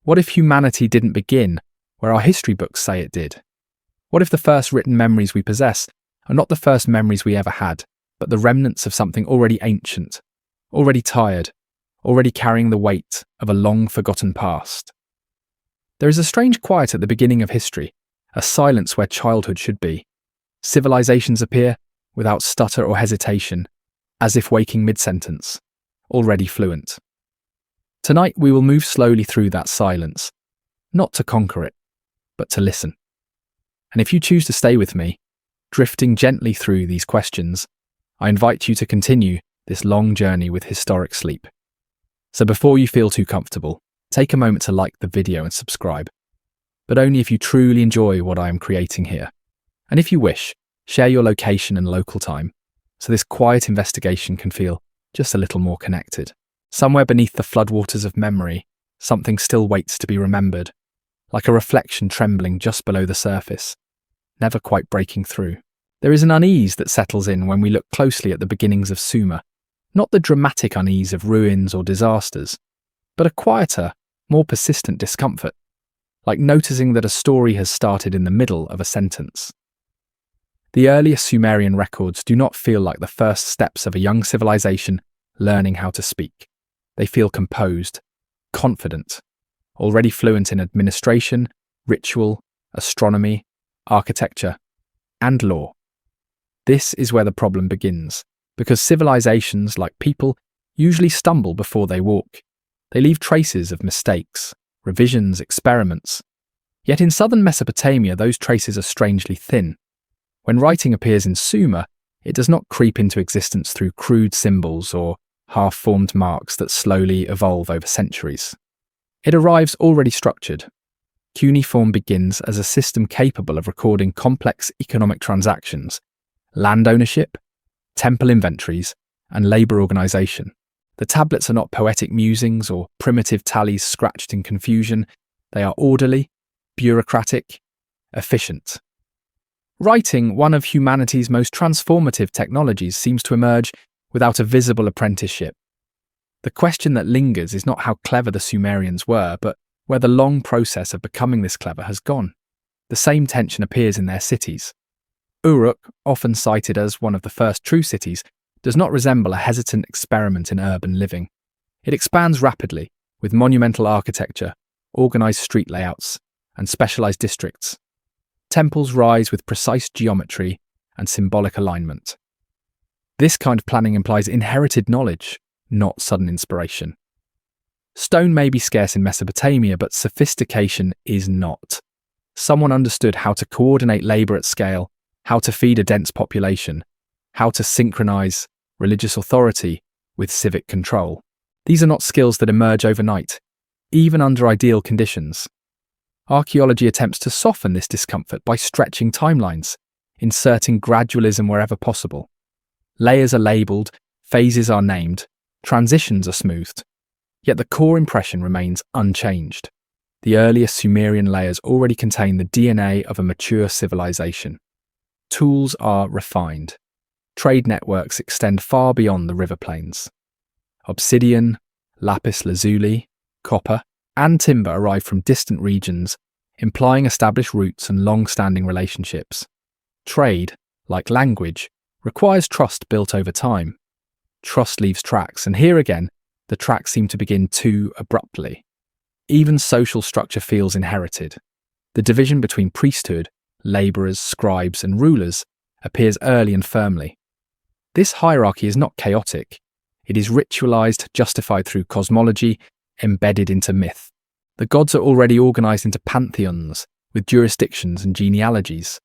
What if humanity didn't begin where our history books say it did? What if the first written memories we possess are not the first memories we ever had, but the remnants of something already ancient, already tired, already carrying the weight of a long-forgotten past? There is a strange quiet at the beginning of history, a silence where childhood should be. Civilizations appear without stutter or hesitation, as if waking mid-sentence, already fluent. Tonight we will move slowly through that silence, not to conquer it, but to listen. And if you choose to stay with me, drifting gently through these questions, I invite you to continue this long journey with historic sleep. So before you feel too comfortable, take a moment to like the video and subscribe, but only if you truly enjoy what I am creating here. And if you wish, share your location and local time, so this quiet investigation can feel just a little more connected. Somewhere beneath the floodwaters of memory, something still waits to be remembered, like a reflection trembling just below the surface, never quite breaking through. There is an unease that settles in when we look closely at the beginnings of Sumer, not the dramatic unease of ruins or disasters, but a quieter, more persistent discomfort, like noticing that a story has started in the middle of a sentence. The earliest Sumerian records do not feel like the first steps of a young civilization learning how to speak. They feel composed, confident, already fluent in administration, ritual, astronomy, architecture, and law. This is where the problem begins, because civilizations, like people, usually stumble before they walk. They leave traces of mistakes, revisions, experiments. Yet in southern Mesopotamia, those traces are strangely thin. When writing appears in Sumer, it does not creep into existence through crude symbols or half-formed marks that slowly evolve over centuries. It arrives already structured. Cuneiform begins as a system capable of recording complex economic transactions, land ownership, temple inventories, and labor organization. The tablets are not poetic musings or primitive tallies scratched in confusion. They are orderly, bureaucratic, efficient. Writing, one of humanity's most transformative technologies, seems to emerge without a visible apprenticeship. The question that lingers is not how clever the Sumerians were, but where the long process of becoming this clever has gone. The same tension appears in their cities. Uruk, often cited as one of the first true cities, does not resemble a hesitant experiment in urban living. It expands rapidly, with monumental architecture, organized street layouts, and specialized districts. Temples rise with precise geometry and symbolic alignment. This kind of planning implies inherited knowledge, not sudden inspiration. Stone may be scarce in Mesopotamia, but sophistication is not. Someone understood how to coordinate labor at scale, how to feed a dense population, how to synchronize religious authority with civic control. These are not skills that emerge overnight, even under ideal conditions. Archaeology attempts to soften this discomfort by stretching timelines, inserting gradualism wherever possible. Layers are labelled, phases are named, transitions are smoothed, yet the core impression remains unchanged. The earliest Sumerian layers already contain the DNA of a mature civilization. Tools are refined. Trade networks extend far beyond the river plains. Obsidian, lapis lazuli, copper, and timber arrive from distant regions, implying established roots and long-standing relationships. Trade, like language, requires trust built over time. Trust leaves tracks, and here again, the tracks seem to begin too abruptly. Even social structure feels inherited. The division between priesthood, labourers, scribes, and rulers appears early and firmly. This hierarchy is not chaotic. It is ritualized, justified through cosmology, embedded into myth. The gods are already organized into pantheons, with jurisdictions and genealogies.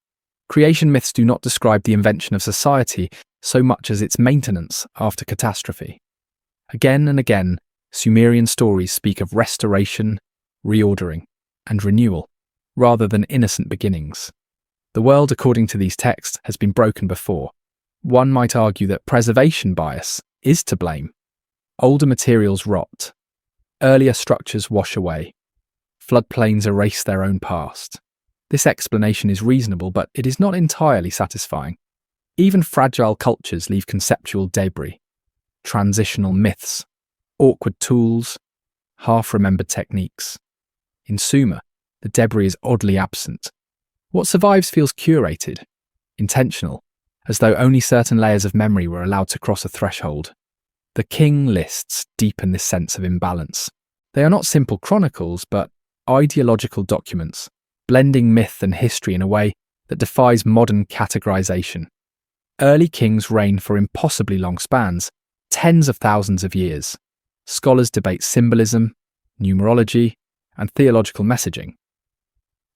Creation myths do not describe the invention of society so much as its maintenance after catastrophe. Again and again, Sumerian stories speak of restoration, reordering, and renewal, rather than innocent beginnings. The world, according to these texts, has been broken before. One might argue that preservation bias is to blame. Older materials rot. Earlier structures wash away. Floodplains erase their own past. This explanation is reasonable, but it is not entirely satisfying. Even fragile cultures leave conceptual debris, transitional myths, awkward tools, half-remembered techniques. In Sumer, the debris is oddly absent. What survives feels curated, intentional, as though only certain layers of memory were allowed to cross a threshold. The king lists deepen this sense of imbalance. They are not simple chronicles, but ideological documents, blending myth and history in a way that defies modern categorization. Early kings reign for impossibly long spans, tens of thousands of years. Scholars debate symbolism, numerology, and theological messaging.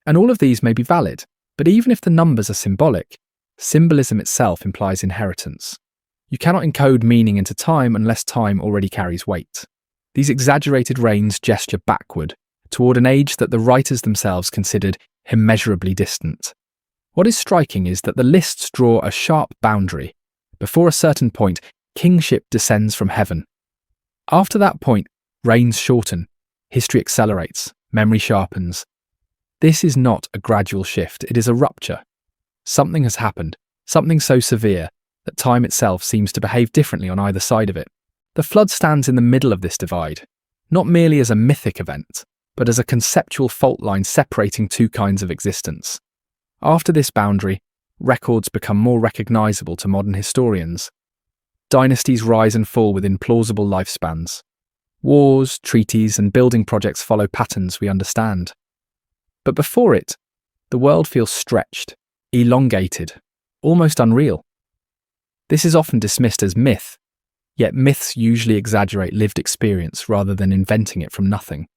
And all of these may be valid, but even if the numbers are symbolic, symbolism itself implies inheritance. You cannot encode meaning into time unless time already carries weight. These exaggerated reigns gesture backward, toward an age that the writers themselves considered immeasurably distant. What is striking is that the lists draw a sharp boundary. Before a certain point, kingship descends from heaven. After that point, reigns shorten, history accelerates, memory sharpens. This is not a gradual shift, it is a rupture. Something has happened, something so severe that time itself seems to behave differently on either side of it. The flood stands in the middle of this divide, not merely as a mythic event, but as a conceptual fault line separating two kinds of existence. After this boundary, records become more recognizable to modern historians. Dynasties rise and fall within plausible lifespans. Wars, treaties, and building projects follow patterns we understand. But before it, the world feels stretched, elongated, almost unreal. This is often dismissed as myth, yet myths usually exaggerate lived experience rather than inventing it from nothing.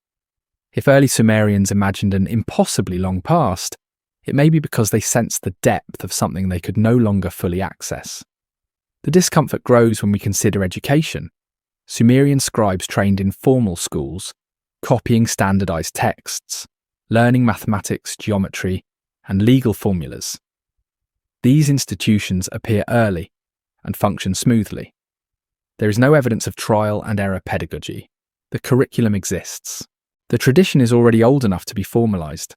If early Sumerians imagined an impossibly long past, it may be because they sensed the depth of something they could no longer fully access. The discomfort grows when we consider education. Sumerian scribes trained in formal schools, copying standardized texts, learning mathematics, geometry, and legal formulas. These institutions appear early and function smoothly. There is no evidence of trial and error pedagogy. The curriculum exists. The tradition is already old enough to be formalized.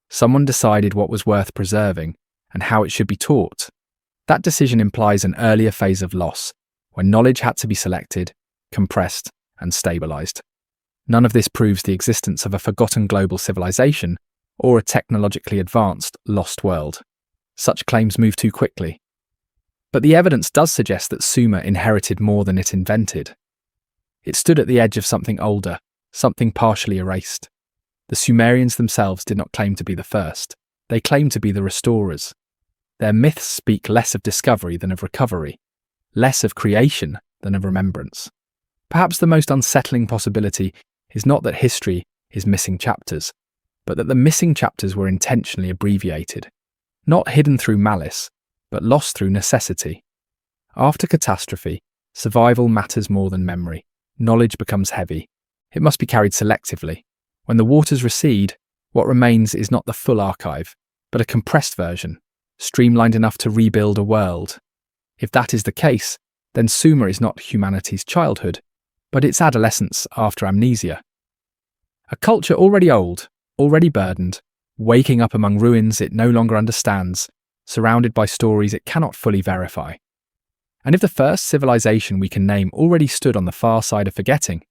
Someone decided what was worth preserving and how it should be taught. That decision implies an earlier phase of loss, when knowledge had to be selected, compressed, and stabilized. None of this proves the existence of a forgotten global civilization or a technologically advanced lost world. Such claims move too quickly. But the evidence does suggest that Sumer inherited more than it invented. It stood at the edge of something older, something partially erased. The Sumerians themselves did not claim to be the first. They claimed to be the restorers. Their myths speak less of discovery than of recovery, less of creation than of remembrance. Perhaps the most unsettling possibility is not that history is missing chapters, but that the missing chapters were intentionally abbreviated, not hidden through malice, but lost through necessity. After catastrophe, survival matters more than memory. Knowledge becomes heavy. It must be carried selectively. When the waters recede, what remains is not the full archive, but a compressed version, streamlined enough to rebuild a world. If that is the case, then Sumer is not humanity's childhood, but its adolescence after amnesia. A culture already old, already burdened, waking up among ruins it no longer understands, surrounded by stories it cannot fully verify. And if the first civilization we can name already stood on the far side of forgetting,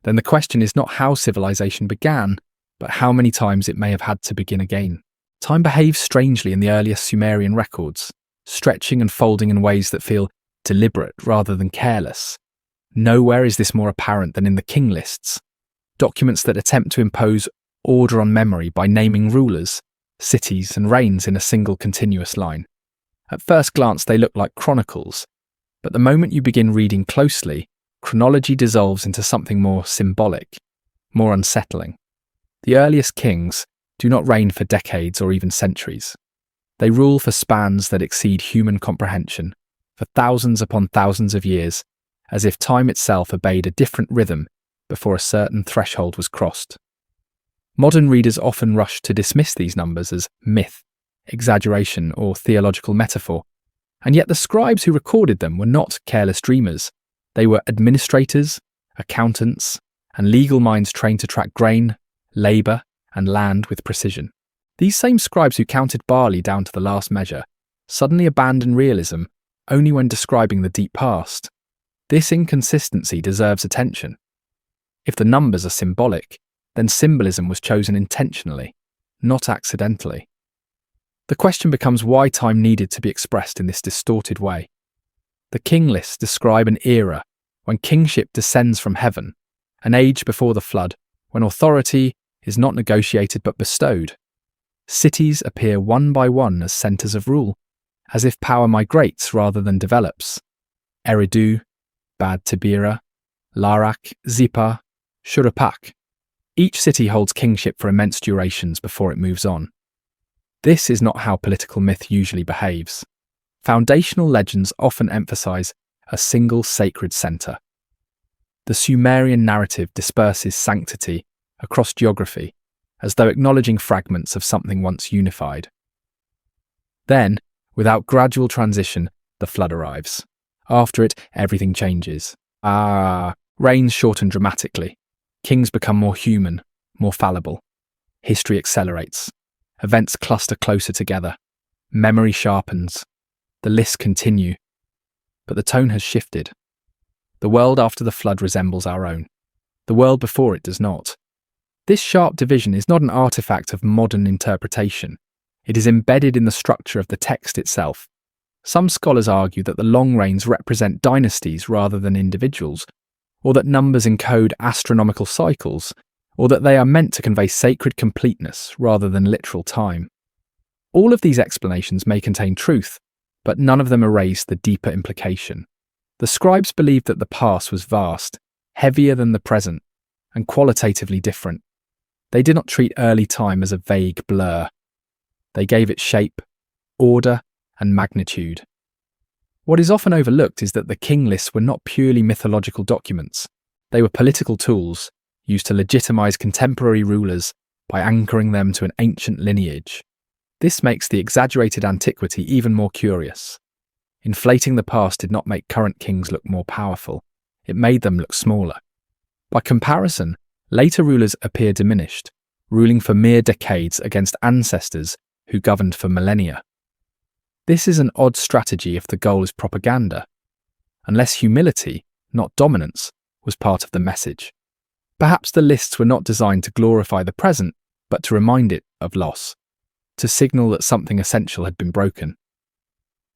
then the question is not how civilization began, but how many times it may have had to begin again. Time behaves strangely in the earliest Sumerian records, stretching and folding in ways that feel deliberate rather than careless. Nowhere is this more apparent than in the king lists, documents that attempt to impose order on memory by naming rulers, cities, and reigns in a single continuous line. At first glance, they look like chronicles, but the moment you begin reading closely, chronology dissolves into something more symbolic, more unsettling. The earliest kings do not reign for decades or even centuries. They rule for spans that exceed human comprehension, for thousands upon thousands of years, as if time itself obeyed a different rhythm before a certain threshold was crossed. Modern readers often rush to dismiss these numbers as myth, exaggeration, or theological metaphor, and yet the scribes who recorded them were not careless dreamers. They were administrators, accountants, and legal minds trained to track grain, labour, and land with precision. These same scribes who counted barley down to the last measure suddenly abandon realism only when describing the deep past. This inconsistency deserves attention. If the numbers are symbolic, then symbolism was chosen intentionally, not accidentally. The question becomes why time needed to be expressed in this distorted way. The king lists describe an era when kingship descends from heaven, an age before the flood, when authority is not negotiated but bestowed. Cities appear one by one as centres of rule, as if power migrates rather than develops. Eridu, Bad Tibira, Larak, Zipa, Shurapak. Each city holds kingship for immense durations before it moves on. This is not how political myth usually behaves. Foundational legends often emphasize a single sacred center. The Sumerian narrative disperses sanctity across geography, as though acknowledging fragments of something once unified. Then, without gradual transition, the flood arrives. After it, everything changes. Reigns shorten dramatically. Kings become more human, more fallible. History accelerates. Events cluster closer together. Memory sharpens. The lists continue. But the tone has shifted. The world after the flood resembles our own. The world before it does not. This sharp division is not an artifact of modern interpretation. It is embedded in the structure of the text itself. Some scholars argue that the long reigns represent dynasties rather than individuals, or that numbers encode astronomical cycles, or that they are meant to convey sacred completeness rather than literal time. All of these explanations may contain truth, but none of them erase the deeper implication. The scribes believed that the past was vast, heavier than the present, and qualitatively different. They did not treat early time as a vague blur. They gave it shape, order, and magnitude. What is often overlooked is that the king lists were not purely mythological documents. They were political tools used to legitimize contemporary rulers by anchoring them to an ancient lineage. This makes the exaggerated antiquity even more curious. Inflating the past did not make current kings look more powerful. It made them look smaller. By comparison, later rulers appear diminished, ruling for mere decades against ancestors who governed for millennia. This is an odd strategy if the goal is propaganda, unless humility, not dominance, was part of the message. Perhaps the lists were not designed to glorify the present, but to remind it of loss, to signal that something essential had been broken.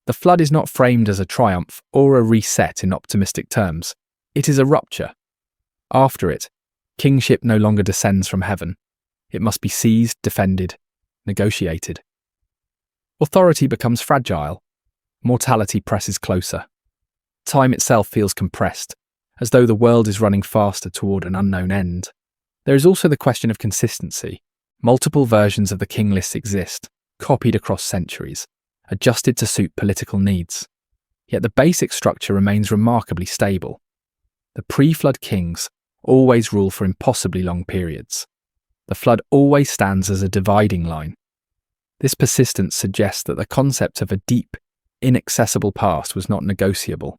The flood is not framed as a triumph or a reset in optimistic terms. It is a rupture. After it, kingship no longer descends from heaven. It must be seized, defended, negotiated. Authority becomes fragile. Mortality presses closer. Time itself feels compressed, as though the world is running faster toward an unknown end. There is also the question of consistency. Multiple versions of the king lists exist, copied across centuries, adjusted to suit political needs. Yet the basic structure remains remarkably stable. The pre-flood kings always rule for impossibly long periods. The flood always stands as a dividing line. This persistence suggests that the concept of a deep, inaccessible past was not negotiable.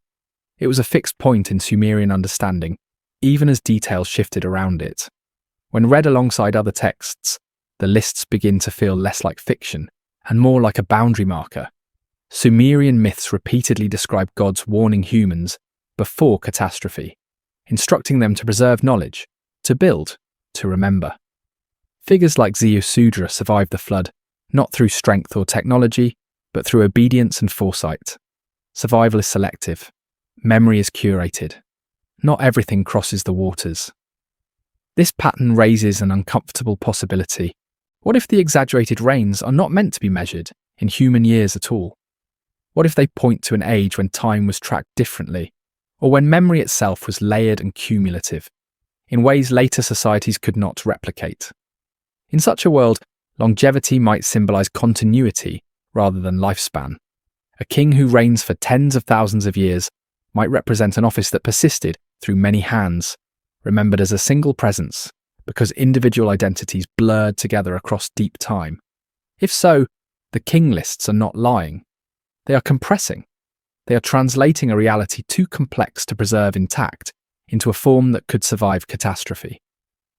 It was a fixed point in Sumerian understanding, even as details shifted around it. When read alongside other texts, the lists begin to feel less like fiction and more like a boundary marker. Sumerian myths repeatedly describe gods warning humans before catastrophe, instructing them to preserve knowledge, to build, to remember. Figures like Ziusudra survived the flood, not through strength or technology, but through obedience and foresight. Survival is selective. Memory is curated. Not everything crosses the waters. This pattern raises an uncomfortable possibility. What if the exaggerated reigns are not meant to be measured in human years at all? What if they point to an age when time was tracked differently, or when memory itself was layered and cumulative, in ways later societies could not replicate? In such a world, longevity might symbolize continuity rather than lifespan. A king who reigns for tens of thousands of years might represent an office that persisted through many hands, remembered as a single presence, because individual identities blurred together across deep time. If so, the king lists are not lying. They are compressing. They are translating a reality too complex to preserve intact into a form that could survive catastrophe.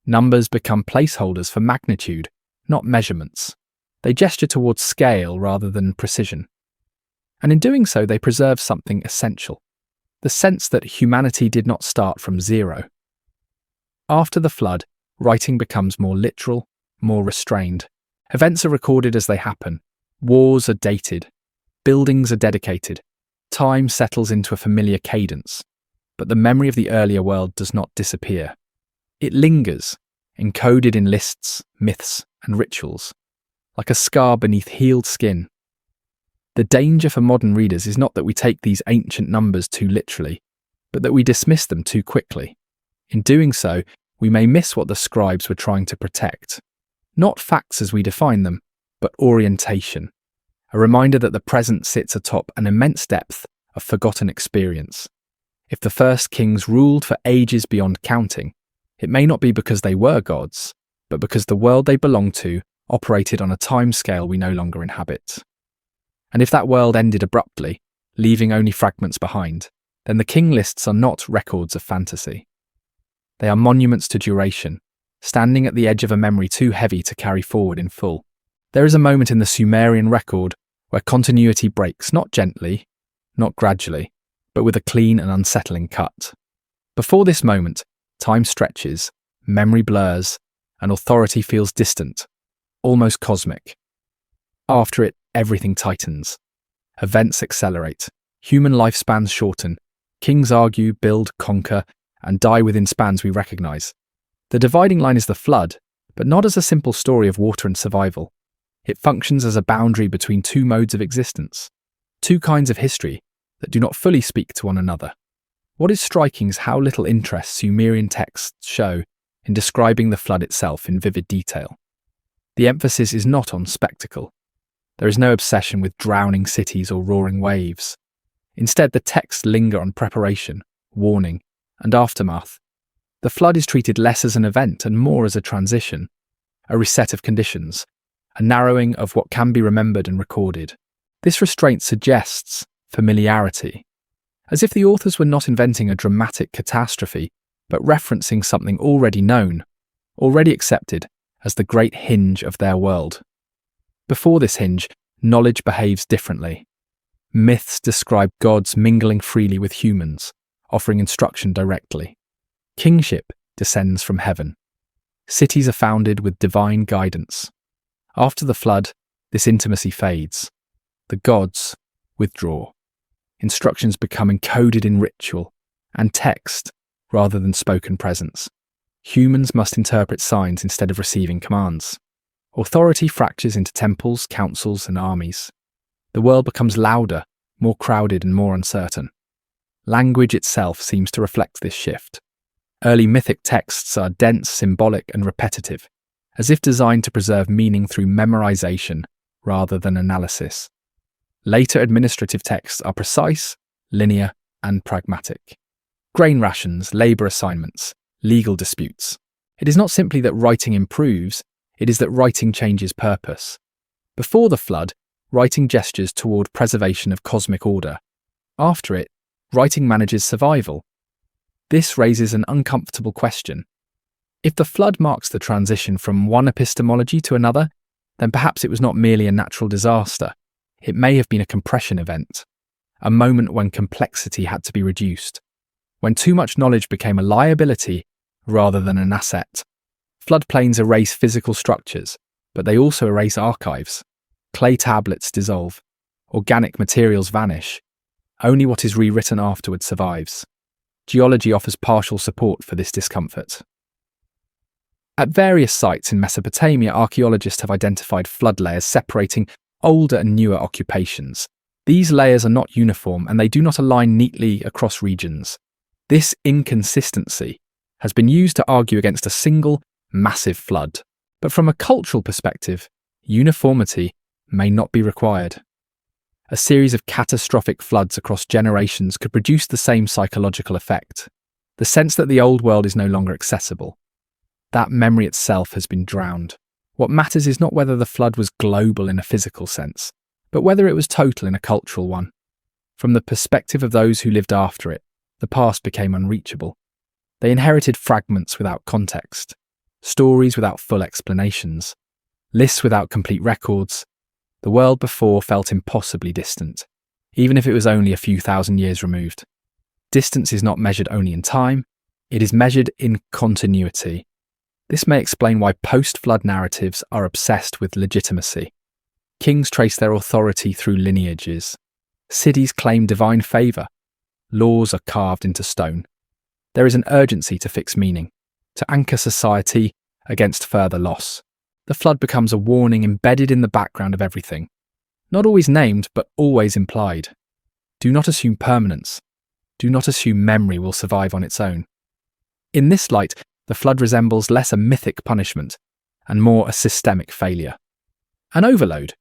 Numbers become placeholders for magnitude, not measurements. They gesture towards scale rather than precision. And in doing so, they preserve something essential: the sense that humanity did not start from zero. After the flood, writing becomes more literal, more restrained. Events are recorded as they happen. Wars are dated. Buildings are dedicated. Time settles into a familiar cadence. But the memory of the earlier world does not disappear. It lingers, encoded in lists, myths, and rituals, like a scar beneath healed skin. The danger for modern readers is not that we take these ancient numbers too literally, but that we dismiss them too quickly. In doing so, we may miss what the scribes were trying to protect. Not facts as we define them, but orientation. A reminder that the present sits atop an immense depth of forgotten experience. If the first kings ruled for ages beyond counting, it may not be because they were gods, but because the world they belonged to operated on a timescale we no longer inhabit. And if that world ended abruptly, leaving only fragments behind, then the king lists are not records of fantasy. They are monuments to duration, standing at the edge of a memory too heavy to carry forward in full. There is a moment in the Sumerian record where continuity breaks, not gently, not gradually, but with a clean and unsettling cut. Before this moment, time stretches, memory blurs, and authority feels distant, almost cosmic. After it, everything tightens. Events accelerate. Human lifespans shorten. Kings argue, build, conquer, and die within spans we recognize. The dividing line is the flood, but not as a simple story of water and survival. It functions as a boundary between two modes of existence, two kinds of history that do not fully speak to one another. What is striking is how little interest Sumerian texts show in describing the flood itself in vivid detail. The emphasis is not on spectacle. There is no obsession with drowning cities or roaring waves. Instead, the texts linger on preparation, warning, and aftermath. The flood is treated less as an event and more as a transition, a reset of conditions, a narrowing of what can be remembered and recorded. This restraint suggests familiarity, as if the authors were not inventing a dramatic catastrophe, but referencing something already known, already accepted as the great hinge of their world. Before this hinge, knowledge behaves differently. Myths describe gods mingling freely with humans, offering instruction directly. Kingship descends from heaven. Cities are founded with divine guidance. After the flood, this intimacy fades. The gods withdraw. Instructions become encoded in ritual and text rather than spoken presence. Humans must interpret signs instead of receiving commands. Authority fractures into temples, councils, and armies. The world becomes louder, more crowded, and more uncertain. Language itself seems to reflect this shift. Early mythic texts are dense, symbolic, and repetitive, as if designed to preserve meaning through memorization rather than analysis. Later administrative texts are precise, linear, and pragmatic. Grain rations, labour assignments, legal disputes. It is not simply that writing improves, it is that writing changes purpose. Before the flood, writing gestures toward preservation of cosmic order. After it, writing manages survival. This raises an uncomfortable question. If the flood marks the transition from one epistemology to another, then perhaps it was not merely a natural disaster. It may have been a compression event, a moment when complexity had to be reduced, when too much knowledge became a liability rather than an asset. Floodplains erase physical structures, but they also erase archives. Clay tablets dissolve. Organic materials vanish. Only what is rewritten afterward survives. Geology offers partial support for this discomfort. At various sites in Mesopotamia, archaeologists have identified flood layers separating older and newer occupations. These layers are not uniform and they do not align neatly across regions. This inconsistency has been used to argue against a single, massive flood. But from a cultural perspective, uniformity may not be required. A series of catastrophic floods across generations could produce the same psychological effect, the sense that the old world is no longer accessible. That memory itself has been drowned. What matters is not whether the flood was global in a physical sense, but whether it was total in a cultural one. From the perspective of those who lived after it, the past became unreachable. They inherited fragments without context, stories without full explanations, lists without complete records. The world before felt impossibly distant, even if it was only a few thousand years removed. Distance is not measured only in time, it is measured in continuity. This may explain why post-flood narratives are obsessed with legitimacy. Kings trace their authority through lineages. Cities claim divine favour. Laws are carved into stone. There is an urgency to fix meaning, to anchor society against further loss. The flood becomes a warning embedded in the background of everything. Not always named, but always implied. Do not assume permanence. Do not assume memory will survive on its own. In this light, the flood resembles less a mythic punishment and more a systemic failure. An overload,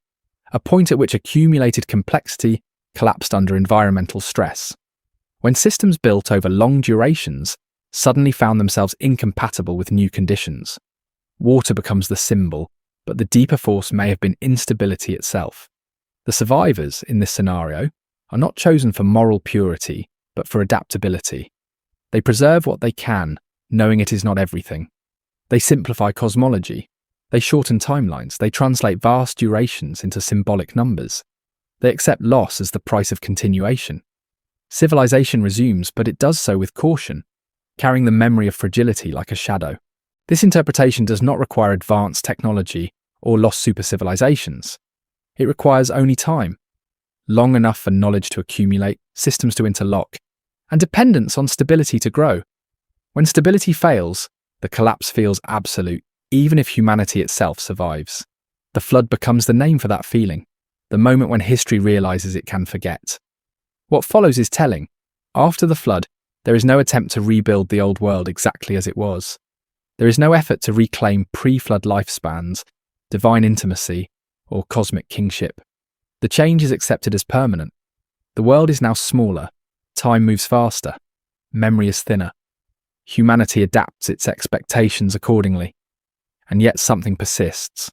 a point at which accumulated complexity collapsed under environmental stress. When systems built over long durations suddenly found themselves incompatible with new conditions. Water becomes the symbol, but the deeper force may have been instability itself. The survivors in this scenario are not chosen for moral purity, but for adaptability. They preserve what they can, knowing it is not everything. They simplify cosmology. They shorten timelines. They translate vast durations into symbolic numbers. They accept loss as the price of continuation. Civilization resumes, but it does so with caution, carrying the memory of fragility like a shadow. This interpretation does not require advanced technology or lost super-civilizations. It requires only time, long enough for knowledge to accumulate, systems to interlock, and dependence on stability to grow. When stability fails, the collapse feels absolute, even if humanity itself survives. The flood becomes the name for that feeling, the moment when history realizes it can forget. What follows is telling. After the flood, there is no attempt to rebuild the old world exactly as it was. There is no effort to reclaim pre-flood lifespans, divine intimacy, or cosmic kingship. The change is accepted as permanent. The world is now smaller, time moves faster, memory is thinner. Humanity adapts its expectations accordingly. And yet something persists,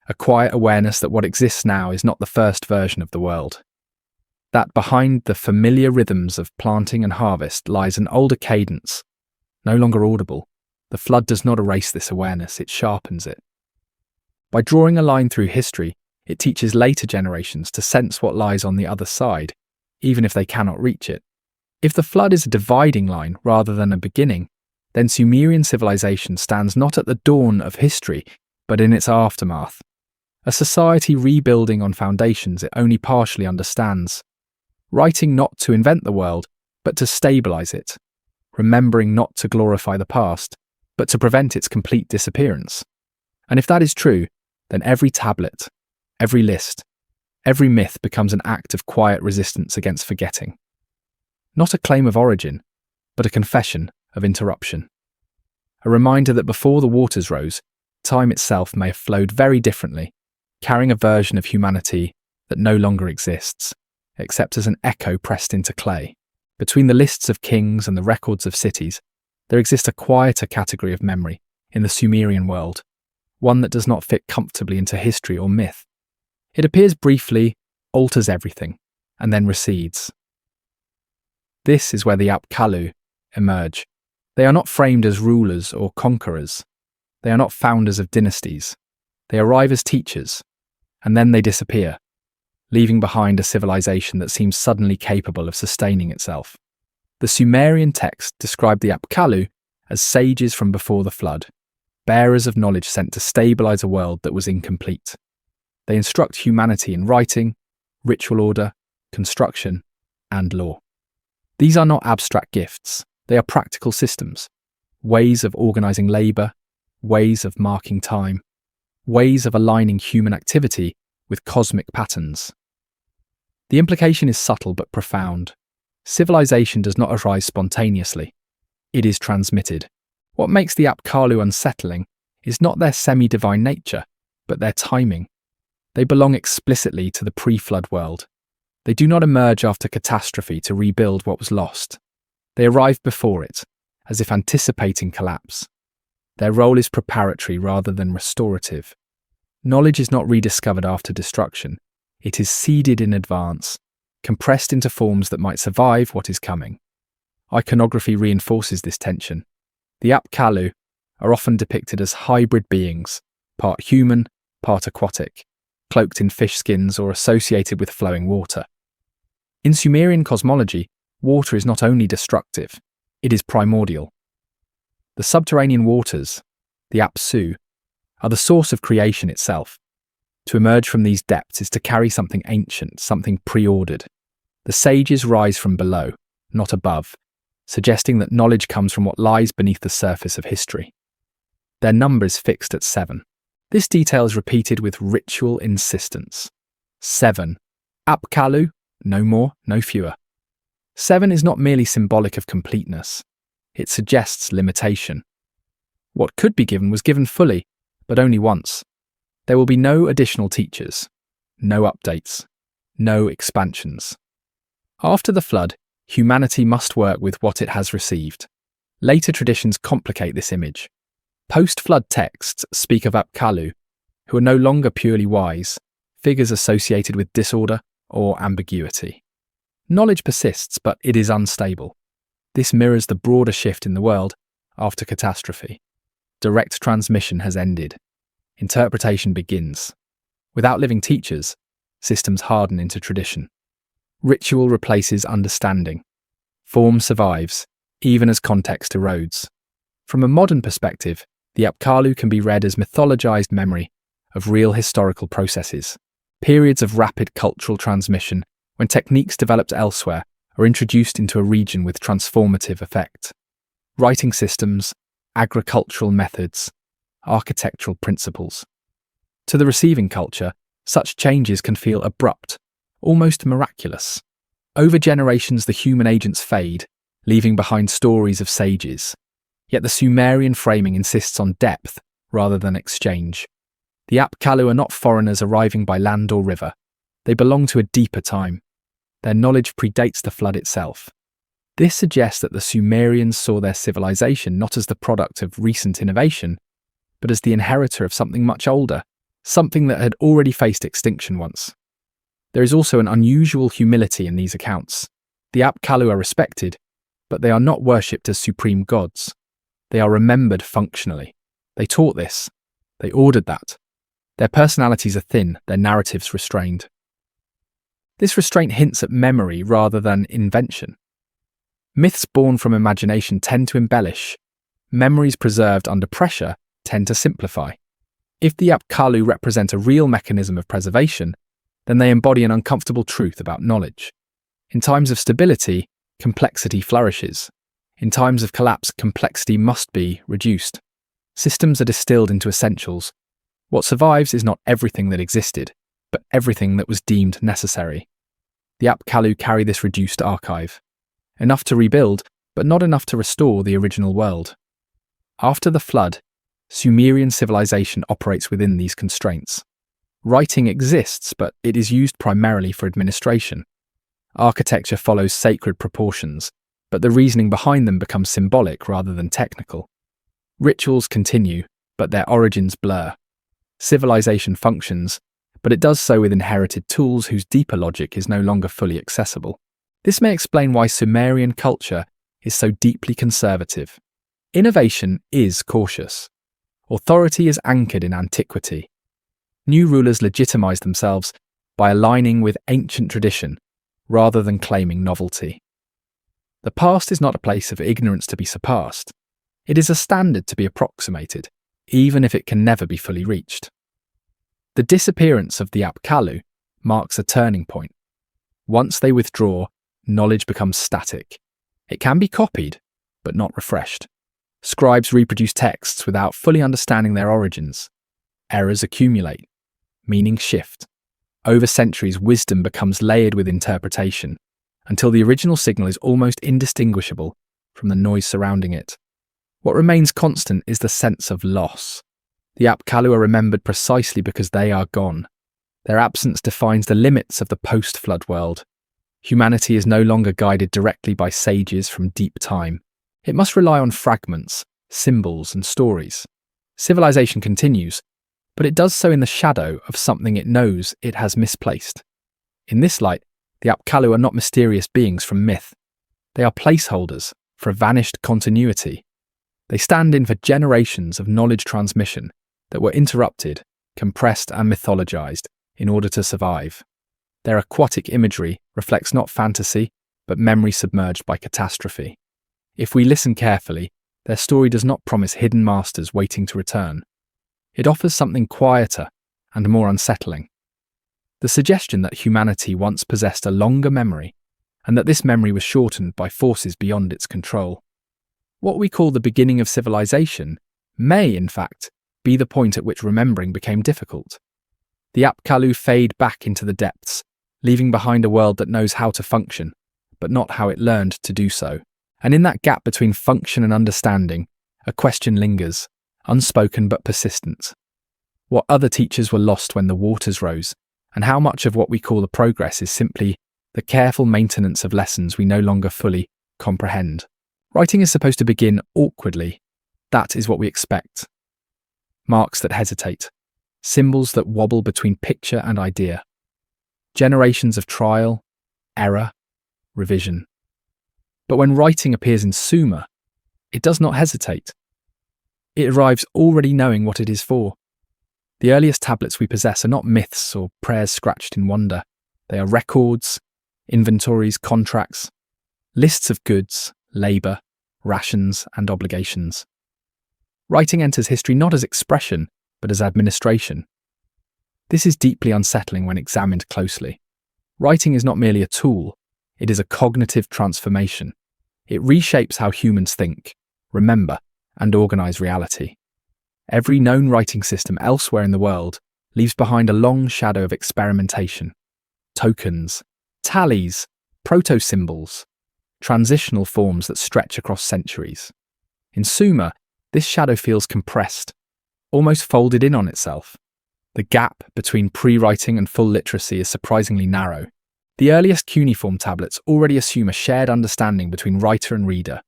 a quiet awareness that what exists now is not the first version of the world. That behind the familiar rhythms of planting and harvest lies an older cadence, no longer audible. The flood does not erase this awareness, it sharpens it. By drawing a line through history, it teaches later generations to sense what lies on the other side, even if they cannot reach it. If the flood is a dividing line rather than a beginning, then Sumerian civilization stands not at the dawn of history, but in its aftermath. A society rebuilding on foundations it only partially understands. Writing not to invent the world, but to stabilize it. Remembering not to glorify the past, but to prevent its complete disappearance. And if that is true, then every tablet, every list, every myth becomes an act of quiet resistance against forgetting. Not a claim of origin, but a confession of interruption. A reminder that before the waters rose, time itself may have flowed very differently, carrying a version of humanity that no longer exists, except as an echo pressed into clay. Between the lists of kings and the records of cities, there exists a quieter category of memory in the Sumerian world, one that does not fit comfortably into history or myth. It appears briefly, alters everything, and then recedes. This is where the Apkallu emerge. They are not framed as rulers or conquerors. They are not founders of dynasties. They arrive as teachers, and then they disappear, leaving behind a civilization that seems suddenly capable of sustaining itself. The Sumerian text described the Apkallu as sages from before the flood, bearers of knowledge sent to stabilize a world that was incomplete. They instruct humanity in writing, ritual order, construction, and law. These are not abstract gifts, they are practical systems, ways of organizing labor, ways of marking time, ways of aligning human activity with cosmic patterns. The implication is subtle but profound. Civilization does not arise spontaneously. It is transmitted. What makes the Apkallu unsettling is not their semi-divine nature, but their timing. They belong explicitly to the pre-flood world. They do not emerge after catastrophe to rebuild what was lost. They arrive before it, as if anticipating collapse. Their role is preparatory rather than restorative. Knowledge is not rediscovered after destruction. It is seeded in advance, compressed into forms that might survive what is coming. Iconography reinforces this tension. The Apkallu are often depicted as hybrid beings, part human, part aquatic, cloaked in fish skins or associated with flowing water. In Sumerian cosmology, water is not only destructive, it is primordial. The subterranean waters, the Apsu, are the source of creation itself. To emerge from these depths is to carry something ancient, something preordered. The sages rise from below, not above, suggesting that knowledge comes from what lies beneath the surface of history. Their number is fixed at 7. This detail is repeated with ritual insistence. 7. Apkallu, no more, no fewer. 7 is not merely symbolic of completeness. It suggests limitation. What could be given was given fully, but only once. There will be no additional teachers, no updates, no expansions. After the flood, humanity must work with what it has received. Later traditions complicate this image. Post-flood texts speak of Apkallu, who are no longer purely wise, figures associated with disorder or ambiguity. Knowledge persists, but it is unstable. This mirrors the broader shift in the world after catastrophe. Direct transmission has ended. Interpretation begins. Without living teachers, systems harden into tradition. Ritual replaces understanding. Form survives, even as context erodes. From a modern perspective, the Apkallu can be read as mythologized memory of real historical processes, periods of rapid cultural transmission when techniques developed elsewhere are introduced into a region with transformative effect. Writing systems, agricultural methods, architectural principles. To the receiving culture, such changes can feel abrupt, almost miraculous. Over generations, the human agents fade, leaving behind stories of sages. Yet the Sumerian framing insists on depth rather than exchange. The Apkallu are not foreigners arriving by land or river. They belong to a deeper time. Their knowledge predates the flood itself. This suggests that the Sumerians saw their civilization not as the product of recent innovation, but as the inheritor of something much older, something that had already faced extinction once. There is also an unusual humility in these accounts. The Apkallu are respected, but they are not worshipped as supreme gods. They are remembered functionally. They taught this. They ordered that. Their personalities are thin, their narratives restrained. This restraint hints at memory rather than invention. Myths born from imagination tend to embellish. Memories preserved under pressure tend to simplify. If the Apkallu represent a real mechanism of preservation, then they embody an uncomfortable truth about knowledge. In times of stability, complexity flourishes. In times of collapse, complexity must be reduced. Systems are distilled into essentials. What survives is not everything that existed, but everything that was deemed necessary. The Apkallu carry this reduced archive. Enough to rebuild, but not enough to restore the original world. After the flood, Sumerian civilization operates within these constraints. Writing exists, but it is used primarily for administration. Architecture follows sacred proportions, but the reasoning behind them becomes symbolic rather than technical. Rituals continue, but their origins blur. Civilization functions, but it does so with inherited tools whose deeper logic is no longer fully accessible. This may explain why Sumerian culture is so deeply conservative. Innovation is cautious. Authority is anchored in antiquity. New rulers legitimize themselves by aligning with ancient tradition rather than claiming novelty. The past is not a place of ignorance to be surpassed. It is a standard to be approximated, even if it can never be fully reached. The disappearance of the Apkallu marks a turning point. Once they withdraw, knowledge becomes static. It can be copied, but not refreshed. Scribes reproduce texts without fully understanding their origins. Errors accumulate. Meanings shift. Over centuries, wisdom becomes layered with interpretation, until the original signal is almost indistinguishable from the noise surrounding it. What remains constant is the sense of loss. The Apkallu are remembered precisely because they are gone. Their absence defines the limits of the post-flood world. Humanity is no longer guided directly by sages from deep time. It must rely on fragments, symbols, and stories. Civilization continues, but it does so in the shadow of something it knows it has misplaced. In this light, the Apkallu are not mysterious beings from myth. They are placeholders for a vanished continuity. They stand in for generations of knowledge transmission that were interrupted, compressed, and mythologized in order to survive. Their aquatic imagery reflects not fantasy, but memory submerged by catastrophe. If we listen carefully, Their story does not promise hidden masters waiting to return. It offers something quieter and more unsettling. The suggestion that humanity once possessed a longer memory, and that this memory was shortened by forces beyond its control. What we call the beginning of civilization may, in fact, be the point at which remembering became difficult. The Apkallu fade back into the depths, leaving behind a world that knows how to function, but not how it learned to do so. And in that gap between function and understanding, a question lingers, unspoken but persistent. What other teachers were lost when the waters rose, and how much of what we call the progress is simply the careful maintenance of lessons we no longer fully comprehend. Writing is supposed to begin awkwardly. That is what we expect. Marks that hesitate, symbols that wobble between picture and idea. Generations of trial, error, revision. But when writing appears in Sumer, it does not hesitate. It arrives already knowing what it is for. The earliest tablets we possess are not myths or prayers scratched in wonder. They are records, inventories, contracts, lists of goods, labour, rations, and obligations. Writing enters history not as expression, but as administration. This is deeply unsettling when examined closely. Writing is not merely a tool, it is a cognitive transformation. It reshapes how humans think, remember, and organise reality. Every known writing system elsewhere in the world leaves behind a long shadow of experimentation. Tokens, tallies, proto-symbols, transitional forms that stretch across centuries. In Sumer, this shadow feels compressed, almost folded in on itself. The gap between pre-writing and full literacy is surprisingly narrow. The earliest cuneiform tablets already assume a shared understanding between writer and reader.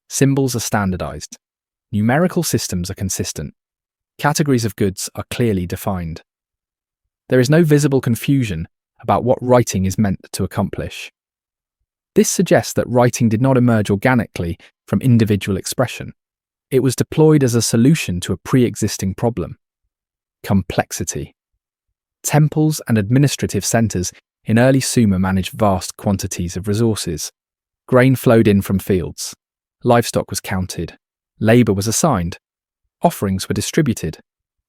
Symbols are standardized. Numerical systems are consistent. Categories of goods are clearly defined. There is no visible confusion about what writing is meant to accomplish. This suggests that writing did not emerge organically from individual expression. It was deployed as a solution to a pre-existing problem. Complexity. Temples and administrative centers in early Sumer managed vast quantities of resources. Grain flowed in from fields. Livestock was counted. Labour was assigned. Offerings were distributed.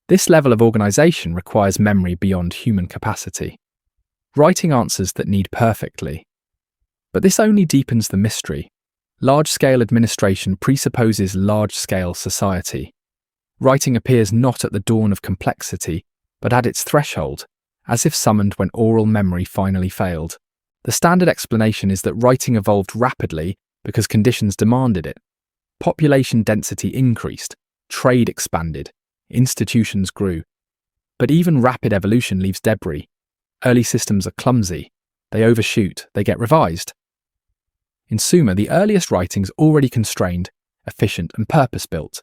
This level of organisation requires memory beyond human capacity. Writing answers that need perfectly. But this only deepens the mystery. Large-scale administration presupposes large-scale society. Writing appears not at the dawn of complexity, but at its threshold, as if summoned when oral memory finally failed. The standard explanation is that writing evolved rapidly because conditions demanded it. Population density increased, trade expanded, institutions grew. But even rapid evolution leaves debris. Early systems are clumsy. They overshoot, they get revised. In Sumer, the earliest writing's already constrained, efficient, and purpose-built.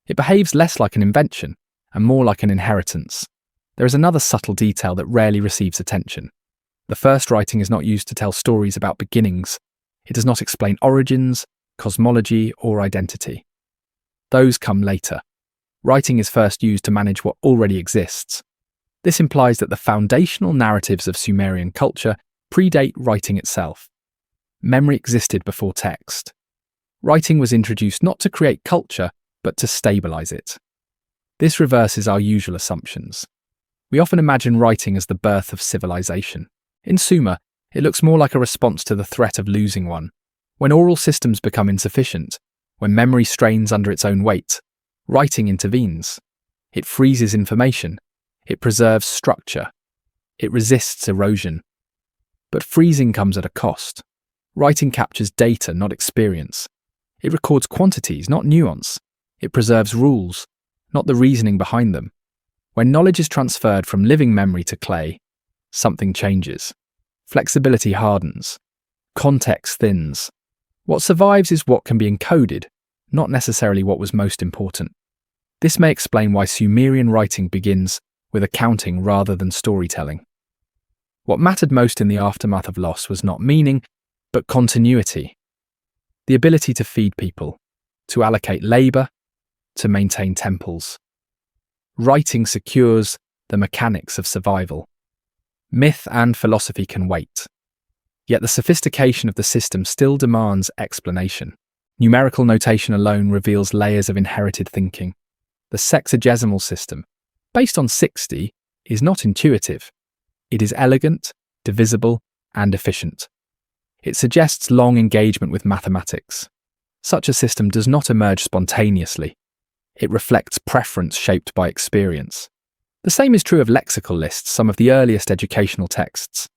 It behaves less like an invention and more like an inheritance. There is another subtle detail that rarely receives attention. The first writing is not used to tell stories about beginnings. It does not explain origins, cosmology, or identity. Those come later. Writing is first used to manage what already exists. This implies that the foundational narratives of Sumerian culture predate writing itself. Memory existed before text. Writing was introduced not to create culture, but to stabilize it. This reverses our usual assumptions. We often imagine writing as the birth of civilization. In Sumer, it looks more like a response to the threat of losing one. When oral systems become insufficient, when memory strains under its own weight, writing intervenes. It freezes information. It preserves structure. It resists erosion. But freezing comes at a cost. Writing captures data, not experience. It records quantities, not nuance. It preserves rules, not the reasoning behind them. When knowledge is transferred from living memory to clay, something changes. Flexibility hardens. Context thins. What survives is what can be encoded, not necessarily what was most important. This may explain why Sumerian writing begins with accounting rather than storytelling. What mattered most in the aftermath of loss was not meaning, but continuity. The ability to feed people, to allocate labour, to maintain temples. Writing secures the mechanics of survival. Myth and philosophy can wait. Yet the sophistication of the system still demands explanation. Numerical notation alone reveals layers of inherited thinking. The sexagesimal system, based on 60, is not intuitive. It is elegant, divisible, and efficient. It suggests long engagement with mathematics. Such a system does not emerge spontaneously. It reflects preference shaped by experience. The same is true of lexical lists, some of the earliest educational texts.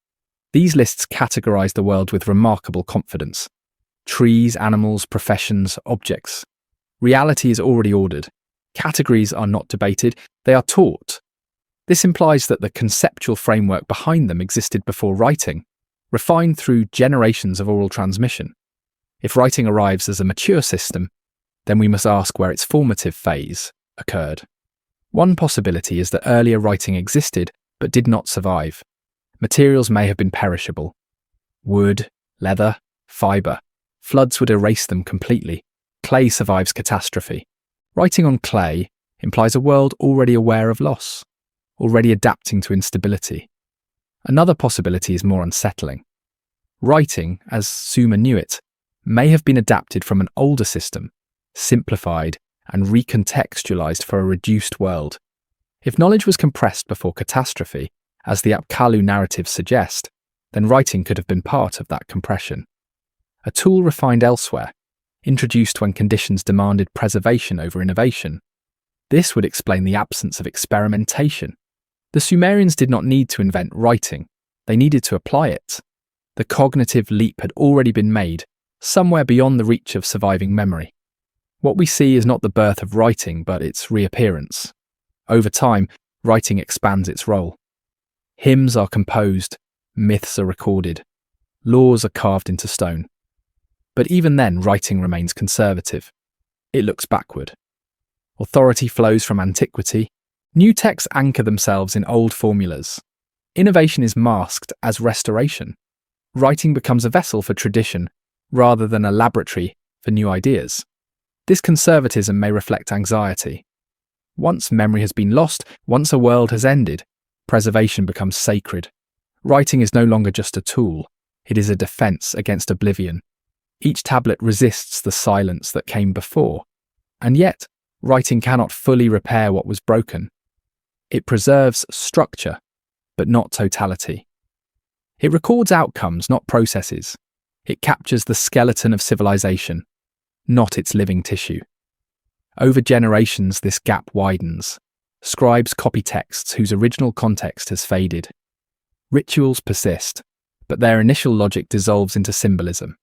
These lists categorize the world with remarkable confidence. Trees, animals, professions, objects. Reality is already ordered. Categories are not debated, they are taught. This implies that the conceptual framework behind them existed before writing, refined through generations of oral transmission. If writing arrives as a mature system, then we must ask where its formative phase occurred. One possibility is that earlier writing existed but did not survive. Materials may have been perishable. Wood, leather, fibre. Floods would erase them completely. Clay survives catastrophe. Writing on clay implies a world already aware of loss, already adapting to instability. Another possibility is more unsettling. Writing, as Sumer knew it, may have been adapted from an older system, simplified and recontextualized for a reduced world. If knowledge was compressed before catastrophe, as the Apkallu narratives suggest, then writing could have been part of that compression. A tool refined elsewhere, introduced when conditions demanded preservation over innovation. This would explain the absence of experimentation. The Sumerians did not need to invent writing, they needed to apply it. The cognitive leap had already been made, somewhere beyond the reach of surviving memory. What we see is not the birth of writing, but its reappearance. Over time, writing expands its role. Hymns are composed, myths are recorded, laws are carved into stone. But even then, writing remains conservative. It looks backward. Authority flows from antiquity. New texts anchor themselves in old formulas. Innovation is masked as restoration. Writing becomes a vessel for tradition, rather than a laboratory for new ideas. This conservatism may reflect anxiety. Once memory has been lost, once a world has ended, preservation becomes sacred. Writing is no longer just a tool, it is a defense against oblivion. Each tablet resists the silence that came before, and yet, writing cannot fully repair what was broken. It preserves structure, but not totality. It records outcomes, not processes. It captures the skeleton of civilization, not its living tissue. Over generations, this gap widens. Scribes copy texts whose original context has faded. Rituals persist, but their initial logic dissolves into symbolism.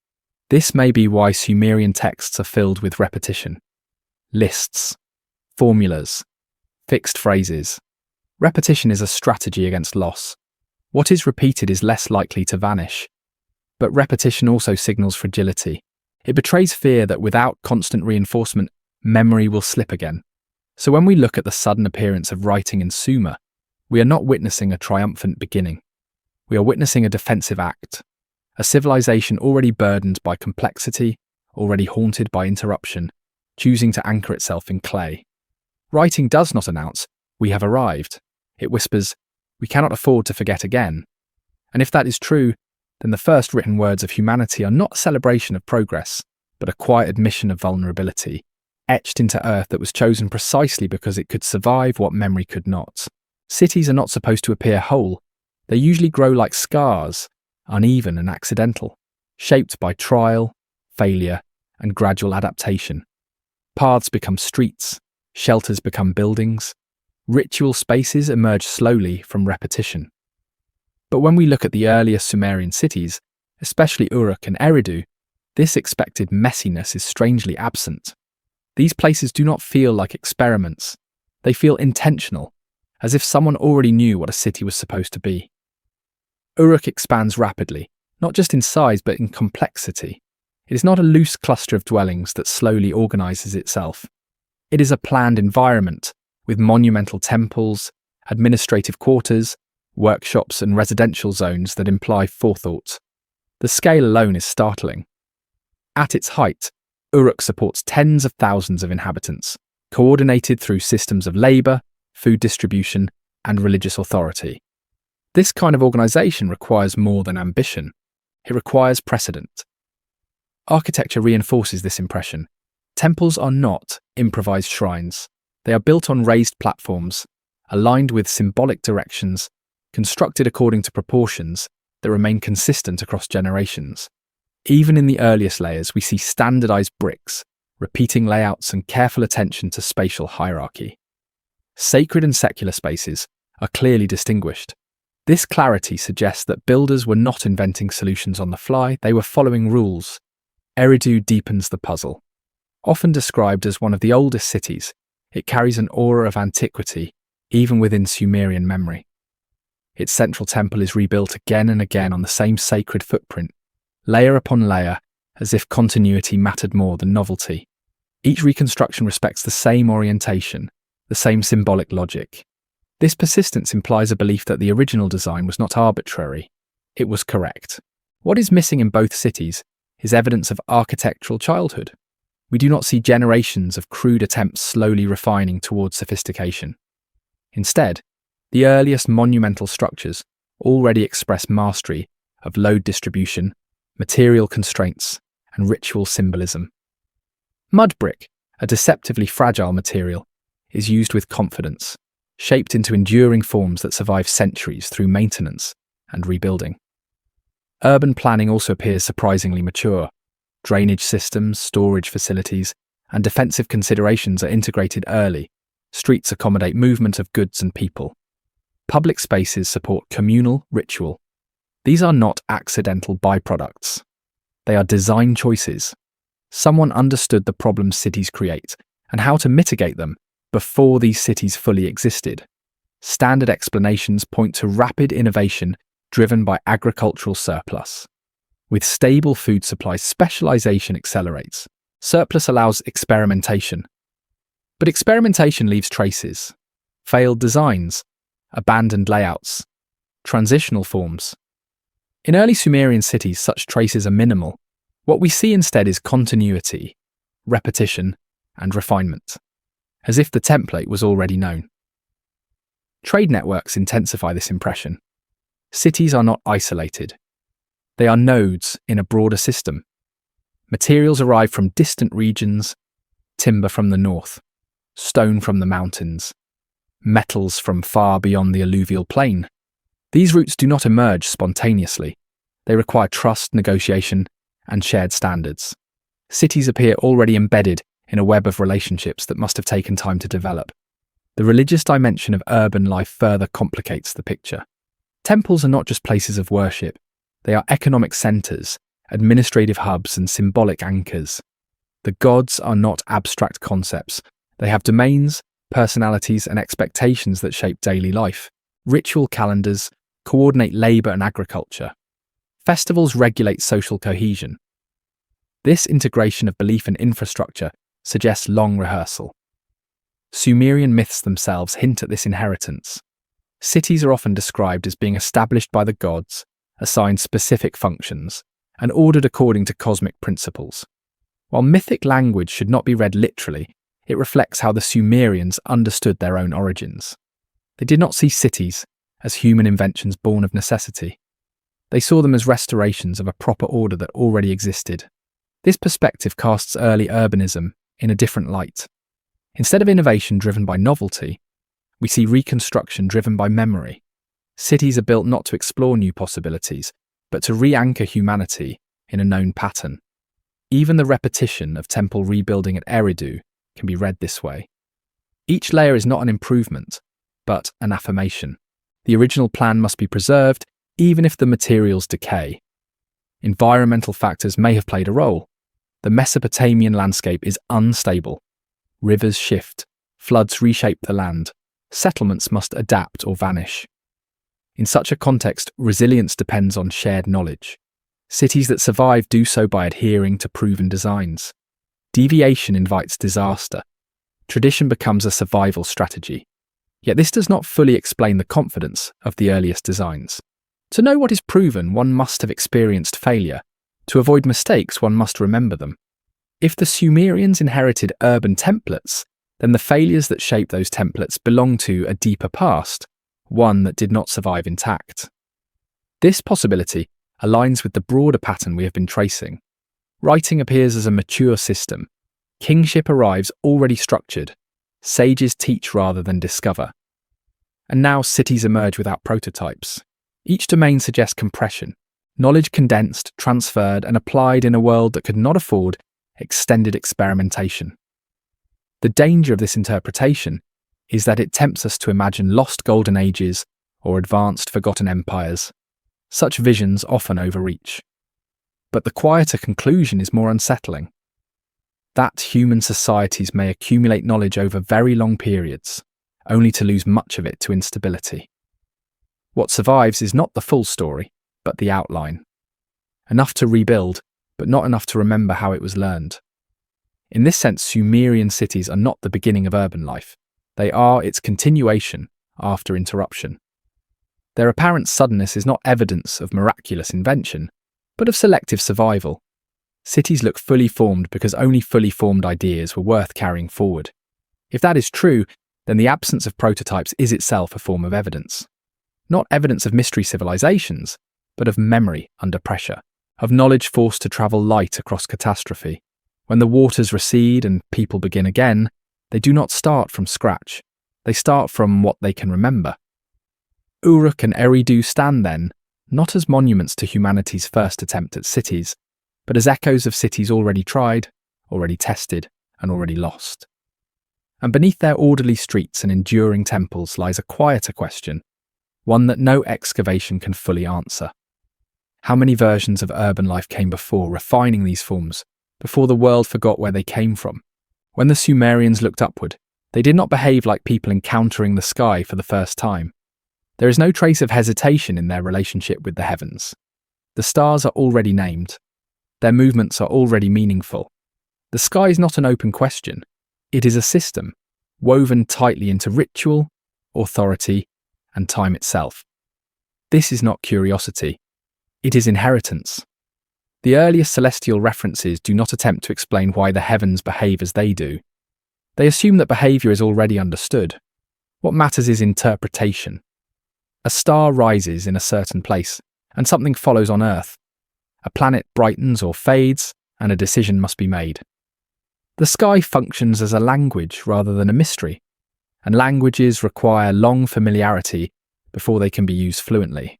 This may be why Sumerian texts are filled with repetition. Lists, formulas, fixed phrases. Repetition is a strategy against loss. What is repeated is less likely to vanish. But repetition also signals fragility. It betrays fear that without constant reinforcement, memory will slip again. So when we look at the sudden appearance of writing in Sumer, we are not witnessing a triumphant beginning. We are witnessing a defensive act. A civilization already burdened by complexity, already haunted by interruption, choosing to anchor itself in clay. Writing does not announce, "We have arrived." It whispers, "We cannot afford to forget again." And if that is true, then the first written words of humanity are not a celebration of progress, but a quiet admission of vulnerability, etched into earth that was chosen precisely because it could survive what memory could not. Cities are not supposed to appear whole. They usually grow like scars, uneven and accidental, shaped by trial, failure, and gradual adaptation. Paths become streets, shelters become buildings, ritual spaces emerge slowly from repetition. But when we look at the earlier Sumerian cities, especially Uruk and Eridu, this expected messiness is strangely absent. These places do not feel like experiments. They feel intentional, as if someone already knew what a city was supposed to be. Uruk expands rapidly, not just in size but in complexity. It is not a loose cluster of dwellings that slowly organizes itself. It is a planned environment, with monumental temples, administrative quarters, workshops and residential zones that imply forethought. The scale alone is startling. At its height, Uruk supports tens of thousands of inhabitants, coordinated through systems of labour, food distribution, and religious authority. This kind of organisation requires more than ambition. It requires precedent. Architecture reinforces this impression. Temples are not improvised shrines. They are built on raised platforms, aligned with symbolic directions, constructed according to proportions that remain consistent across generations. Even in the earliest layers, we see standardized bricks, repeating layouts, and careful attention to spatial hierarchy. Sacred and secular spaces are clearly distinguished. This clarity suggests that builders were not inventing solutions on the fly, they were following rules. Eridu deepens the puzzle. Often described as one of the oldest cities, it carries an aura of antiquity, even within Sumerian memory. Its central temple is rebuilt again and again on the same sacred footprint, layer upon layer, as if continuity mattered more than novelty. Each reconstruction respects the same orientation, the same symbolic logic. This persistence implies a belief that the original design was not arbitrary, it was correct. What is missing in both cities is evidence of architectural childhood. We do not see generations of crude attempts slowly refining towards sophistication. Instead, the earliest monumental structures already express mastery of load distribution, material constraints, and ritual symbolism. Mud brick, a deceptively fragile material, is used with confidence, shaped into enduring forms that survive centuries through maintenance and rebuilding. Urban planning also appears surprisingly mature. Drainage systems, storage facilities, and defensive considerations are integrated early. Streets accommodate movement of goods and people. Public spaces support communal ritual. These are not accidental byproducts. They are design choices. Someone understood the problems cities create and how to mitigate them before these cities fully existed. Standard explanations point to rapid innovation driven by agricultural surplus. With stable food supplies, specialization accelerates. Surplus allows experimentation. But experimentation leaves traces. Failed designs, abandoned layouts, transitional forms. In early Sumerian cities, such traces are minimal. What we see instead is continuity, repetition, and refinement, as if the template was already known. Trade networks intensify this impression. Cities are not isolated. They are nodes in a broader system. Materials arrive from distant regions, timber from the north, stone from the mountains, metals from far beyond the alluvial plain. These routes do not emerge spontaneously. They require trust, negotiation, and shared standards. Cities appear already embedded in a web of relationships that must have taken time to develop. The religious dimension of urban life further complicates the picture. Temples are not just places of worship. They are economic centers, administrative hubs, and symbolic anchors. The gods are not abstract concepts. They have domains, personalities, and expectations that shape daily life. Ritual calendars coordinate labor and agriculture. Festivals regulate social cohesion. This integration of belief and infrastructure suggests long rehearsal. Sumerian myths themselves hint at this inheritance. Cities are often described as being established by the gods, assigned specific functions, and ordered according to cosmic principles. While mythic language should not be read literally, it reflects how the Sumerians understood their own origins. They did not see cities as human inventions born of necessity. They saw them as restorations of a proper order that already existed. This perspective casts early urbanism in a different light. Instead of innovation driven by novelty, we see reconstruction driven by memory. Cities are built not to explore new possibilities, but to re-anchor humanity in a known pattern. Even the repetition of temple rebuilding at Eridu can be read this way. Each layer is not an improvement, but an affirmation. The original plan must be preserved, even if the materials decay. Environmental factors may have played a role. The Mesopotamian landscape is unstable. Rivers shift, floods reshape the land, settlements must adapt or vanish. In such a context, resilience depends on shared knowledge. Cities that survive do so by adhering to proven designs. Deviation invites disaster. Tradition becomes a survival strategy. Yet this does not fully explain the confidence of the earliest designs. To know what is proven, one must have experienced failure. To avoid mistakes, one must remember them. If the Sumerians inherited urban templates, then the failures that shape those templates belong to a deeper past, one that did not survive intact. This possibility aligns with the broader pattern we have been tracing. Writing appears as a mature system. Kingship arrives already structured. Sages teach rather than discover. And now cities emerge without prototypes. Each domain suggests compression, knowledge condensed, transferred, and applied in a world that could not afford extended experimentation. The danger of this interpretation is that it tempts us to imagine lost golden ages or advanced forgotten empires. Such visions often overreach. But the quieter conclusion is more unsettling. That human societies may accumulate knowledge over very long periods, only to lose much of it to instability. What survives is not the full story, but the outline. Enough to rebuild, but not enough to remember how it was learned. In this sense, Sumerian cities are not the beginning of urban life. They are its continuation after interruption. Their apparent suddenness is not evidence of miraculous invention, but of selective survival. Cities look fully formed because only fully formed ideas were worth carrying forward. If that is true, then the absence of prototypes is itself a form of evidence. Not evidence of mystery civilizations, but of memory under pressure, of knowledge forced to travel light across catastrophe. When the waters recede and people begin again, they do not start from scratch. They start from what they can remember. Uruk and Eridu stand then, not as monuments to humanity's first attempt at cities, but as echoes of cities already tried, already tested, and already lost. And beneath their orderly streets and enduring temples lies a quieter question, one that no excavation can fully answer. How many versions of urban life came before, refining these forms, before the world forgot where they came from? When the Sumerians looked upward, they did not behave like people encountering the sky for the first time. There is no trace of hesitation in their relationship with the heavens. The stars are already named. Their movements are already meaningful. The sky is not an open question. It is a system, woven tightly into ritual, authority, and time itself. This is not curiosity. It is inheritance. The earliest celestial references do not attempt to explain why the heavens behave as they do. They assume that behavior is already understood. What matters is interpretation. A star rises in a certain place, and something follows on Earth. A planet brightens or fades, and a decision must be made. The sky functions as a language rather than a mystery, and languages require long familiarity before they can be used fluently.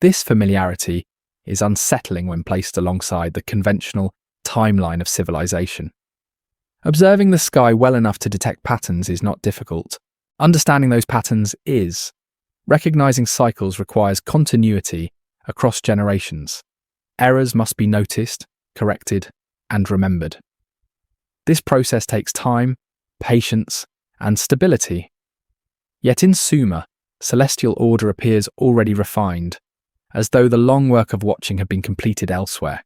This familiarity is unsettling when placed alongside the conventional timeline of civilization. Observing the sky well enough to detect patterns is not difficult. Understanding those patterns is. Recognizing cycles requires continuity across generations. Errors must be noticed, corrected, and remembered. This process takes time, patience, and stability. Yet in Sumer, celestial order appears already refined, as though the long work of watching had been completed elsewhere.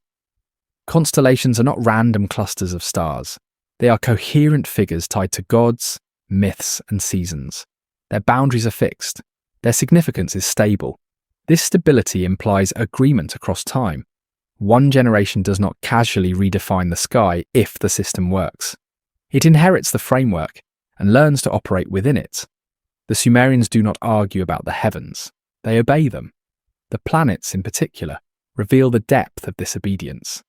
Constellations are not random clusters of stars. They are coherent figures tied to gods, myths, and seasons. Their boundaries are fixed. Their significance is stable. This stability implies agreement across time. One generation does not casually redefine the sky if the system works. It inherits the framework and learns to operate within it. The Sumerians do not argue about the heavens. They obey them. The planets, in particular, reveal the depth of this obedience.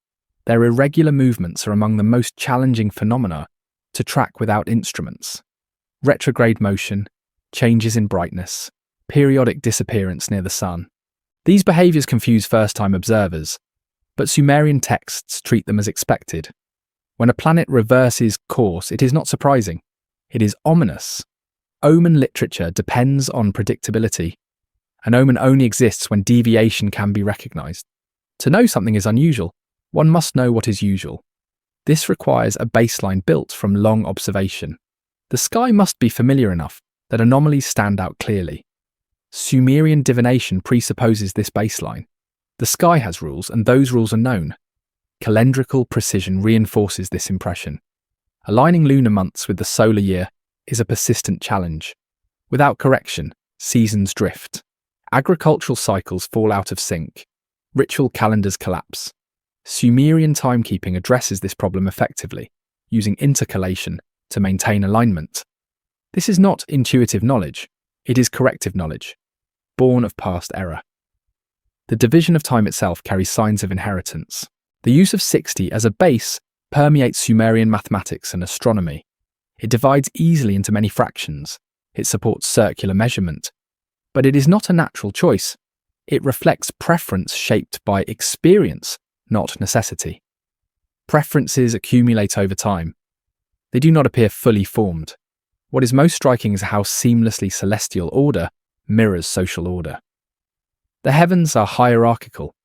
Their irregular movements are among the most challenging phenomena to track without instruments. Retrograde motion, changes in brightness, periodic disappearance near the sun. These behaviors confuse first-time observers, but Sumerian texts treat them as expected. When a planet reverses course, it is not surprising. It is ominous. Omen literature depends on predictability. An omen only exists when deviation can be recognized. To know something is unusual, one must know what is usual. This requires a baseline built from long observation. The sky must be familiar enough that anomalies stand out clearly. Sumerian divination presupposes this baseline. The sky has rules, and those rules are known. Calendrical precision reinforces this impression. Aligning lunar months with the solar year is a persistent challenge. Without correction, seasons drift. Agricultural cycles fall out of sync. Ritual calendars collapse. Sumerian timekeeping addresses this problem effectively, using intercalation to maintain alignment. This is not intuitive knowledge. It is corrective knowledge, born of past error. The division of time itself carries signs of inheritance. The use of 60 as a base permeates Sumerian mathematics and astronomy. It divides easily into many fractions. It supports circular measurement. But it is not a natural choice. It reflects preference shaped by experience, not necessity. Preferences accumulate over time. They do not appear fully formed. What is most striking is how seamlessly celestial order mirrors social order. The heavens are hierarchical.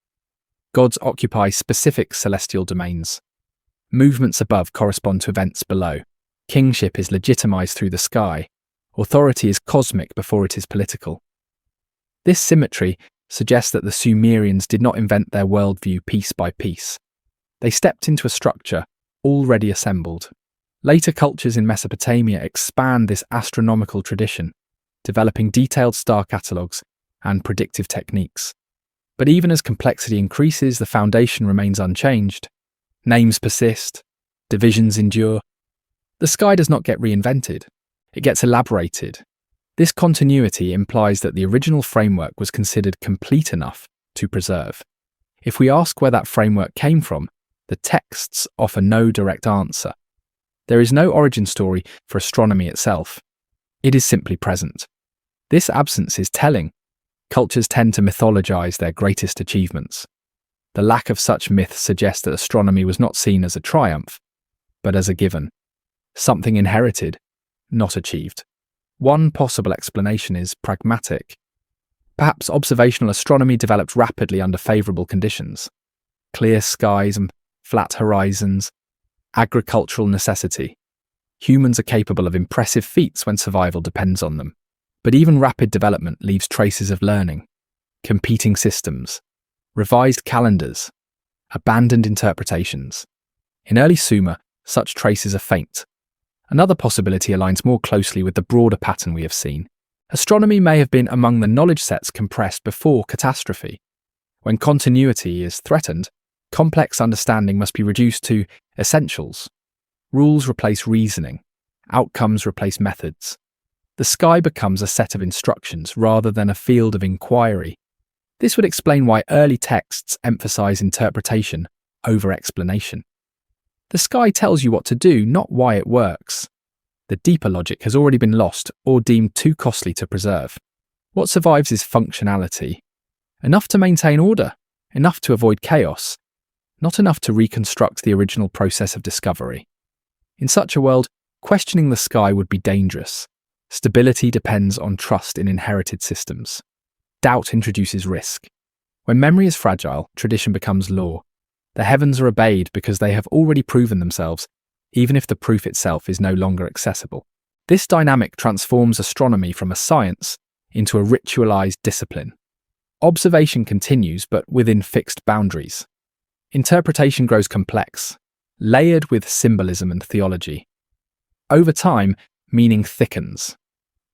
Gods occupy specific celestial domains. Movements above correspond to events below. Kingship is legitimized through the sky. Authority is cosmic before it is political. This symmetry suggests that the Sumerians did not invent their worldview piece by piece. They stepped into a structure already assembled. Later cultures in Mesopotamia expand this astronomical tradition, developing detailed star catalogues and predictive techniques. But even as complexity increases, the foundation remains unchanged. Names persist, divisions endure. The sky does not get reinvented, it gets elaborated. This continuity implies that the original framework was considered complete enough to preserve. If we ask where that framework came from, the texts offer no direct answer. There is no origin story for astronomy itself. It is simply present. This absence is telling. Cultures tend to mythologize their greatest achievements. The lack of such myths suggests that astronomy was not seen as a triumph, but as a given. Something inherited, not achieved. One possible explanation is pragmatic. Perhaps observational astronomy developed rapidly under favorable conditions. Clear skies and flat horizons, agricultural necessity. Humans are capable of impressive feats when survival depends on them. But even rapid development leaves traces of learning, competing systems, revised calendars, abandoned interpretations. In early Sumer, such traces are faint. Another possibility aligns more closely with the broader pattern we have seen. Astronomy may have been among the knowledge sets compressed before catastrophe. When continuity is threatened, complex understanding must be reduced to essentials. Rules replace reasoning. Outcomes replace methods. The sky becomes a set of instructions rather than a field of inquiry. This would explain why early texts emphasize interpretation over explanation. The sky tells you what to do, not why it works. The deeper logic has already been lost or deemed too costly to preserve. What survives is functionality. Enough to maintain order, enough to avoid chaos, not enough to reconstruct the original process of discovery. In such a world, questioning the sky would be dangerous. Stability depends on trust in inherited systems. Doubt introduces risk. When memory is fragile, tradition becomes law. The heavens are obeyed because they have already proven themselves, even if the proof itself is no longer accessible. This dynamic transforms astronomy from a science into a ritualized discipline. Observation continues, but within fixed boundaries. Interpretation grows complex, layered with symbolism and theology. Over time, meaning thickens.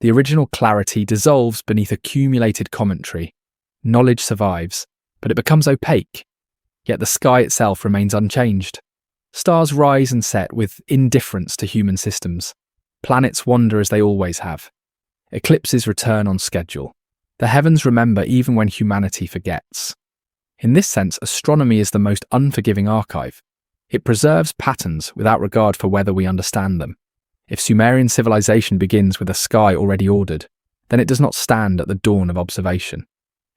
The original clarity dissolves beneath accumulated commentary. Knowledge survives, but it becomes opaque. Yet the sky itself remains unchanged. Stars rise and set with indifference to human systems. Planets wander as they always have. Eclipses return on schedule. The heavens remember even when humanity forgets. In this sense, astronomy is the most unforgiving archive. It preserves patterns without regard for whether we understand them. If Sumerian civilization begins with a sky already ordered, then it does not stand at the dawn of observation.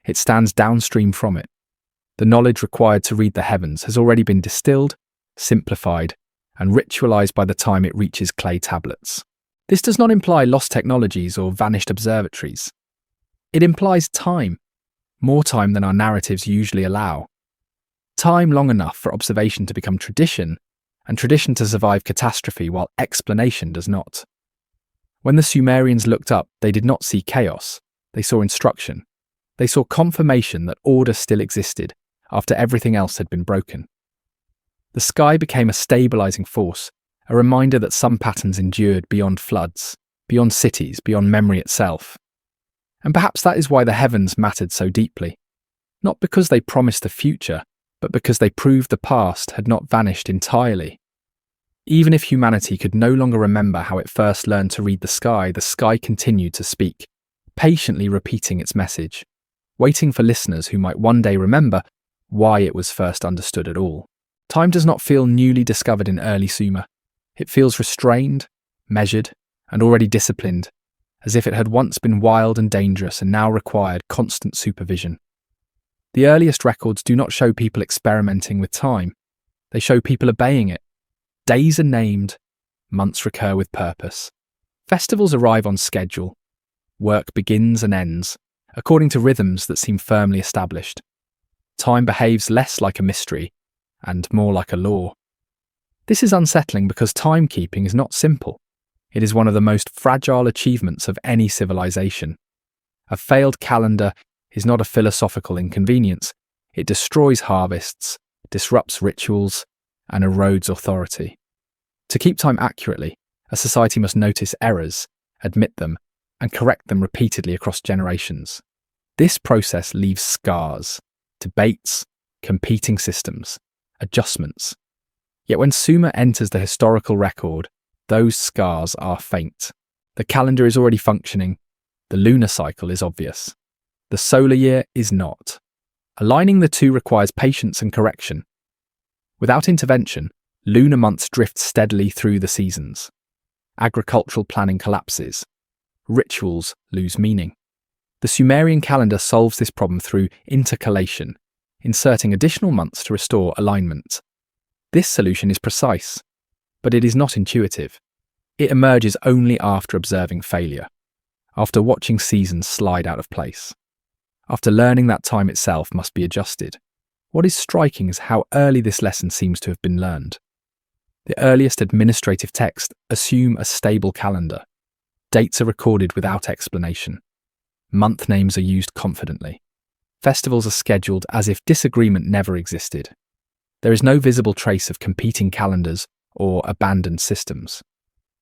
It stands downstream from it. The knowledge required to read the heavens has already been distilled, simplified, and ritualized by the time it reaches clay tablets. This does not imply lost technologies or vanished observatories. It implies time, more time than our narratives usually allow. Time long enough for observation to become tradition, and tradition to survive catastrophe while explanation does not. When the Sumerians looked up, they did not see chaos, they saw instruction. They saw confirmation that order still existed after everything else had been broken. The sky became a stabilizing force, a reminder that some patterns endured beyond floods, beyond cities, beyond memory itself. And perhaps that is why the heavens mattered so deeply. Not because they promised the future, but because they proved the past had not vanished entirely. Even if humanity could no longer remember how it first learned to read the sky continued to speak, patiently repeating its message, waiting for listeners who might one day remember why it was first understood at all. Time does not feel newly discovered in early Sumer. It feels restrained, measured, and already disciplined, as if it had once been wild and dangerous and now required constant supervision. The earliest records do not show people experimenting with time. They show people obeying it. Days are named, months recur with purpose. Festivals arrive on schedule. Work begins and ends, according to rhythms that seem firmly established. Time behaves less like a mystery and more like a law. This is unsettling because timekeeping is not simple. It is one of the most fragile achievements of any civilization. A failed calendar is not a philosophical inconvenience. It destroys harvests, disrupts rituals, and erodes authority. To keep time accurately, a society must notice errors, admit them, and correct them repeatedly across generations. This process leaves scars, debates, competing systems, adjustments. Yet when Sumer enters the historical record, those scars are faint. The calendar is already functioning. The lunar cycle is obvious. The solar year is not. Aligning the two requires patience and correction. Without intervention, lunar months drift steadily through the seasons. Agricultural planning collapses. Rituals lose meaning. The Sumerian calendar solves this problem through intercalation, inserting additional months to restore alignment. This solution is precise, but it is not intuitive. It emerges only after observing failure, after watching seasons slide out of place, after learning that time itself must be adjusted. What is striking is how early this lesson seems to have been learned. The earliest administrative texts assume a stable calendar. Dates are recorded without explanation. Month names are used confidently. Festivals are scheduled as if disagreement never existed. There is no visible trace of competing calendars or abandoned systems.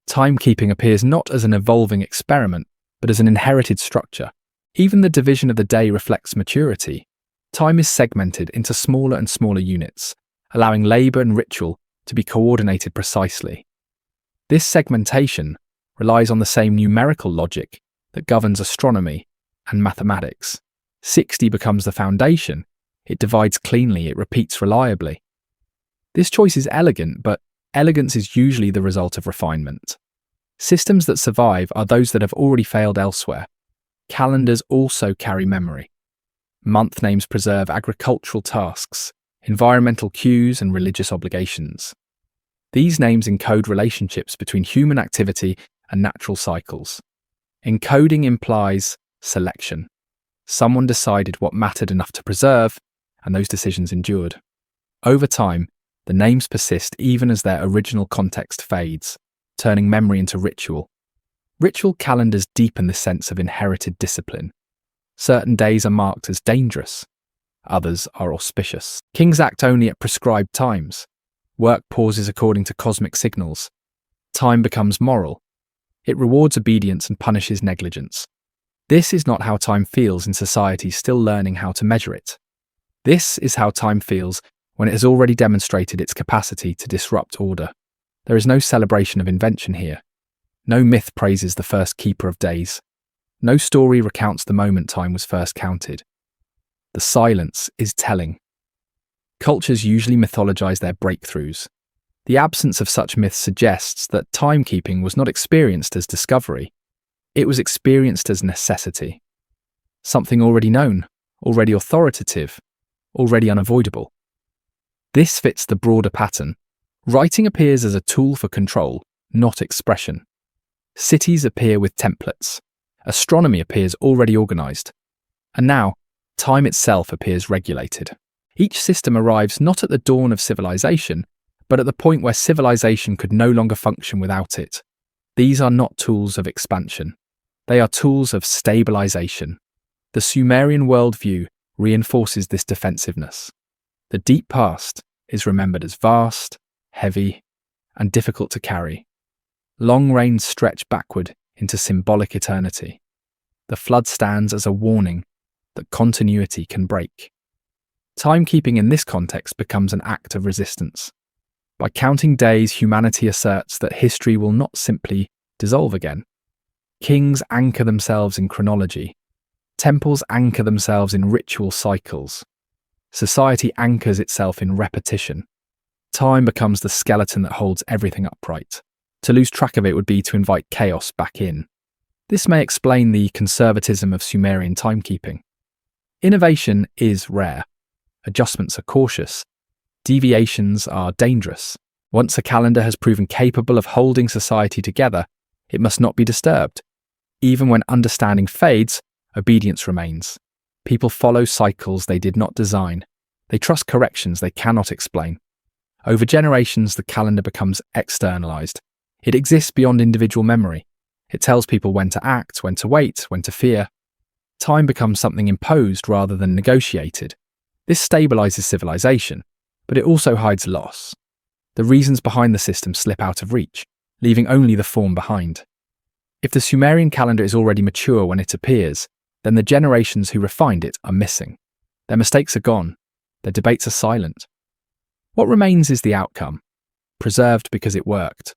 Timekeeping appears not as an evolving experiment, but as an inherited structure. Even the division of the day reflects maturity. Time is segmented into smaller and smaller units, allowing labour and ritual to be coordinated precisely. This segmentation relies on the same numerical logic that governs astronomy and mathematics. 60 becomes the foundation. It divides cleanly, it repeats reliably. This choice is elegant, but elegance is usually the result of refinement. Systems that survive are those that have already failed elsewhere. Calendars also carry memory. Month names preserve agricultural tasks, environmental cues, and religious obligations. These names encode relationships between human activity and natural cycles. Encoding implies selection. Someone decided what mattered enough to preserve, and those decisions endured. Over time, the names persist even as their original context fades, turning memory into ritual. Ritual calendars deepen the sense of inherited discipline. Certain days are marked as dangerous. Others are auspicious. Kings act only at prescribed times. Work pauses according to cosmic signals. Time becomes moral. It rewards obedience and punishes negligence. This is not how time feels in societies still learning how to measure it. This is how time feels when it has already demonstrated its capacity to disrupt order. There is no celebration of invention here. No myth praises the first keeper of days. No story recounts the moment time was first counted. The silence is telling. Cultures usually mythologize their breakthroughs. The absence of such myths suggests that timekeeping was not experienced as discovery. It was experienced as necessity. Something already known, already authoritative, already unavoidable. This fits the broader pattern. Writing appears as a tool for control, not expression. Cities appear with templates. Astronomy appears already organized. And now, time itself appears regulated. Each system arrives not at the dawn of civilization, but at the point where civilization could no longer function without it. These are not tools of expansion. They are tools of stabilization. The Sumerian worldview reinforces this defensiveness. The deep past is remembered as vast, heavy, and difficult to carry. Long rains stretch backward into symbolic eternity. The flood stands as a warning that continuity can break. Timekeeping in this context becomes an act of resistance. By counting days, humanity asserts that history will not simply dissolve again. Kings anchor themselves in chronology. Temples anchor themselves in ritual cycles. Society anchors itself in repetition. Time becomes the skeleton that holds everything upright. To lose track of it would be to invite chaos back in. This may explain the conservatism of Sumerian timekeeping. Innovation is rare. Adjustments are cautious. Deviations are dangerous. Once a calendar has proven capable of holding society together, it must not be disturbed. Even when understanding fades, obedience remains. People follow cycles they did not design. They trust corrections they cannot explain. Over generations, the calendar becomes externalized. It exists beyond individual memory. It tells people when to act, when to wait, when to fear. Time becomes something imposed rather than negotiated. This stabilizes civilization, but it also hides loss. The reasons behind the system slip out of reach, leaving only the form behind. If the Sumerian calendar is already mature when it appears, then the generations who refined it are missing. Their mistakes are gone. Their debates are silent. What remains is the outcome, preserved because it worked.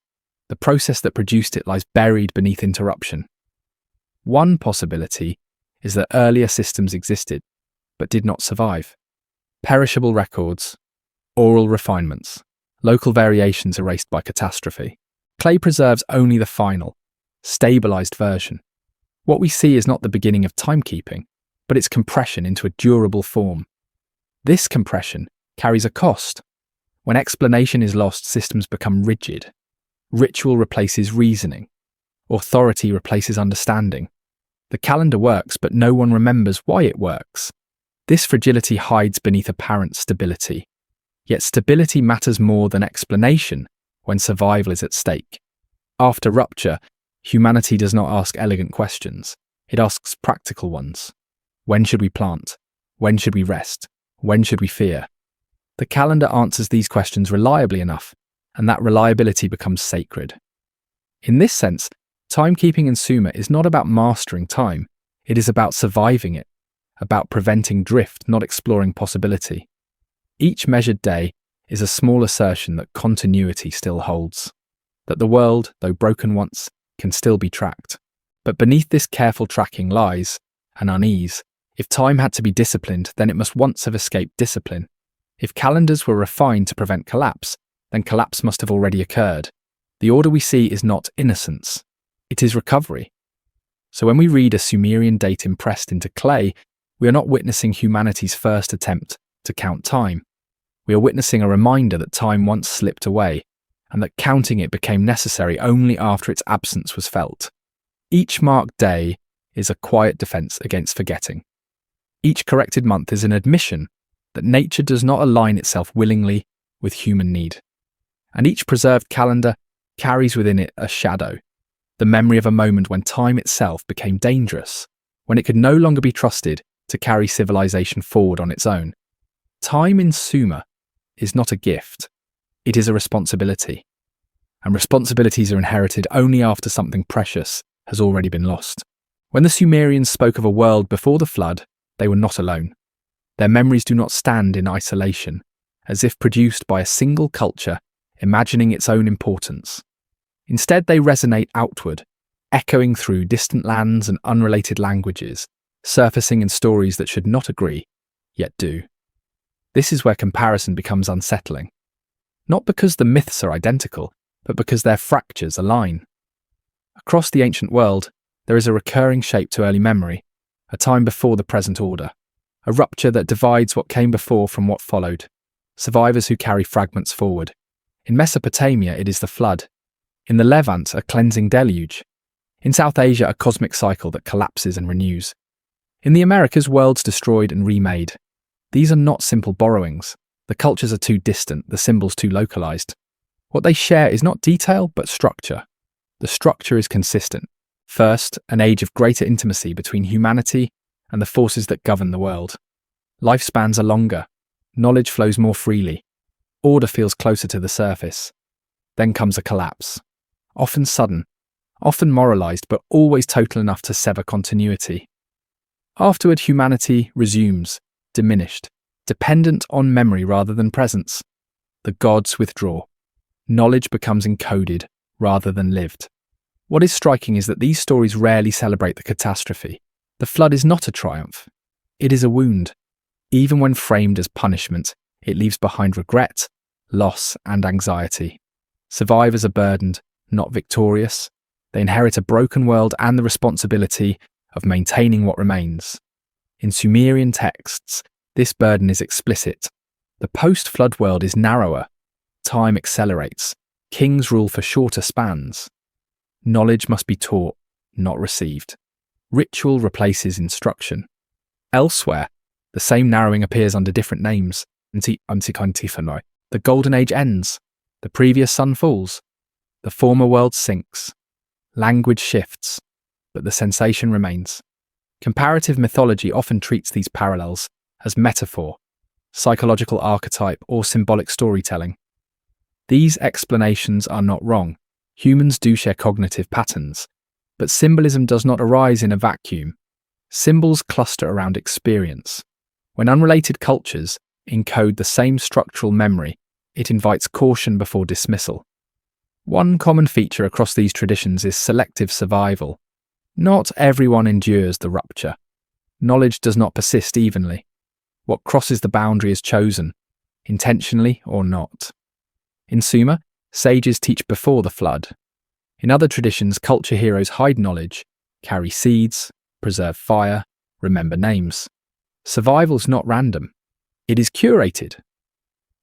The process that produced it lies buried beneath interruption. One possibility is that earlier systems existed, but did not survive. Perishable records, oral refinements, local variations erased by catastrophe. Clay preserves only the final, stabilized version. What we see is not the beginning of timekeeping, but its compression into a durable form. This compression carries a cost. When explanation is lost, systems become rigid. Ritual replaces reasoning. Authority replaces understanding. The calendar works, but no one remembers why it works. This fragility hides beneath apparent stability. Yet stability matters more than explanation when survival is at stake. After rupture, humanity does not ask elegant questions. It asks practical ones. When should we plant? When should we rest? When should we fear? The calendar answers these questions reliably enough, and that reliability becomes sacred. In this sense, timekeeping in Sumer is not about mastering time. It is about surviving it, about preventing drift, not exploring possibility. Each measured day is a small assertion that continuity still holds, that the world, though broken once, can still be tracked. But beneath this careful tracking lies an unease. If time had to be disciplined, then it must once have escaped discipline. If calendars were refined to prevent collapse, then collapse must have already occurred. The order we see is not innocence, it is recovery. So when we read a Sumerian date impressed into clay, we are not witnessing humanity's first attempt to count time. We are witnessing a reminder that time once slipped away, and that counting it became necessary only after its absence was felt. Each marked day is a quiet defense against forgetting. Each corrected month is an admission that nature does not align itself willingly with human need. And each preserved calendar carries within it a shadow, the memory of a moment when time itself became dangerous, when it could no longer be trusted to carry civilization forward on its own. Time in Sumer is not a gift, it is a responsibility. And responsibilities are inherited only after something precious has already been lost. When the Sumerians spoke of a world before the flood, they were not alone. Their memories do not stand in isolation, as if produced by a single culture imagining its own importance. Instead, they resonate outward, echoing through distant lands and unrelated languages, surfacing in stories that should not agree, yet do. This is where comparison becomes unsettling. Not because the myths are identical, but because their fractures align. Across the ancient world, there is a recurring shape to early memory, a time before the present order, a rupture that divides what came before from what followed, survivors who carry fragments forward. In Mesopotamia, it is the flood. In the Levant, a cleansing deluge. In South Asia, a cosmic cycle that collapses and renews. In the Americas, worlds destroyed and remade. These are not simple borrowings. The cultures are too distant, the symbols too localized. What they share is not detail, but structure. The structure is consistent. First, an age of greater intimacy between humanity and the forces that govern the world. Lifespans are longer. Knowledge flows more freely. Order feels closer to the surface. Then comes a collapse. Often sudden, often moralized, but always total enough to sever continuity. Afterward, humanity resumes, diminished, dependent on memory rather than presence. The gods withdraw. Knowledge becomes encoded rather than lived. What is striking is that these stories rarely celebrate the catastrophe. The flood is not a triumph. It is a wound. Even when framed as punishment, it leaves behind regret, loss, and anxiety. Survivors are burdened, not victorious. They inherit a broken world and the responsibility of maintaining what remains. In Sumerian texts, this burden is explicit. The post-flood world is narrower. Time accelerates. Kings rule for shorter spans. Knowledge must be taught, not received. Ritual replaces instruction. Elsewhere, the same narrowing appears under different names. The Golden Age ends. The previous sun falls. The former world sinks. Language shifts, but the sensation remains. Comparative mythology often treats these parallels as metaphor, psychological archetype, or symbolic storytelling. These explanations are not wrong. Humans do share cognitive patterns, but symbolism does not arise in a vacuum. Symbols cluster around experience. When unrelated cultures encode the same structural memory, it invites caution before dismissal. One common feature across these traditions is selective survival. Not everyone endures the rupture. Knowledge does not persist evenly. What crosses the boundary is chosen, intentionally or not. In Sumer, sages teach before the flood. In other traditions, culture heroes hide knowledge, carry seeds, preserve fire, remember names. Survival's not random. It is curated.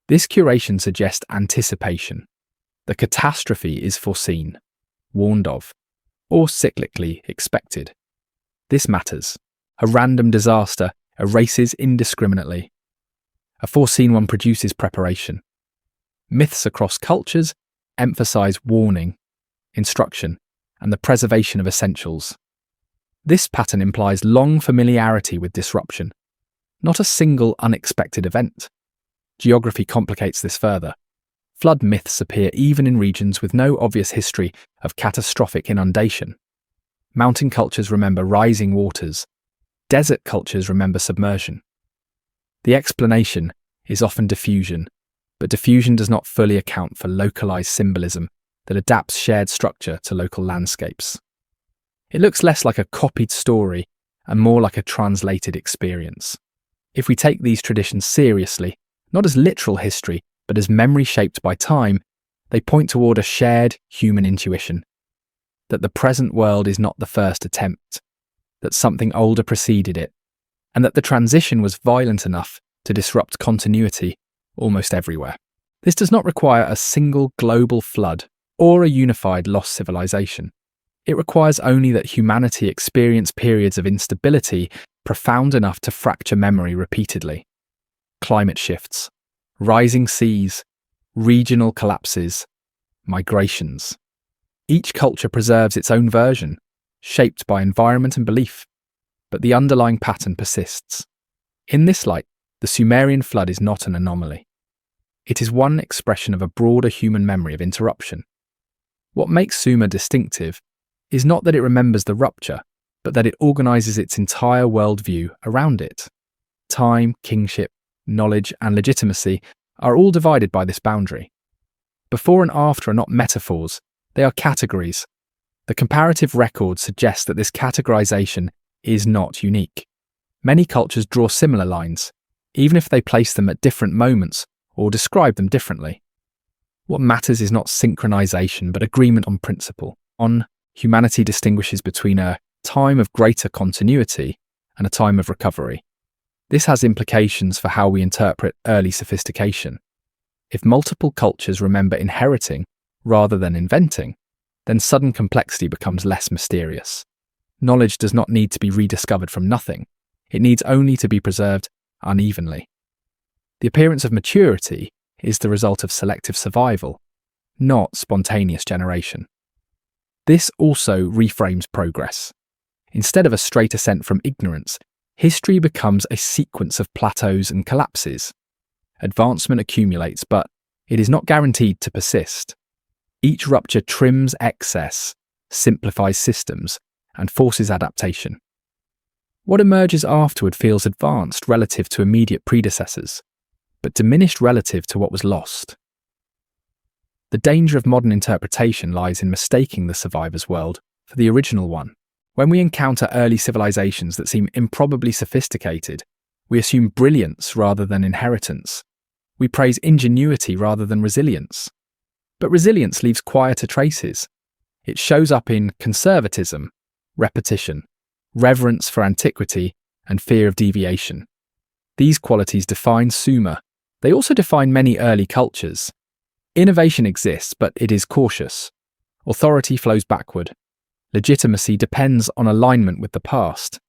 This curation suggests anticipation. The catastrophe is foreseen, warned of, or cyclically expected. This matters. A random disaster erases indiscriminately. A foreseen one produces preparation. Myths across cultures emphasize warning, instruction, and the preservation of essentials. This pattern implies long familiarity with disruption, not a single unexpected event. Geography complicates this further. Flood myths appear even in regions with no obvious history of catastrophic inundation. Mountain cultures remember rising waters. Desert cultures remember submersion. The explanation is often diffusion, but diffusion does not fully account for localized symbolism that adapts shared structure to local landscapes. It looks less like a copied story and more like a translated experience. If we take these traditions seriously, not as literal history, but as memory shaped by time, they point toward a shared human intuition. That the present world is not the first attempt, that something older preceded it, and that the transition was violent enough to disrupt continuity almost everywhere. This does not require a single global flood or a unified lost civilization. It requires only that humanity experience periods of instability profound enough to fracture memory repeatedly. Climate shifts, rising seas, regional collapses, migrations. Each culture preserves its own version, shaped by environment and belief, but the underlying pattern persists. In this light, the Sumerian flood is not an anomaly. It is one expression of a broader human memory of interruption. What makes Sumer distinctive is not that it remembers the rupture, but that it organizes its entire worldview around it. Time, kingship, knowledge, and legitimacy are all divided by this boundary. Before and after are not metaphors, they are categories. The comparative record suggests that this categorization is not unique. Many cultures draw similar lines, even if they place them at different moments or describe them differently. What matters is not synchronization, but agreement on principle. Humanity distinguishes between a time of greater continuity and a time of recovery. This has implications for how we interpret early sophistication. If multiple cultures remember inheriting rather than inventing, then sudden complexity becomes less mysterious. Knowledge does not need to be rediscovered from nothing. It needs only to be preserved unevenly. The appearance of maturity is the result of selective survival, not spontaneous generation. This also reframes progress. Instead of a straight ascent from ignorance, history becomes a sequence of plateaus and collapses. Advancement accumulates, but it is not guaranteed to persist. Each rupture trims excess, simplifies systems, and forces adaptation. What emerges afterward feels advanced relative to immediate predecessors, but diminished relative to what was lost. The danger of modern interpretation lies in mistaking the survivor's world for the original one. When we encounter early civilizations that seem improbably sophisticated, we assume brilliance rather than inheritance. We praise ingenuity rather than resilience. But resilience leaves quieter traces. It shows up in conservatism, repetition, reverence for antiquity, and fear of deviation. These qualities define Sumer. They also define many early cultures. Innovation exists, but it is cautious. Authority flows backward. Legitimacy depends on alignment with the past.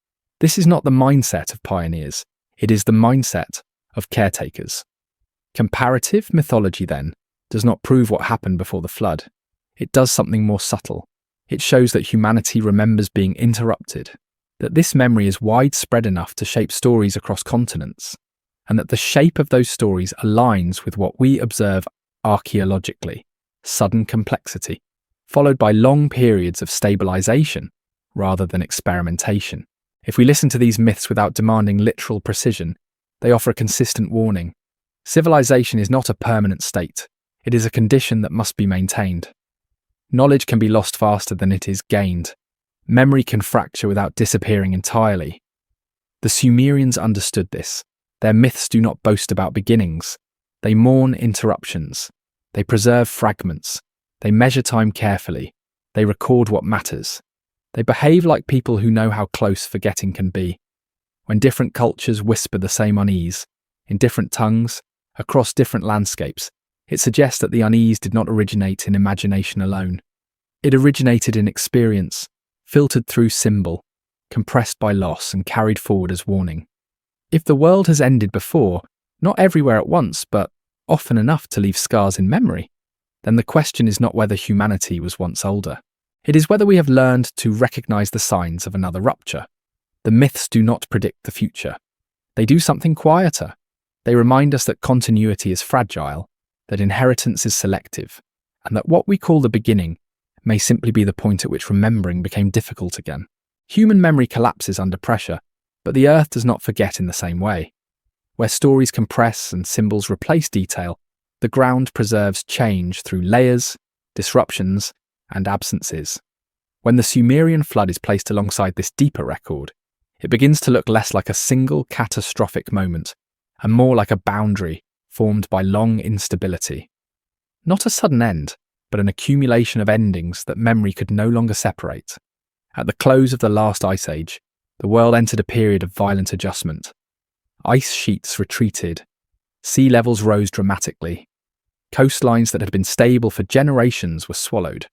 This is not the mindset of pioneers. It is the mindset of caretakers. Comparative mythology, then, does not prove what happened before the flood. It does something more subtle. It shows that humanity remembers being interrupted, that this memory is widespread enough to shape stories across continents, and that the shape of those stories aligns with what we observe archaeologically: sudden complexity, followed by long periods of stabilization rather than experimentation. If we listen to these myths without demanding literal precision, they offer a consistent warning. Civilization is not a permanent state. It is a condition that must be maintained. Knowledge can be lost faster than it is gained. Memory can fracture without disappearing entirely. The Sumerians understood this. Their myths do not boast about beginnings. They mourn interruptions. They preserve fragments. They measure time carefully. They record what matters. They behave like people who know how close forgetting can be. When different cultures whisper the same unease, in different tongues, across different landscapes, it suggests that the unease did not originate in imagination alone. It originated in experience, filtered through symbol, compressed by loss and carried forward as warning. If the world has ended before, not everywhere at once, but often enough to leave scars in memory, then the question is not whether humanity was once older. It is whether we have learned to recognize the signs of another rupture. The myths do not predict the future. They do something quieter. They remind us that continuity is fragile, that inheritance is selective, and that what we call the beginning may simply be the point at which remembering became difficult again. Human memory collapses under pressure, but the earth does not forget in the same way. Where stories compress and symbols replace detail, the ground preserves change through layers, disruptions, and absences. When the Sumerian flood is placed alongside this deeper record, it begins to look less like a single catastrophic moment and more like a boundary formed by long instability. Not a sudden end, but an accumulation of endings that memory could no longer separate. At the close of the last ice age, the world entered a period of violent adjustment. Ice sheets retreated, sea levels rose dramatically, coastlines that had been stable for generations were swallowed.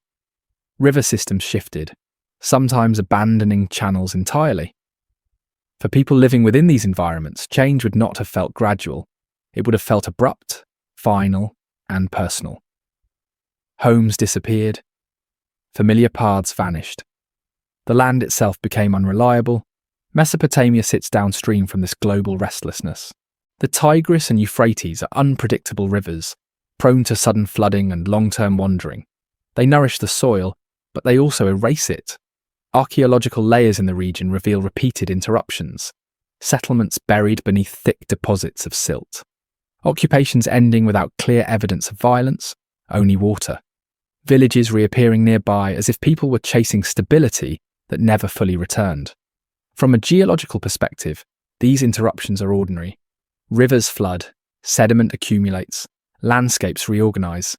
River systems shifted, sometimes abandoning channels entirely. For people living within these environments, change would not have felt gradual. It would have felt abrupt, final, and personal. Homes disappeared. Familiar paths vanished. The land itself became unreliable. Mesopotamia sits downstream from this global restlessness. The Tigris and Euphrates are unpredictable rivers, prone to sudden flooding and long-term wandering. They nourish the soil, but they also erase it. Archaeological layers in the region reveal repeated interruptions. Settlements buried beneath thick deposits of silt. Occupations ending without clear evidence of violence, only water. Villages reappearing nearby as if people were chasing stability that never fully returned. From a geological perspective, these interruptions are ordinary. Rivers flood, sediment accumulates, landscapes reorganize.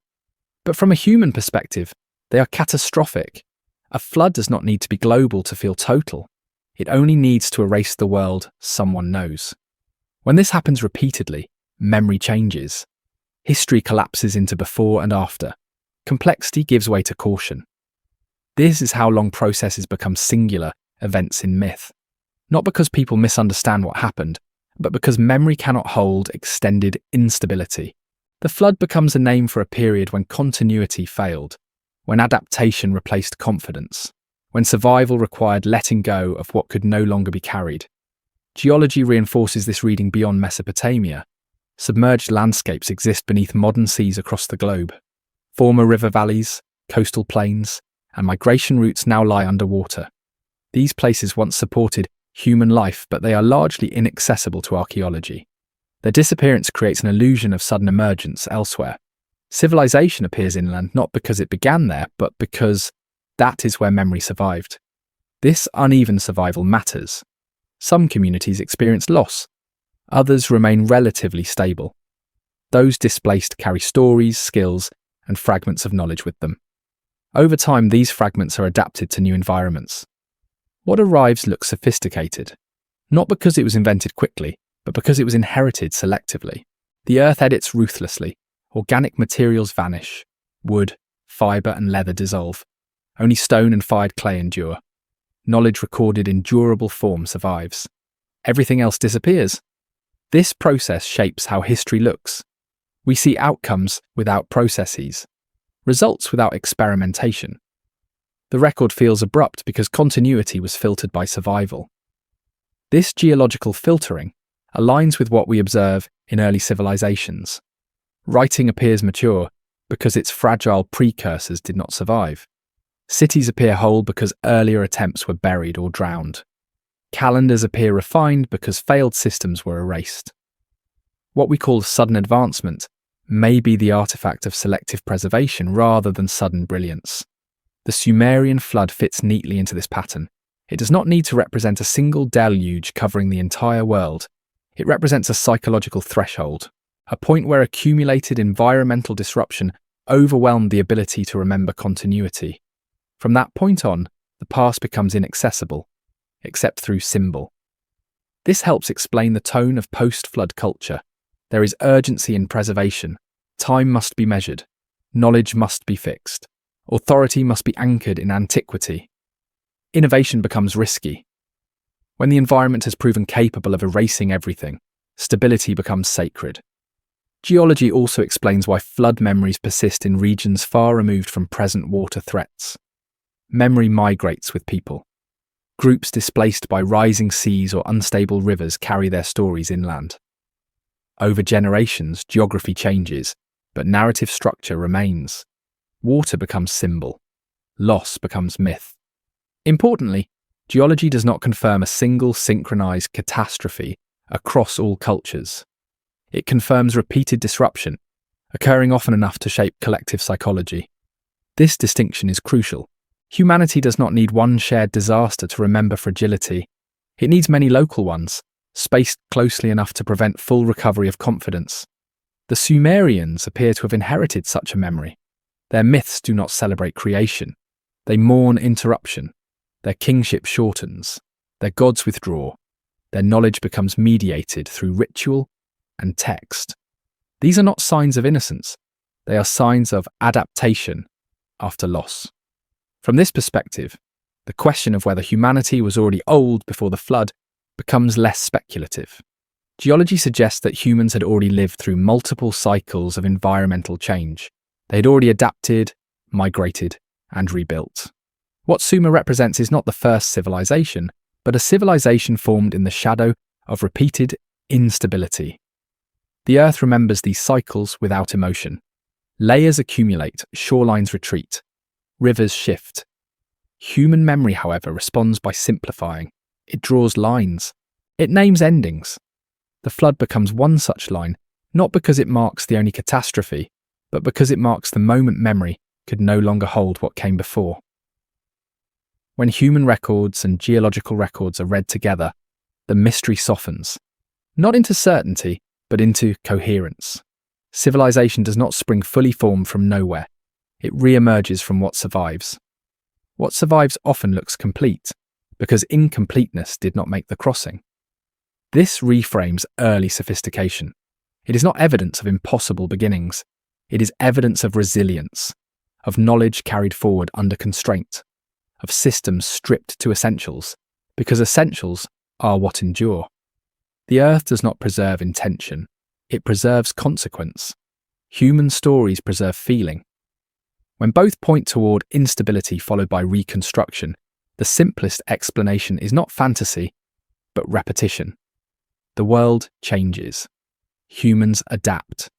But from a human perspective, they are catastrophic. A flood does not need to be global to feel total. It only needs to erase the world someone knows. When this happens repeatedly, memory changes. History collapses into before and after. Complexity gives way to caution. This is how long processes become singular events in myth. Not because people misunderstand what happened, but because memory cannot hold extended instability. The flood becomes a name for a period when continuity failed, when adaptation replaced confidence, when survival required letting go of what could no longer be carried. Geology reinforces this reading beyond Mesopotamia. Submerged landscapes exist beneath modern seas across the globe. Former river valleys, coastal plains, and migration routes now lie underwater. These places once supported human life, but they are largely inaccessible to archaeology. Their disappearance creates an illusion of sudden emergence elsewhere. Civilization appears inland not because it began there, but because that is where memory survived. This uneven survival matters. Some communities experience loss. Others remain relatively stable. those displaced carry stories, skills, and fragments of knowledge with them. Over time, these fragments are adapted to new environments. What arrives looks sophisticated, not because it was invented quickly, but because it was inherited selectively. The earth edits ruthlessly. Organic materials vanish. Wood, fibre, and leather dissolve. Only stone and fired clay endure. Knowledge recorded in durable form survives. Everything else disappears. This process shapes how history looks. We see outcomes without processes, results without experimentation. The record feels abrupt because continuity was filtered by survival. This geological filtering aligns with what we observe in early civilizations. Writing appears mature because its fragile precursors did not survive. Cities appear whole because earlier attempts were buried or drowned. Calendars appear refined because failed systems were erased. What we call sudden advancement may be the artifact of selective preservation rather than sudden brilliance. The Sumerian flood fits neatly into this pattern. It does not need to represent a single deluge covering the entire world. It represents a psychological threshold, a point where accumulated environmental disruption overwhelmed the ability to remember continuity. From that point on, the past becomes inaccessible, except through symbol. This helps explain the tone of post-flood culture. There is urgency in preservation. Time must be measured. Knowledge must be fixed. Authority must be anchored in antiquity. Innovation becomes risky. When the environment has proven capable of erasing everything, stability becomes sacred. Geology also explains why flood memories persist in regions far removed from present water threats. Memory migrates with people. Groups displaced by rising seas or unstable rivers carry their stories inland. Over generations, geography changes, but narrative structure remains. Water becomes symbol. Loss becomes myth. Importantly, geology does not confirm a single synchronized catastrophe across all cultures. It confirms repeated disruption, occurring often enough to shape collective psychology. This distinction is crucial. Humanity does not need one shared disaster to remember fragility. It needs many local ones, spaced closely enough to prevent full recovery of confidence. The Sumerians appear to have inherited such a memory. Their myths do not celebrate creation. They mourn interruption. Their kingship shortens. Their gods withdraw. Their knowledge becomes mediated through ritual and text. These are not signs of innocence. They are signs of adaptation after loss. From this perspective, the question of whether humanity was already old before the flood becomes less speculative. Geology suggests that humans had already lived through multiple cycles of environmental change. They had already adapted, migrated, and rebuilt. What Sumer represents is not the first civilization, but a civilization formed in the shadow of repeated instability. The Earth remembers these cycles without emotion. Layers accumulate, shorelines retreat, rivers shift. Human memory, however, responds by simplifying. It draws lines. It names endings. The flood becomes one such line, not because it marks the only catastrophe, but because it marks the moment memory could no longer hold what came before. When human records and geological records are read together, the mystery softens, not into certainty, but into coherence. Civilization does not spring fully formed from nowhere. It re-emerges from what survives. What survives often looks complete, because incompleteness did not make the crossing. This reframes early sophistication. It is not evidence of impossible beginnings. It is evidence of resilience, of knowledge carried forward under constraint, of systems stripped to essentials, because essentials are what endure. The Earth does not preserve intention. It preserves consequence. Human stories preserve feeling. When both point toward instability followed by reconstruction, the simplest explanation is not fantasy, but repetition. The world changes. Humans adapt.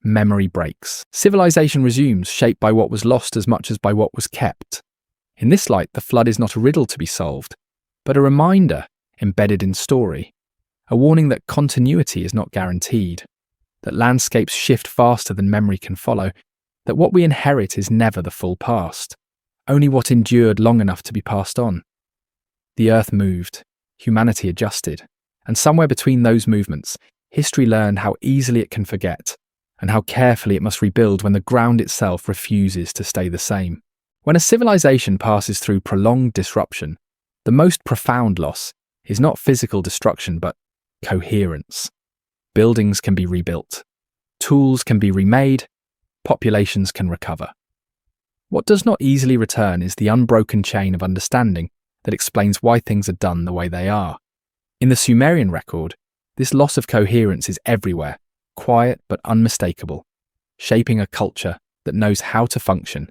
Memory breaks. Civilization resumes, shaped by what was lost as much as by what was kept. In this light, the flood is not a riddle to be solved, but a reminder embedded in story, a warning that continuity is not guaranteed, that landscapes shift faster than memory can follow, that what we inherit is never the full past, only what endured long enough to be passed on. The Earth moved, humanity adjusted, and somewhere between those movements, history learned how easily it can forget, and how carefully it must rebuild when the ground itself refuses to stay the same. When a civilization passes through prolonged disruption, the most profound loss is not physical destruction but coherence. Buildings can be rebuilt, tools can be remade, populations can recover. What does not easily return is the unbroken chain of understanding that explains why things are done the way they are. In the Sumerian record, this loss of coherence is everywhere, quiet but unmistakable, shaping a culture that knows how to function,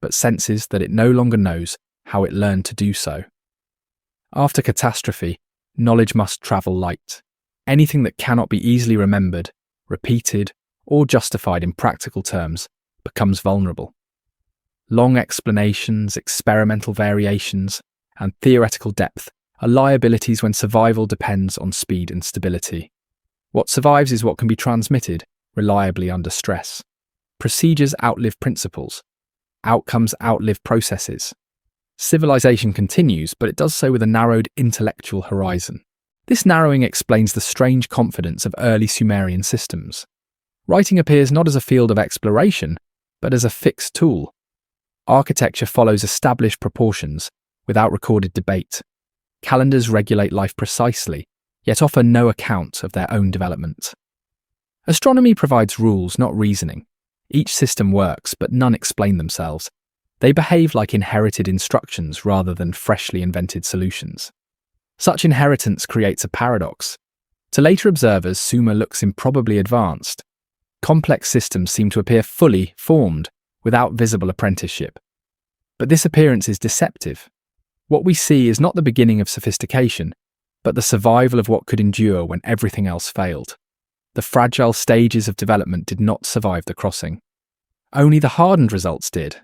but senses that it no longer knows how it learned to do so. After catastrophe, knowledge must travel light. Anything that cannot be easily remembered, repeated, or justified in practical terms becomes vulnerable. Long explanations, experimental variations, and theoretical depth are liabilities when survival depends on speed and stability. What survives is what can be transmitted reliably under stress. Procedures outlive principles. Outcomes outlive processes. Civilization continues, but it does so with a narrowed intellectual horizon. This narrowing explains the strange confidence of early Sumerian systems. Writing appears not as a field of exploration, but as a fixed tool. Architecture follows established proportions without recorded debate. Calendars regulate life precisely, yet offer no account of their own development. Astronomy provides rules, not reasoning. Each system works, but none explain themselves. They behave like inherited instructions rather than freshly invented solutions. Such inheritance creates a paradox. To later observers, Sumer looks improbably advanced. Complex systems seem to appear fully formed, without visible apprenticeship. But this appearance is deceptive. What we see is not the beginning of sophistication, but the survival of what could endure when everything else failed. The fragile stages of development did not survive the crossing. Only the hardened results did.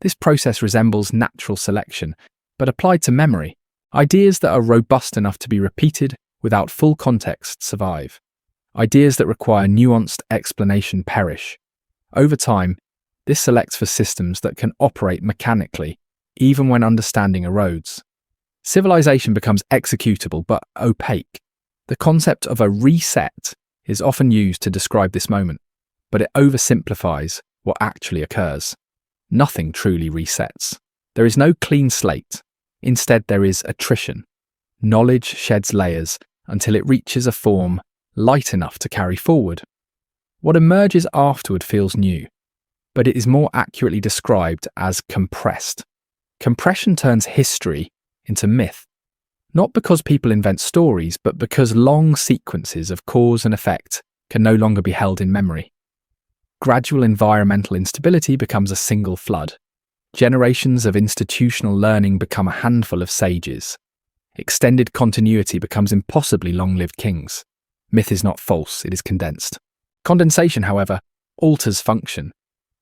This process resembles natural selection, but applied to memory. Ideas that are robust enough to be repeated without full context survive. Ideas that require nuanced explanation perish. Over time, this selects for systems that can operate mechanically, even when understanding erodes. Civilization becomes executable but opaque. The concept of a reset is often used to describe this moment, but it oversimplifies what actually occurs. Nothing truly resets. There is no clean slate. Instead, there is attrition. Knowledge sheds layers until it reaches a form light enough to carry forward. What emerges afterward feels new, but it is more accurately described as compressed. Compression turns history into myth, not because people invent stories, but because long sequences of cause and effect can no longer be held in memory. Gradual environmental instability becomes a single flood. Generations of institutional learning become a handful of sages. Extended continuity becomes impossibly long-lived kings. Myth is not false, it is condensed. Condensation, however, alters function.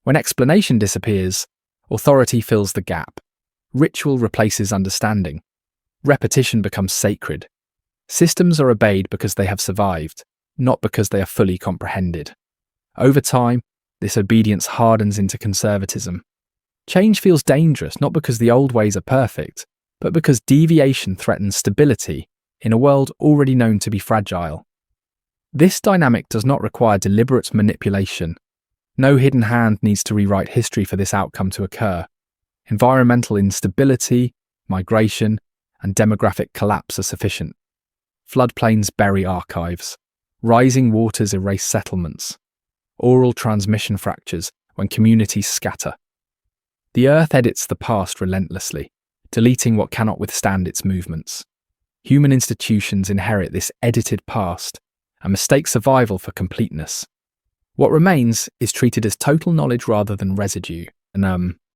When explanation disappears, authority fills the gap. Ritual replaces understanding. Repetition becomes sacred. Systems are obeyed because they have survived, not because they are fully comprehended. Over time, this obedience hardens into conservatism. Change feels dangerous not because the old ways are perfect, but because deviation threatens stability in a world already known to be fragile. This dynamic does not require deliberate manipulation. No hidden hand needs to rewrite history for this outcome to occur. Environmental instability, migration, and demographic collapse are sufficient. Floodplains bury archives. Rising waters erase settlements. Oral transmission fractures when communities scatter. The earth edits the past relentlessly, deleting what cannot withstand its movements. Human institutions inherit this edited past and mistake survival for completeness. What remains is treated as total knowledge rather than residue.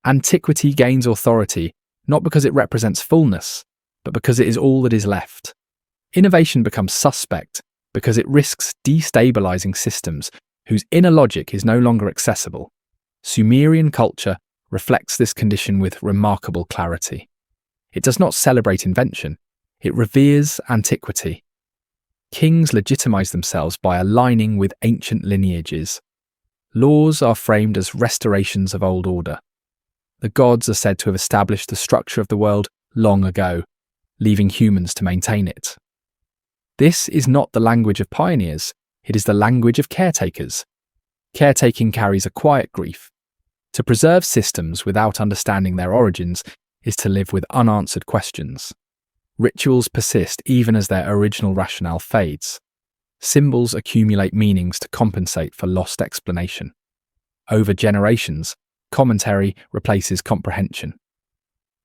Antiquity gains authority not because it represents fullness, but because it is all that is left. Innovation becomes suspect because it risks destabilizing systems whose inner logic is no longer accessible. Sumerian culture reflects this condition with remarkable clarity. It does not celebrate invention, it reveres antiquity. Kings legitimize themselves by aligning with ancient lineages. Laws are framed as restorations of old order. The gods are said to have established the structure of the world long ago, leaving humans to maintain it. This is not the language of pioneers, it is the language of caretakers. Caretaking carries a quiet grief. To preserve systems without understanding their origins is to live with unanswered questions. Rituals persist even as their original rationale fades. Symbols accumulate meanings to compensate for lost explanation. Over generations, commentary replaces comprehension.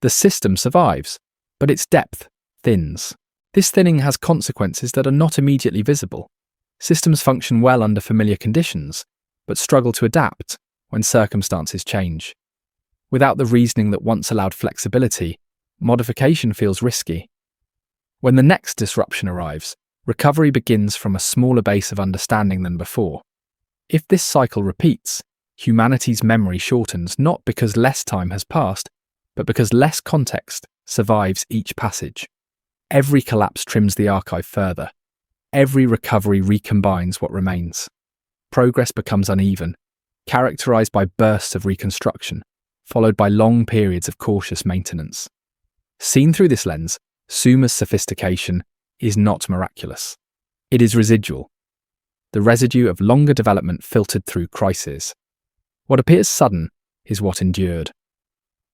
The system survives, but its depth thins. This thinning has consequences that are not immediately visible. Systems function well under familiar conditions, but struggle to adapt when circumstances change. Without the reasoning that once allowed flexibility, modification feels risky. When the next disruption arrives, recovery begins from a smaller base of understanding than before. If this cycle repeats, humanity's memory shortens not because less time has passed, but because less context survives each passage. Every collapse trims the archive further. Every recovery recombines what remains. Progress becomes uneven, characterized by bursts of reconstruction, followed by long periods of cautious maintenance. Seen through this lens, Sumer's sophistication is not miraculous. It is residual, the residue of longer development filtered through crises. What appears sudden is what endured.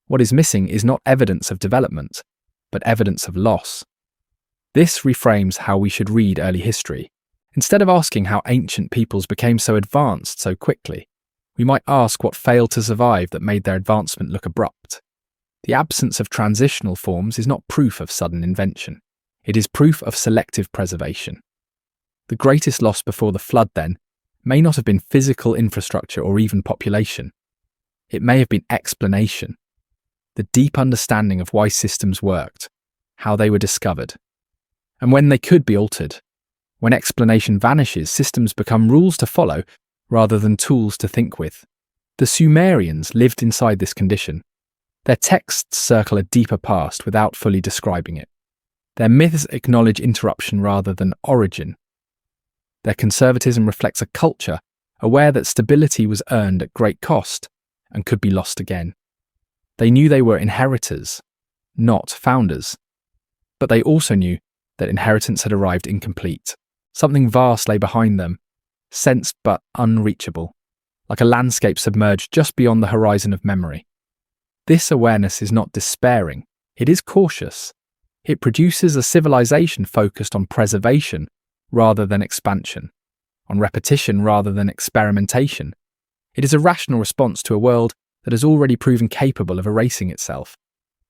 What is missing is not evidence of development, but evidence of loss. This reframes how we should read early history. Instead of asking how ancient peoples became so advanced so quickly, we might ask what failed to survive that made their advancement look abrupt. The absence of transitional forms is not proof of sudden invention. It is proof of selective preservation. The greatest loss before the flood, then, may not have been physical infrastructure or even population. It may have been explanation, the deep understanding of why systems worked, how they were discovered, and when they could be altered. When explanation vanishes, systems become rules to follow rather than tools to think with. The Sumerians lived inside this condition. Their texts circle a deeper past without fully describing it. Their myths acknowledge interruption rather than origin. Their conservatism reflects a culture aware that stability was earned at great cost and could be lost again. They knew they were inheritors, not founders. But they also knew that inheritance had arrived incomplete. Something vast lay behind them, sensed but unreachable, like a landscape submerged just beyond the horizon of memory. This awareness is not despairing, it is cautious. It produces a civilization focused on preservation rather than expansion, on repetition rather than experimentation. It is a rational response to a world that has already proven capable of erasing itself.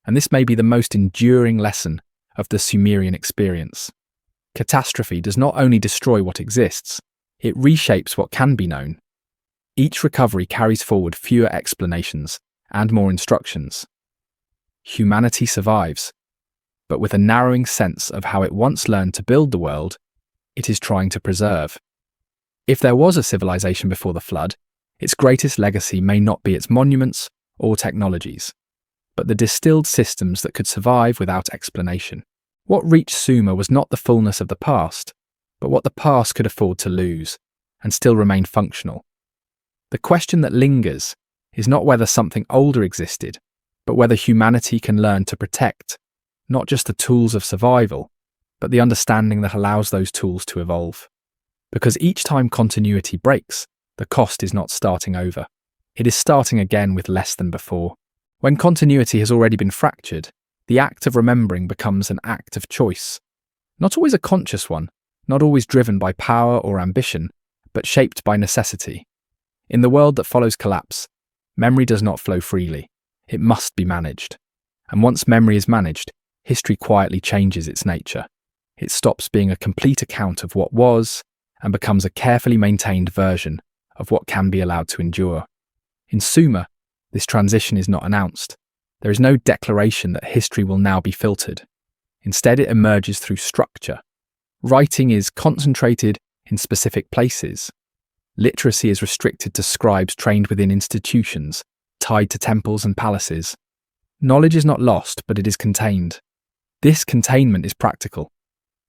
And this may be the most enduring lesson of the Sumerian experience. Catastrophe does not only destroy what exists, it reshapes what can be known. Each recovery carries forward fewer explanations and more instructions. Humanity survives, but with a narrowing sense of how it once learned to build the world it is trying to preserve. If there was a civilization before the flood, its greatest legacy may not be its monuments or technologies, but the distilled systems that could survive without explanation. What reached Sumer was not the fullness of the past, but what the past could afford to lose and still remain functional. The question that lingers is not whether something older existed, but whether humanity can learn to protect not just the tools of survival, but the understanding that allows those tools to evolve. Because each time continuity breaks, the cost is not starting over. It is starting again with less than before. When continuity has already been fractured, the act of remembering becomes an act of choice. Not always a conscious one, not always driven by power or ambition, but shaped by necessity. In the world that follows collapse, memory does not flow freely. It must be managed. And once memory is managed, history quietly changes its nature. It stops being a complete account of what was and becomes a carefully maintained version of what can be allowed to endure. In Sumer, this transition is not announced. There is no declaration that history will now be filtered. Instead, it emerges through structure. Writing is concentrated in specific places. Literacy is restricted to scribes trained within institutions, tied to temples and palaces. Knowledge is not lost, but it is contained. This containment is practical.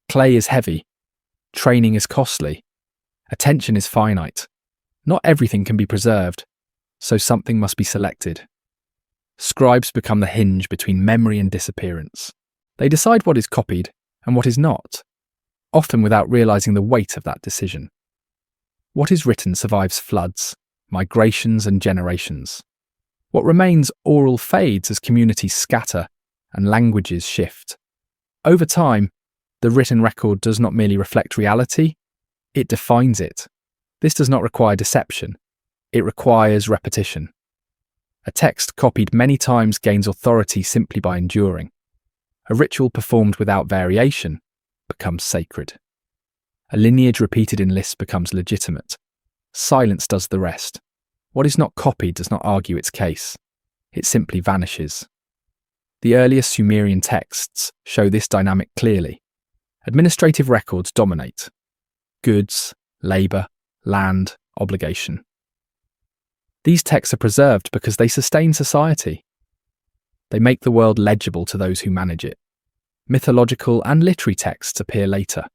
Clay is heavy. Training is costly. Attention is finite. Not everything can be preserved, so something must be selected. Scribes become the hinge between memory and disappearance. They decide what is copied and what is not, often without realizing the weight of that decision. What is written survives floods, migrations, and generations. What remains oral fades as communities scatter and languages shift. Over time, the written record does not merely reflect reality, it defines it. This does not require deception, it requires repetition. A text copied many times gains authority simply by enduring. A ritual performed without variation becomes sacred. A lineage repeated in lists becomes legitimate. Silence does the rest. What is not copied does not argue its case. It simply vanishes. The earliest Sumerian texts show this dynamic clearly. Administrative records dominate. Goods, labour, land, obligation. These texts are preserved because they sustain society. They make the world legible to those who manage it. Mythological and literary texts appear later,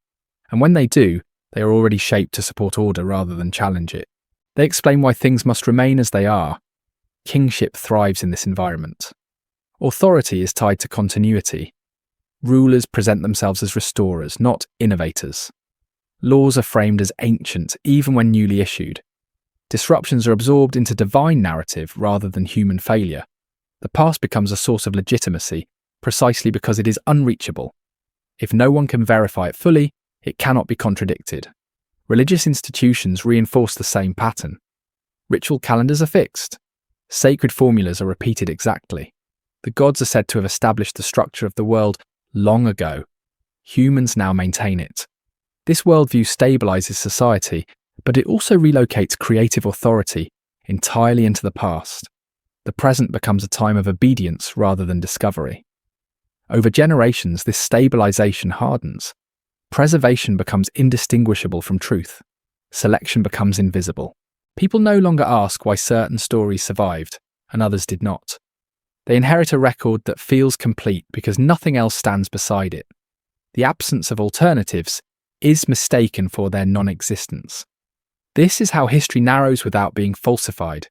and when they do, they are already shaped to support order rather than challenge it. They explain why things must remain as they are. Kingship thrives in this environment. Authority is tied to continuity. Rulers present themselves as restorers, not innovators. Laws are framed as ancient, even when newly issued. Disruptions are absorbed into divine narrative rather than human failure. The past becomes a source of legitimacy, precisely because it is unreachable. If no one can verify it fully, it cannot be contradicted. Religious institutions reinforce the same pattern. Ritual calendars are fixed. Sacred formulas are repeated exactly. The gods are said to have established the structure of the world long ago. Humans now maintain it. This worldview stabilizes society, but it also relocates creative authority entirely into the past. The present becomes a time of obedience rather than discovery. Over generations, this stabilization hardens. Preservation becomes indistinguishable from truth. Selection becomes invisible. People no longer ask why certain stories survived and others did not. They inherit a record that feels complete because nothing else stands beside it. The absence of alternatives is mistaken for their non-existence. This is how history narrows without being falsified.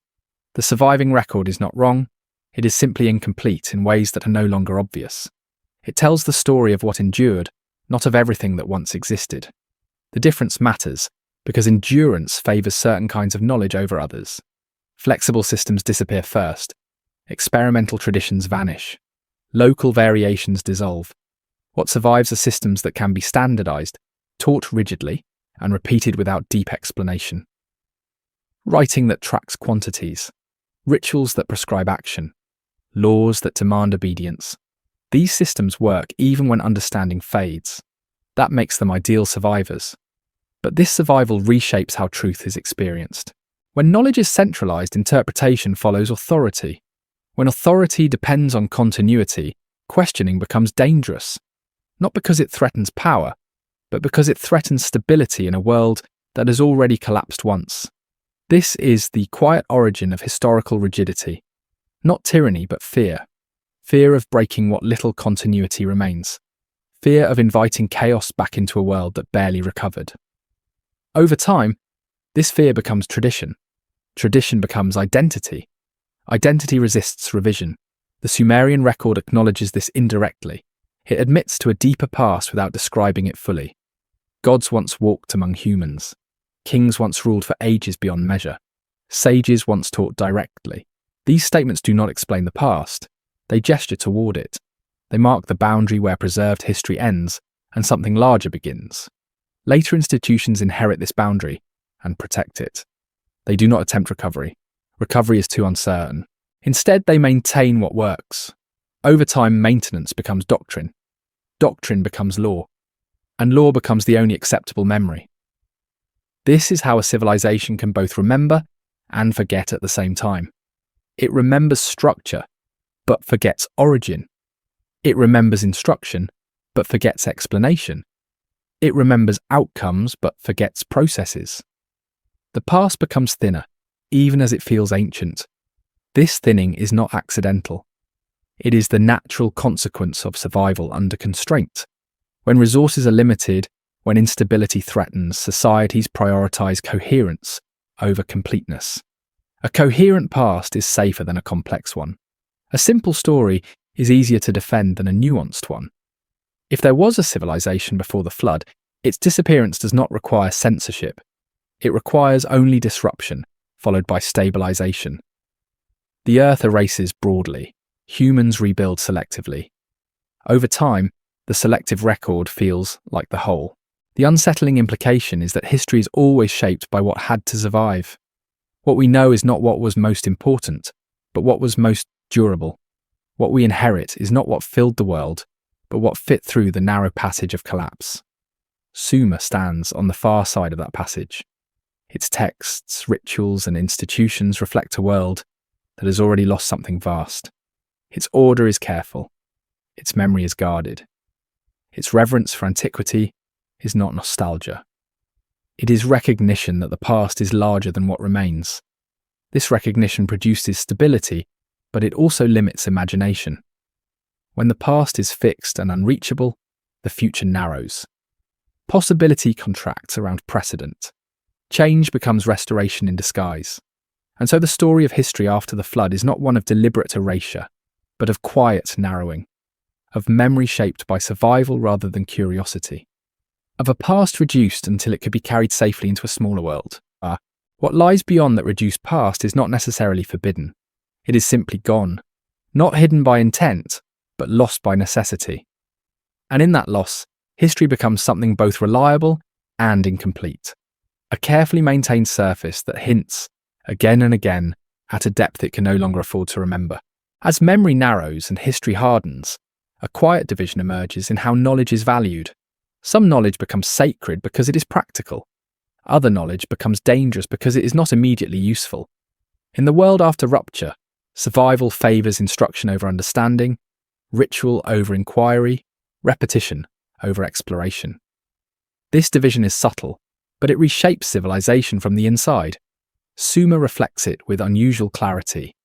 The surviving record is not wrong, it is simply incomplete in ways that are no longer obvious. It tells the story of what endured, not of everything that once existed. The difference matters, because endurance favours certain kinds of knowledge over others. Flexible systems disappear first. Experimental traditions vanish. Local variations dissolve. What survives are systems that can be standardised, taught rigidly, and repeated without deep explanation. Writing that tracks quantities. Rituals that prescribe action. Laws that demand obedience. These systems work even when understanding fades. That makes them ideal survivors. But this survival reshapes how truth is experienced. When knowledge is centralised, interpretation follows authority. When authority depends on continuity, questioning becomes dangerous. Not because it threatens power, but because it threatens stability in a world that has already collapsed once. This is the quiet origin of historical rigidity. Not tyranny, but fear. Fear of breaking what little continuity remains. Fear of inviting chaos back into a world that barely recovered. Over time, this fear becomes tradition. Tradition becomes identity. Identity resists revision. The Sumerian record acknowledges this indirectly. It admits to a deeper past without describing it fully. Gods once walked among humans. Kings once ruled for ages beyond measure. Sages once taught directly. These statements do not explain the past. They gesture toward it. They mark the boundary where preserved history ends and something larger begins. Later institutions inherit this boundary and protect it. They do not attempt recovery. Recovery is too uncertain. Instead, they maintain what works. Over time, maintenance becomes doctrine. Doctrine becomes law. And law becomes the only acceptable memory. This is how a civilization can both remember and forget at the same time. It remembers structure, but forgets origin. It remembers instruction, but forgets explanation. It remembers outcomes, but forgets processes. The past becomes thinner, even as it feels ancient. This thinning is not accidental. It is the natural consequence of survival under constraint. When resources are limited, when instability threatens, societies prioritize coherence over completeness. A coherent past is safer than a complex one. A simple story is easier to defend than a nuanced one. If there was a civilization before the flood, its disappearance does not require censorship. It requires only disruption, followed by stabilization. The Earth erases broadly. Humans rebuild selectively. Over time, the selective record feels like the whole. The unsettling implication is that history is always shaped by what had to survive. What we know is not what was most important, but what was most durable. What we inherit is not what filled the world, but what fit through the narrow passage of collapse. Sumer stands on the far side of that passage. Its texts, rituals, and institutions reflect a world that has already lost something vast. Its order is careful. Its memory is guarded. Its reverence for antiquity is not nostalgia. It is recognition that the past is larger than what remains. This recognition produces stability, but it also limits imagination. When the past is fixed and unreachable, the future narrows. Possibility contracts around precedent. Change becomes restoration in disguise. And so the story of history after the flood is not one of deliberate erasure, but of quiet narrowing, of memory shaped by survival rather than curiosity, of a past reduced until it could be carried safely into a smaller world. What lies beyond that reduced past is not necessarily forbidden. It is simply gone, not hidden by intent, but lost by necessity. And in that loss, history becomes something both reliable and incomplete, a carefully maintained surface that hints, again and again, at a depth it can no longer afford to remember. As memory narrows and history hardens, a quiet division emerges in how knowledge is valued. Some knowledge becomes sacred because it is practical. Other knowledge becomes dangerous because it is not immediately useful. In the world after rupture, survival favours instruction over understanding, ritual over inquiry, repetition over exploration. This division is subtle, but it reshapes civilization from the inside. Sumer reflects it with unusual clarity.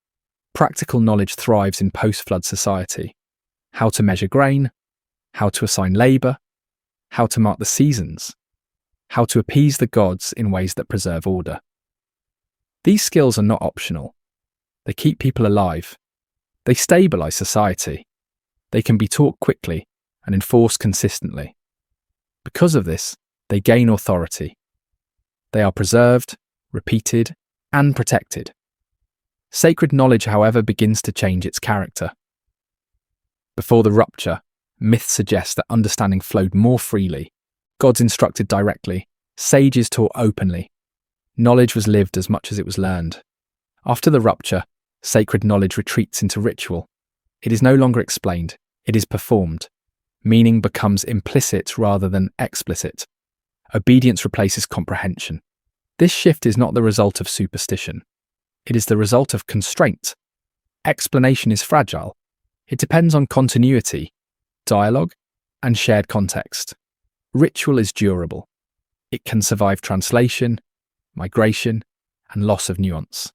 Practical knowledge thrives in post-flood society. How to measure grain, how to assign labour, how to mark the seasons, how to appease the gods in ways that preserve order. These skills are not optional. They keep people alive. They stabilise society. They can be taught quickly and enforced consistently. Because of this, they gain authority. They are preserved, repeated, and protected. Sacred knowledge, however, begins to change its character. Before the rupture, myth suggests that understanding flowed more freely. Gods instructed directly, sages taught openly. Knowledge was lived as much as it was learned. After the rupture, sacred knowledge retreats into ritual. It is no longer explained, it is performed. Meaning becomes implicit rather than explicit. Obedience replaces comprehension. This shift is not the result of superstition. It is the result of constraint. Explanation is fragile. It depends on continuity, dialogue, and shared context. Ritual is durable. It can survive translation, migration, and loss of nuance.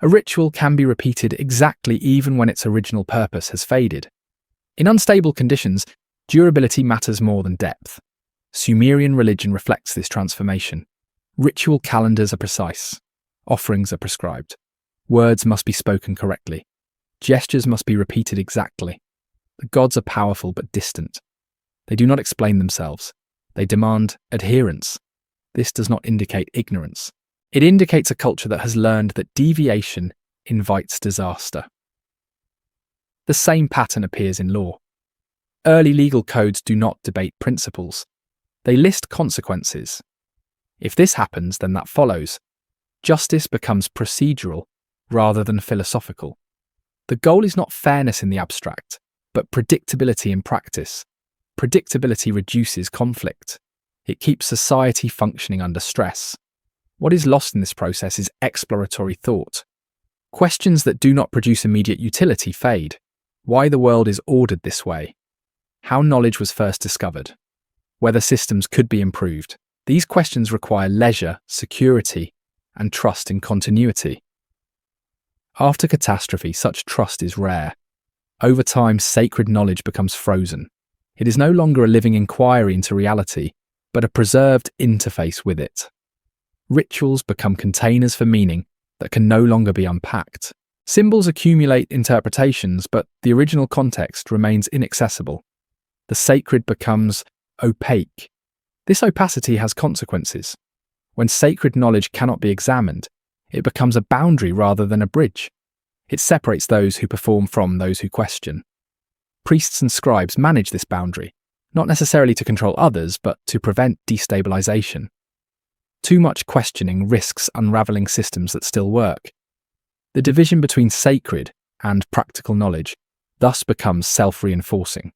A ritual can be repeated exactly even when its original purpose has faded. In unstable conditions, durability matters more than depth. Sumerian religion reflects this transformation. Ritual calendars are precise. Offerings are prescribed. Words must be spoken correctly. Gestures must be repeated exactly. The gods are powerful but distant. They do not explain themselves. They demand adherence. This does not indicate ignorance. It indicates a culture that has learned that deviation invites disaster. The same pattern appears in law. Early legal codes do not debate principles. They list consequences. If this happens, then that follows. Justice becomes procedural rather than philosophical. The goal is not fairness in the abstract, but predictability in practice. Predictability reduces conflict. It keeps society functioning under stress. What is lost in this process is exploratory thought. Questions that do not produce immediate utility fade. Why the world is ordered this way. How knowledge was first discovered. Whether systems could be improved. These questions require leisure, security, and trust in continuity. After catastrophe, such trust is rare. Over time, sacred knowledge becomes frozen. It is no longer a living inquiry into reality, but a preserved interface with it. Rituals become containers for meaning that can no longer be unpacked. Symbols accumulate interpretations, but the original context remains inaccessible. The sacred becomes opaque. This opacity has consequences. When sacred knowledge cannot be examined, it becomes a boundary rather than a bridge. It separates those who perform from those who question. Priests and scribes manage this boundary, not necessarily to control others, but to prevent destabilization. Too much questioning risks unraveling systems that still work. The division between sacred and practical knowledge thus becomes self-reinforcing.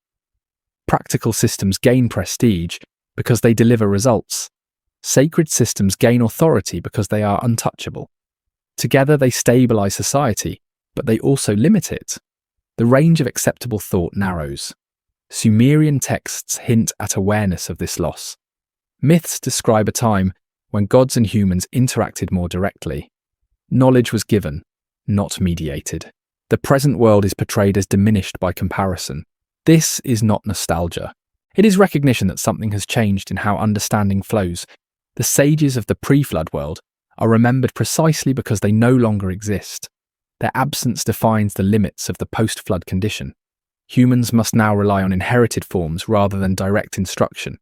Practical systems gain prestige because they deliver results. Sacred systems gain authority because they are untouchable. Together they stabilize society, but they also limit it. The range of acceptable thought narrows. Sumerian texts hint at awareness of this loss. Myths describe a time when gods and humans interacted more directly. Knowledge was given, not mediated. The present world is portrayed as diminished by comparison. This is not nostalgia. It is recognition that something has changed in how understanding flows. The sages of the pre-flood world are remembered precisely because they no longer exist. Their absence defines the limits of the post-flood condition. Humans must now rely on inherited forms rather than direct instruction.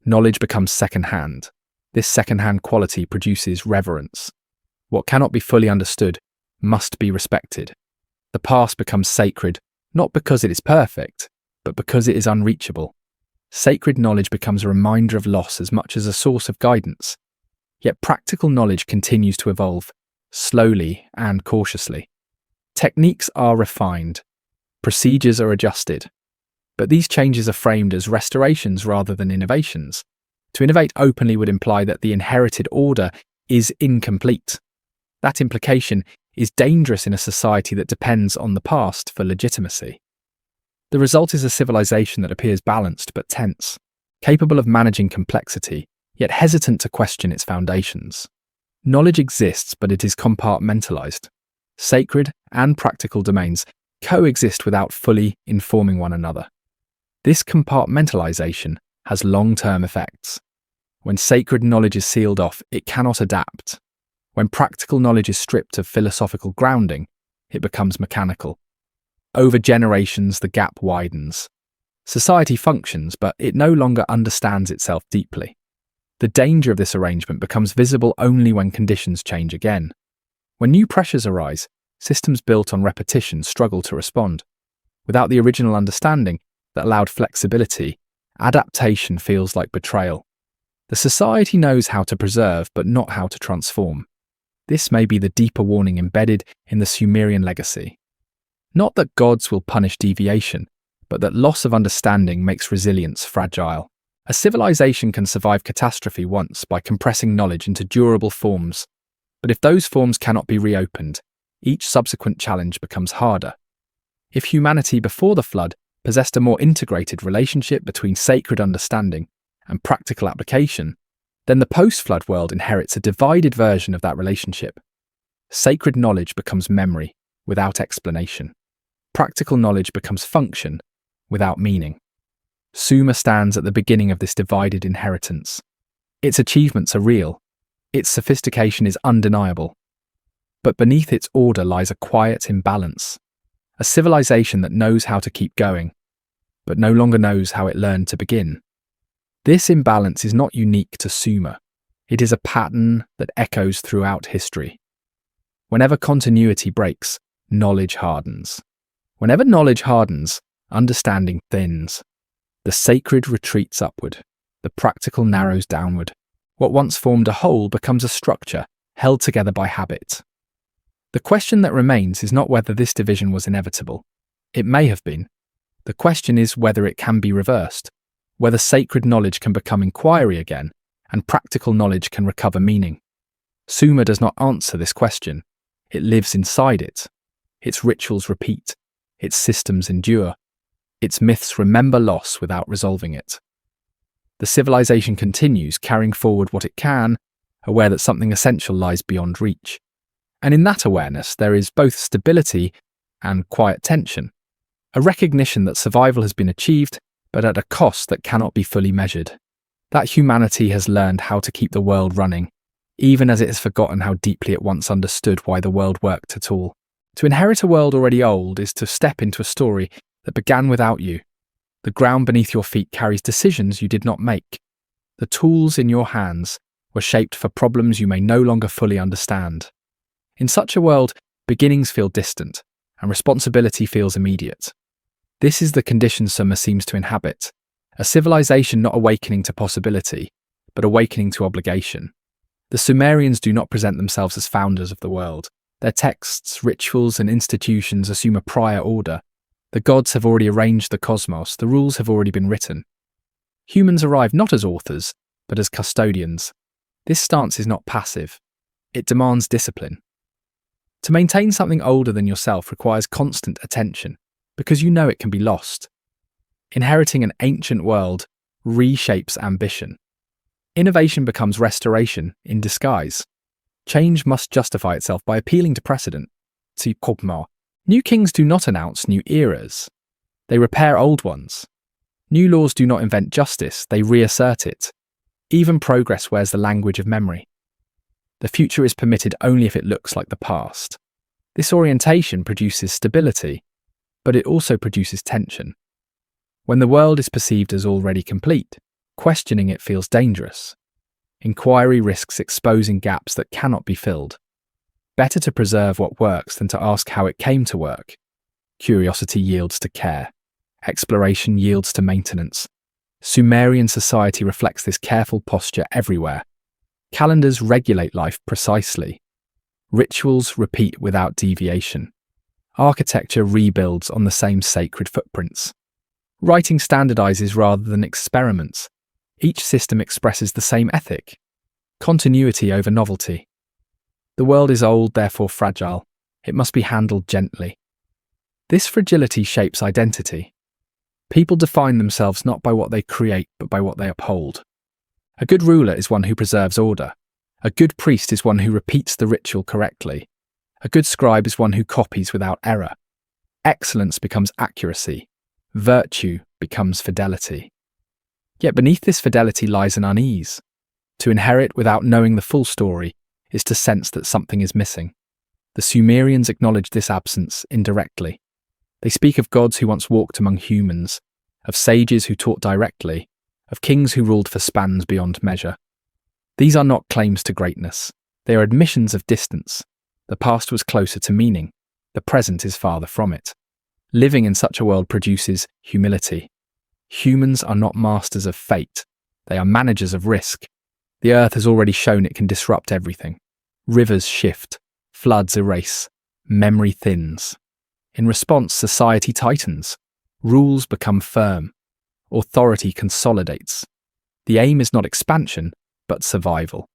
Knowledge becomes second-hand. This second-hand quality produces reverence. What cannot be fully understood must be respected. The past becomes sacred, not because it is perfect, but because it is unreachable. Sacred knowledge becomes a reminder of loss as much as a source of guidance. Yet practical knowledge continues to evolve, slowly and cautiously. Techniques are refined. Procedures are adjusted. But these changes are framed as restorations rather than innovations. To innovate openly would imply that the inherited order is incomplete. That implication is dangerous in a society that depends on the past for legitimacy. The result is a civilization that appears balanced but tense, capable of managing complexity, yet hesitant to question its foundations. Knowledge exists, but it is compartmentalized. Sacred and practical domains coexist without fully informing one another. This compartmentalization has long-term effects. When sacred knowledge is sealed off, it cannot adapt. When practical knowledge is stripped of philosophical grounding, it becomes mechanical. Over generations, the gap widens. Society functions, but it no longer understands itself deeply. The danger of this arrangement becomes visible only when conditions change again. When new pressures arise, systems built on repetition struggle to respond. Without the original understanding that allowed flexibility, adaptation feels like betrayal. The society knows how to preserve, but not how to transform. This may be the deeper warning embedded in the Sumerian legacy. Not that gods will punish deviation, but that loss of understanding makes resilience fragile. A civilization can survive catastrophe once by compressing knowledge into durable forms, but if those forms cannot be reopened, each subsequent challenge becomes harder. If humanity before the flood possessed a more integrated relationship between sacred understanding and practical application, then the post-flood world inherits a divided version of that relationship. Sacred knowledge becomes memory without explanation. Practical knowledge becomes function without meaning. Sumer stands at the beginning of this divided inheritance. Its achievements are real. Its sophistication is undeniable. But beneath its order lies a quiet imbalance. A civilization that knows how to keep going, but no longer knows how it learned to begin. This imbalance is not unique to Sumer. It is a pattern that echoes throughout history. Whenever continuity breaks, knowledge hardens. Whenever knowledge hardens, understanding thins. The sacred retreats upward. The practical narrows downward. What once formed a whole becomes a structure, held together by habit. The question that remains is not whether this division was inevitable. It may have been. The question is whether it can be reversed, whether sacred knowledge can become inquiry again, and practical knowledge can recover meaning. Sumer does not answer this question. It lives inside it. Its rituals repeat. Its systems endure. Its myths remember loss without resolving it. The civilization continues, carrying forward what it can, aware that something essential lies beyond reach. And in that awareness, there is both stability and quiet tension, a recognition that survival has been achieved, but at a cost that cannot be fully measured. That humanity has learned how to keep the world running, even as it has forgotten how deeply it once understood why the world worked at all. To inherit a world already old is to step into a story that began without you. The ground beneath your feet carries decisions you did not make. The tools in your hands were shaped for problems you may no longer fully understand. In such a world, beginnings feel distant, and responsibility feels immediate. This is the condition Sumer seems to inhabit, a civilization not awakening to possibility, but awakening to obligation. The Sumerians do not present themselves as founders of the world. Their texts, rituals, and institutions assume a prior order. The gods have already arranged the cosmos, the rules have already been written. Humans arrive not as authors, but as custodians. This stance is not passive. It demands discipline. To maintain something older than yourself requires constant attention, because you know it can be lost. Inheriting an ancient world reshapes ambition. Innovation becomes restoration in disguise. Change must justify itself by appealing to precedent. New kings do not announce new eras. They repair old ones. New laws do not invent justice, they reassert it. Even progress wears the language of memory. The future is permitted only if it looks like the past. This orientation produces stability, but it also produces tension. When the world is perceived as already complete, questioning it feels dangerous. Inquiry risks exposing gaps that cannot be filled. Better to preserve what works than to ask how it came to work. Curiosity yields to care. Exploration yields to maintenance. Sumerian society reflects this careful posture everywhere. Calendars regulate life precisely. Rituals repeat without deviation. Architecture rebuilds on the same sacred footprints. Writing standardizes rather than experiments. Each system expresses the same ethic. Continuity over novelty. The world is old, therefore fragile. It must be handled gently. This fragility shapes identity. People define themselves not by what they create, but by what they uphold. A good ruler is one who preserves order. A good priest is one who repeats the ritual correctly. A good scribe is one who copies without error. Excellence becomes accuracy. Virtue becomes fidelity. Yet beneath this fidelity lies an unease. To inherit without knowing the full story is to sense that something is missing. The Sumerians acknowledge this absence indirectly. They speak of gods who once walked among humans, of sages who taught directly, of kings who ruled for spans beyond measure. These are not claims to greatness. They are admissions of distance. The past was closer to meaning. The present is farther from it. Living in such a world produces humility. Humans are not masters of fate. They are managers of risk. The earth has already shown it can disrupt everything. Rivers shift. Floods erase. Memory thins. In response, society tightens. Rules become firm. Authority consolidates. The aim is not expansion, but survival.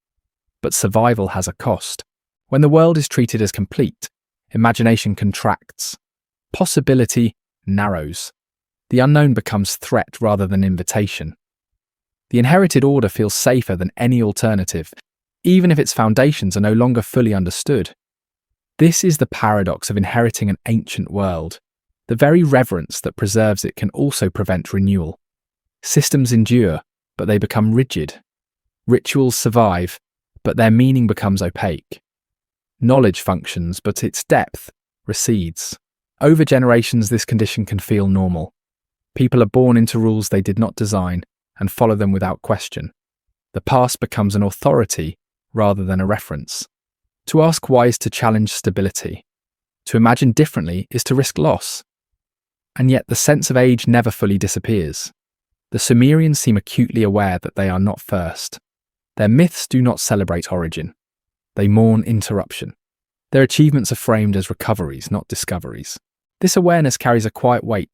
But survival has a cost. When the world is treated as complete, imagination contracts. Possibility narrows. The unknown becomes threat rather than invitation. The inherited order feels safer than any alternative, even if its foundations are no longer fully understood. This is the paradox of inheriting an ancient world. The very reverence that preserves it can also prevent renewal. Systems endure, but they become rigid. Rituals survive, but their meaning becomes opaque. Knowledge functions, but its depth recedes. Over generations, this condition can feel normal. People are born into rules they did not design and follow them without question. The past becomes an authority rather than a reference. To ask why is to challenge stability. To imagine differently is to risk loss. And yet the sense of age never fully disappears. The Sumerians seem acutely aware that they are not first. Their myths do not celebrate origin. They mourn interruption. Their achievements are framed as recoveries, not discoveries. This awareness carries a quiet weight.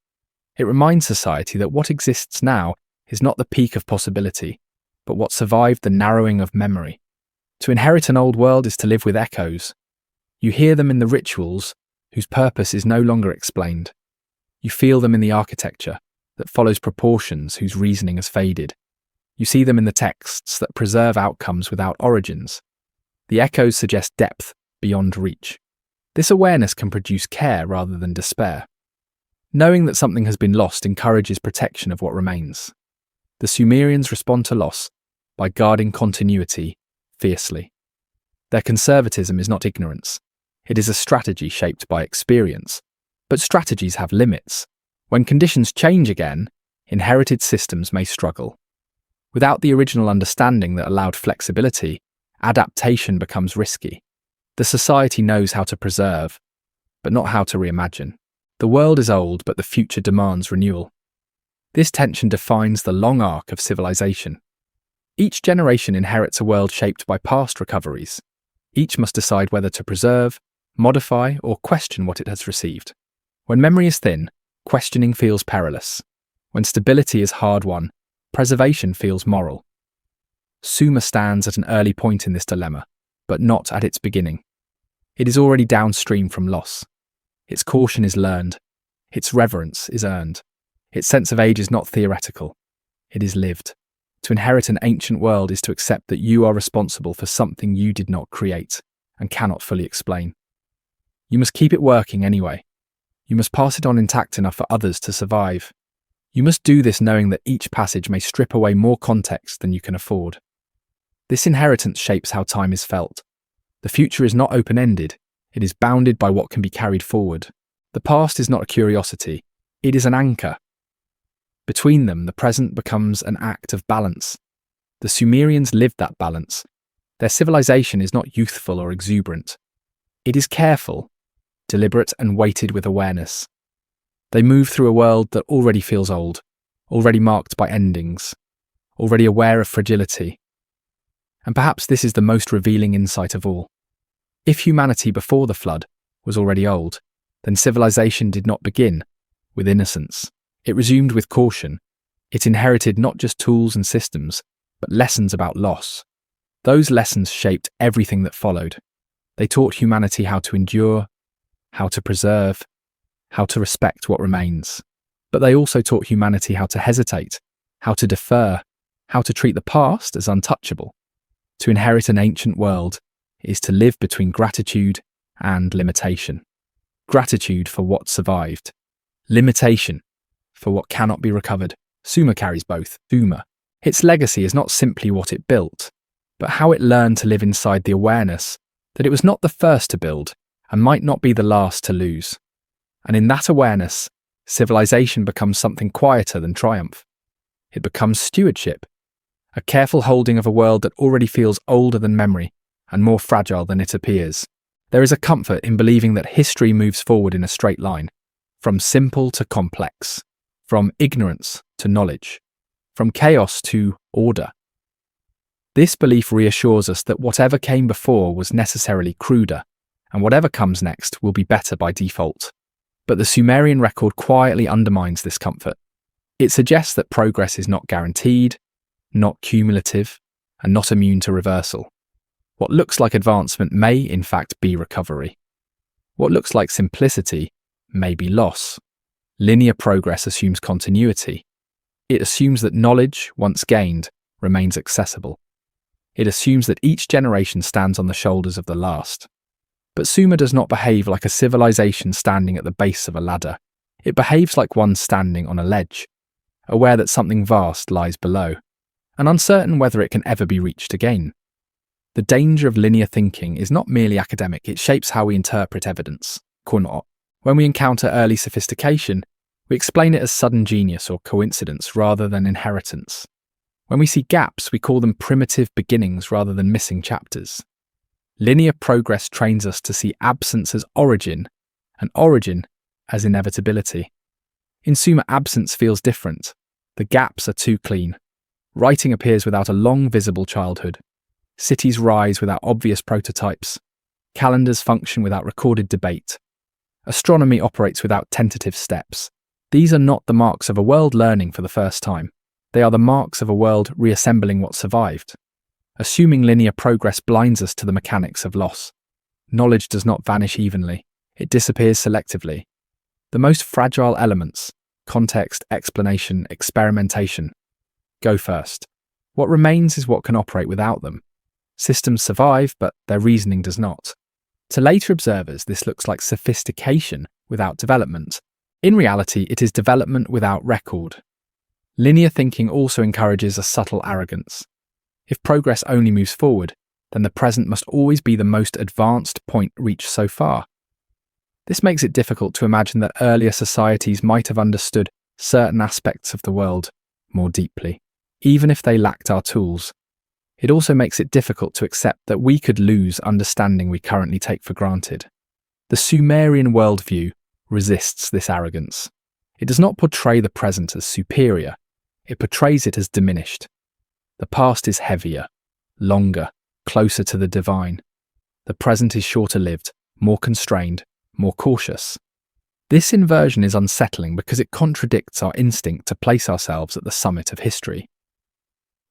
It reminds society that what exists now is not the peak of possibility, but what survived the narrowing of memory. To inherit an old world is to live with echoes. You hear them in the rituals, whose purpose is no longer explained. You feel them in the architecture that follows proportions whose reasoning has faded. You see them in the texts that preserve outcomes without origins. The echoes suggest depth beyond reach. This awareness can produce care rather than despair. Knowing that something has been lost encourages protection of what remains. The Sumerians respond to loss by guarding continuity fiercely. Their conservatism is not ignorance. It is a strategy shaped by experience. But strategies have limits. When conditions change again, inherited systems may struggle. Without the original understanding that allowed flexibility, adaptation becomes risky. The society knows how to preserve, but not how to reimagine. The world is old, but the future demands renewal. This tension defines the long arc of civilization. Each generation inherits a world shaped by past recoveries. Each must decide whether to preserve, modify, or question what it has received. When memory is thin, questioning feels perilous. When stability is hard-won, preservation feels moral. Sumer stands at an early point in this dilemma, but not at its beginning. It is already downstream from loss. Its caution is learned. Its reverence is earned. Its sense of age is not theoretical. It is lived. To inherit an ancient world is to accept that you are responsible for something you did not create and cannot fully explain. You must keep it working anyway. You must pass it on intact enough for others to survive. You must do this knowing that each passage may strip away more context than you can afford. This inheritance shapes how time is felt. The future is not open-ended. It is bounded by what can be carried forward. The past is not a curiosity. It is an anchor. Between them, the present becomes an act of balance. The Sumerians lived that balance. Their civilization is not youthful or exuberant. It is careful, deliberate, and weighted with awareness. They move through a world that already feels old, already marked by endings, already aware of fragility. And perhaps this is the most revealing insight of all. If humanity before the flood was already old, then civilization did not begin with innocence. It resumed with caution. It inherited not just tools and systems, but lessons about loss. Those lessons shaped everything that followed. They taught humanity how to endure, how to preserve, how to respect what remains. But they also taught humanity how to hesitate, how to defer, how to treat the past as untouchable. To inherit an ancient world is to live between gratitude and limitation. Gratitude for what survived. Limitation for what cannot be recovered. Sumer carries both. Sumer. Its legacy is not simply what it built, but how it learned to live inside the awareness that it was not the first to build and might not be the last to lose. And in that awareness, civilization becomes something quieter than triumph. It becomes stewardship, a careful holding of a world that already feels older than memory and more fragile than it appears. There is a comfort in believing that history moves forward in a straight line, from simple to complex, from ignorance to knowledge, from chaos to order. This belief reassures us that whatever came before was necessarily cruder, and whatever comes next will be better by default. But the Sumerian record quietly undermines this comfort. It suggests that progress is not guaranteed, not cumulative, and not immune to reversal. What looks like advancement may, in fact, be recovery. What looks like simplicity may be loss. Linear progress assumes continuity. It assumes that knowledge, once gained, remains accessible. It assumes that each generation stands on the shoulders of the last. But Sumer does not behave like a civilization standing at the base of a ladder. It behaves like one standing on a ledge, aware that something vast lies below, and uncertain whether it can ever be reached again. The danger of linear thinking is not merely academic, it shapes how we interpret evidence. When we encounter early sophistication, we explain it as sudden genius or coincidence rather than inheritance. When we see gaps, we call them primitive beginnings rather than missing chapters. Linear progress trains us to see absence as origin and origin as inevitability. In Sumer, absence feels different. The gaps are too clean. Writing appears without a long, visible childhood. Cities rise without obvious prototypes. Calendars function without recorded debate. Astronomy operates without tentative steps. These are not the marks of a world learning for the first time. They are the marks of a world reassembling what survived. Assuming linear progress blinds us to the mechanics of loss. Knowledge does not vanish evenly. It disappears selectively. The most fragile elements, context, explanation, experimentation, go first. What remains is what can operate without them. Systems survive, but their reasoning does not. To later observers, this looks like sophistication without development. In reality, it is development without record. Linear thinking also encourages a subtle arrogance. If progress only moves forward, then the present must always be the most advanced point reached so far. This makes it difficult to imagine that earlier societies might have understood certain aspects of the world more deeply, even if they lacked our tools. it also makes it difficult to accept that we could lose understanding we currently take for granted. The Sumerian worldview resists this arrogance. It does not portray the present as superior, it portrays it as diminished. The past is heavier, longer, closer to the divine. The present is shorter-lived, more constrained, more cautious. This inversion is unsettling because it contradicts our instinct to place ourselves at the summit of history.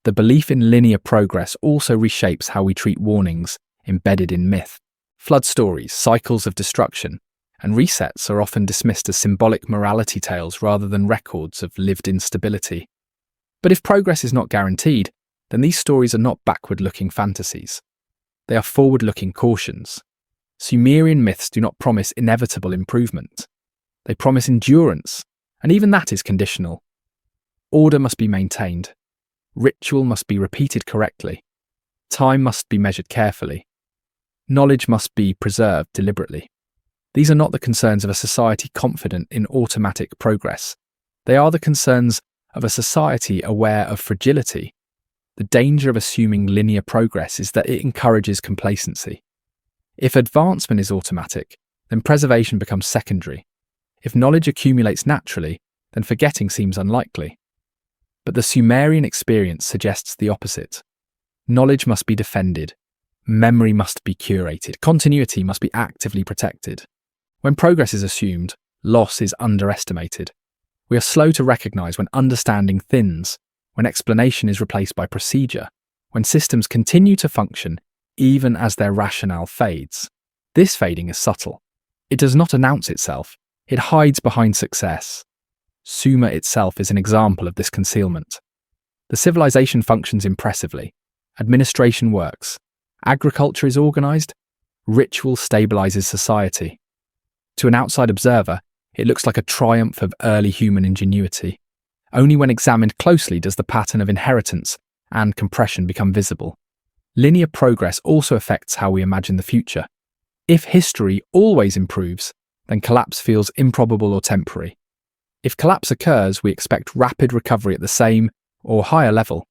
The belief in linear progress also reshapes how we treat warnings embedded in myth. Flood stories, cycles of destruction, and resets are often dismissed as symbolic morality tales rather than records of lived instability. But if progress is not guaranteed, then these stories are not backward-looking fantasies. They are forward-looking cautions. Sumerian myths do not promise inevitable improvement. They promise endurance, and even that is conditional. Order must be maintained. Ritual must be repeated correctly. Time must be measured carefully. Knowledge must be preserved deliberately. These are not the concerns of a society confident in automatic progress. They are the concerns of a society aware of fragility. The danger of assuming linear progress is that it encourages complacency. If advancement is automatic, then preservation becomes secondary. If knowledge accumulates naturally, then forgetting seems unlikely. But the Sumerian experience suggests the opposite. Knowledge must be defended. Memory must be curated. Continuity must be actively protected. When progress is assumed, loss is underestimated. We are slow to recognize when understanding thins, when explanation is replaced by procedure, when systems continue to function even as their rationale fades. This fading is subtle. It does not announce itself. It hides behind success. Sumer itself is an example of this concealment. The civilization functions impressively. Administration works. Agriculture is organized. Ritual stabilizes society. To an outside observer, it looks like a triumph of early human ingenuity. Only when examined closely does the pattern of inheritance and compression become visible. Linear progress also affects how we imagine the future. If history always improves, then collapse feels improbable or temporary. If collapse occurs, we expect rapid recovery at the same or higher level.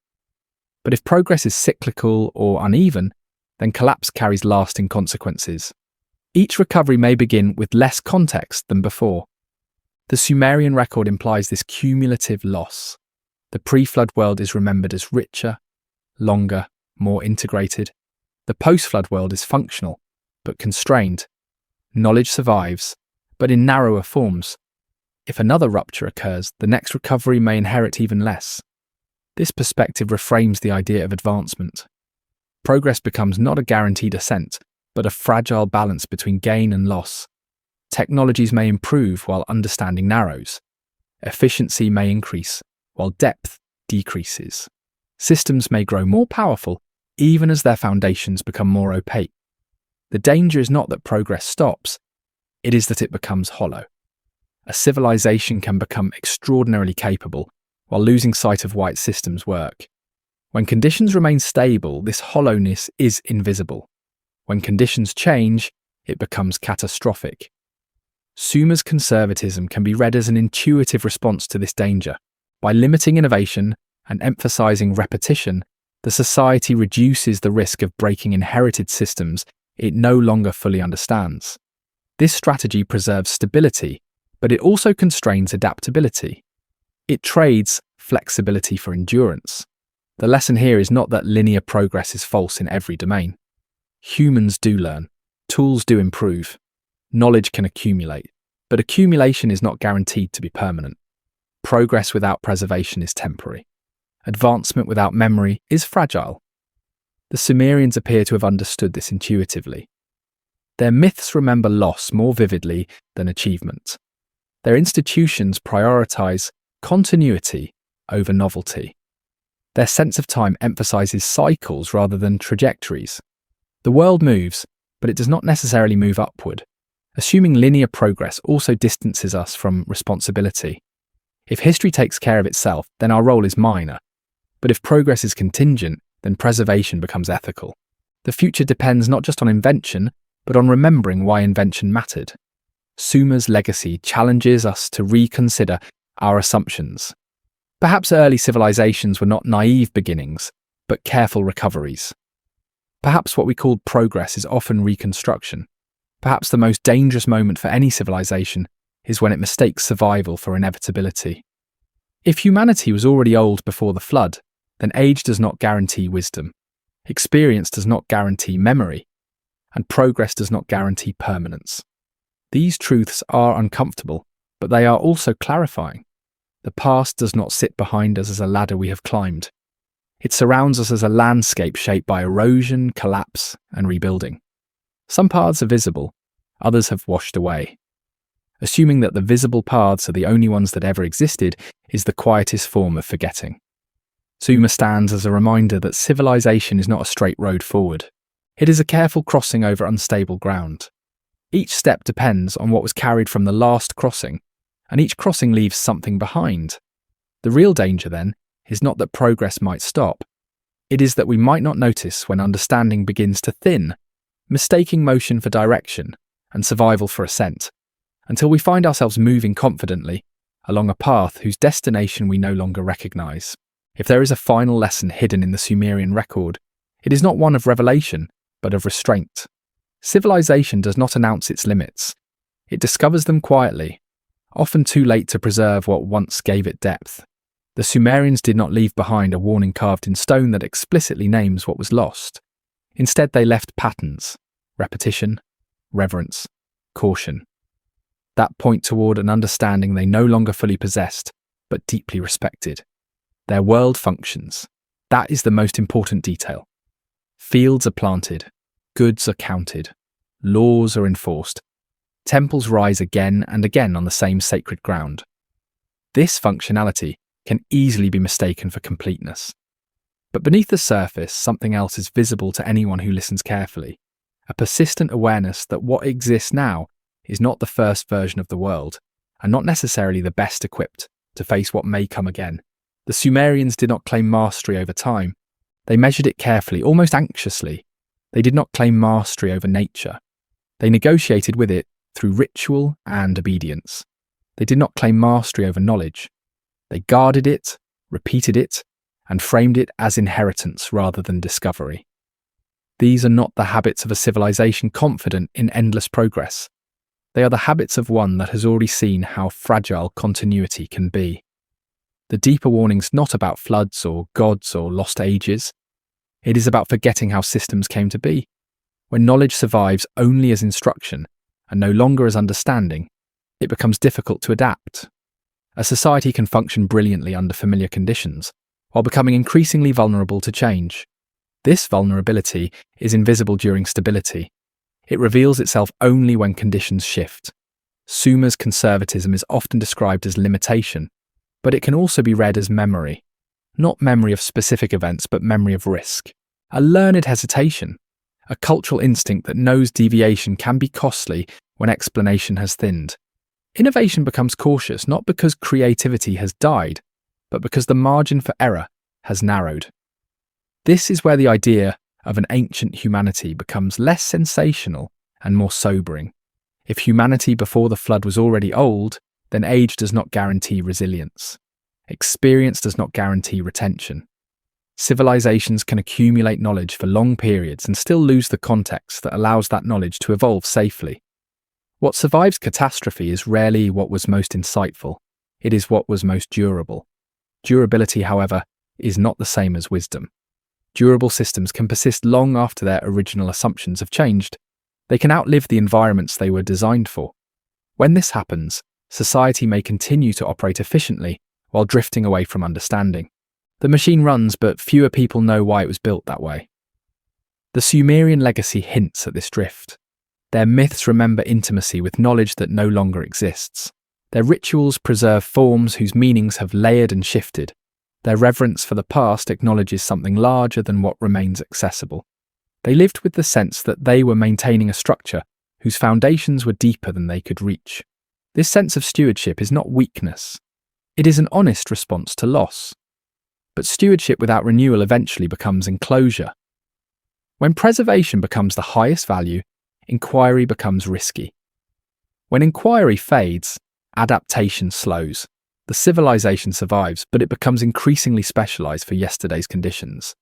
But if progress is cyclical or uneven, then collapse carries lasting consequences. Each recovery may begin with less context than before. The Sumerian record implies this cumulative loss. The pre-flood world is remembered as richer, longer, more integrated. The post-flood world is functional, but constrained. Knowledge survives, but in narrower forms. If another rupture occurs, the next recovery may inherit even less. This perspective reframes the idea of advancement. Progress becomes not a guaranteed ascent, but a fragile balance between gain and loss. Technologies may improve while understanding narrows. Efficiency may increase while depth decreases. Systems may grow more powerful even as their foundations become more opaque. The danger is not that progress stops, it is that it becomes hollow. A civilization can become extraordinarily capable while losing sight of why its systems work. When conditions remain stable, this hollowness is invisible. When conditions change, it becomes catastrophic. Sumer's conservatism can be read as an intuitive response to this danger. By limiting innovation and emphasizing repetition, the society reduces the risk of breaking inherited systems it no longer fully understands. This strategy preserves stability, but it also constrains adaptability. It trades flexibility for endurance. The lesson here is not that linear progress is false in every domain. Humans do learn, tools do improve, knowledge can accumulate, but accumulation is not guaranteed to be permanent. Progress without preservation is temporary. Advancement without memory is fragile. The Sumerians appear to have understood this intuitively. Their myths remember loss more vividly than achievement. Their institutions prioritize continuity over novelty. Their sense of time emphasizes cycles rather than trajectories. The world moves, but it does not necessarily move upward. Assuming linear progress also distances us from responsibility. If history takes care of itself, then our role is minor. But if progress is contingent, then preservation becomes ethical. The future depends not just on invention, but on remembering why invention mattered. Sumer's legacy challenges us to reconsider our assumptions. Perhaps early civilizations were not naive beginnings, but careful recoveries. Perhaps what we call progress is often reconstruction. Perhaps the most dangerous moment for any civilization is when it mistakes survival for inevitability. If humanity was already old before the flood, then age does not guarantee wisdom, experience does not guarantee memory, and progress does not guarantee permanence. These truths are uncomfortable, but they are also clarifying. The past does not sit behind us as a ladder we have climbed. It surrounds us as a landscape shaped by erosion, collapse, and rebuilding. Some paths are visible, others have washed away. Assuming that the visible paths are the only ones that ever existed is the quietest form of forgetting. Summa stands as a reminder that civilization is not a straight road forward. It is a careful crossing over unstable ground. Each step depends on what was carried from the last crossing, and each crossing leaves something behind. The real danger, then, is not that progress might stop. It is that we might not notice when understanding begins to thin, mistaking motion for direction and survival for ascent, until we find ourselves moving confidently along a path whose destination we no longer recognize. If there is a final lesson hidden in the Sumerian record, it is not one of revelation, but of restraint. Civilization does not announce its limits. It discovers them quietly, often too late to preserve what once gave it depth. The Sumerians did not leave behind a warning carved in stone that explicitly names what was lost. Instead, they left patterns: repetition, reverence, caution, that point toward an understanding they no longer fully possessed, but deeply respected. Their world functions. That is the most important detail. Fields are planted, goods are counted, laws are enforced, temples rise again and again on the same sacred ground. This functionality can easily be mistaken for completeness. But beneath the surface, something else is visible to anyone who listens carefully. A persistent awareness that what exists now is not the first version of the world, and not necessarily the best equipped to face what may come again. The Sumerians did not claim mastery over time. They measured it carefully, almost anxiously. They did not claim mastery over nature. They negotiated with it through ritual and obedience. They did not claim mastery over knowledge. They guarded it, repeated it, and framed it as inheritance rather than discovery. These are not the habits of a civilization confident in endless progress. They are the habits of one that has already seen how fragile continuity can be. The deeper warning's not about floods or gods or lost ages. It is about forgetting how systems came to be. When knowledge survives only as instruction and no longer as understanding, it becomes difficult to adapt. A society can function brilliantly under familiar conditions, while becoming increasingly vulnerable to change. This vulnerability is invisible during stability. It reveals itself only when conditions shift. Suma's conservatism is often described as limitation, but it can also be read as memory. Not memory of specific events, but memory of risk. A learned hesitation. A cultural instinct that knows deviation can be costly when explanation has thinned. Innovation becomes cautious not because creativity has died, but because the margin for error has narrowed. This is where the idea of an ancient humanity becomes less sensational and more sobering. If humanity before the flood was already old, then age does not guarantee resilience. Experience does not guarantee retention. Civilizations can accumulate knowledge for long periods and still lose the context that allows that knowledge to evolve safely. What survives catastrophe is rarely what was most insightful. It is what was most durable. Durability, however, is not the same as wisdom. Durable systems can persist long after their original assumptions have changed. They can outlive the environments they were designed for. When this happens, society may continue to operate efficiently while drifting away from understanding. The machine runs, but fewer people know why it was built that way. The Sumerian legacy hints at this drift. Their myths remember intimacy with knowledge that no longer exists. Their rituals preserve forms whose meanings have layered and shifted. Their reverence for the past acknowledges something larger than what remains accessible. They lived with the sense that they were maintaining a structure whose foundations were deeper than they could reach. This sense of stewardship is not weakness. It is an honest response to loss. But stewardship without renewal eventually becomes enclosure. When preservation becomes the highest value, inquiry becomes risky. When inquiry fades, adaptation slows. The civilization survives, but it becomes increasingly specialized for yesterday's conditions.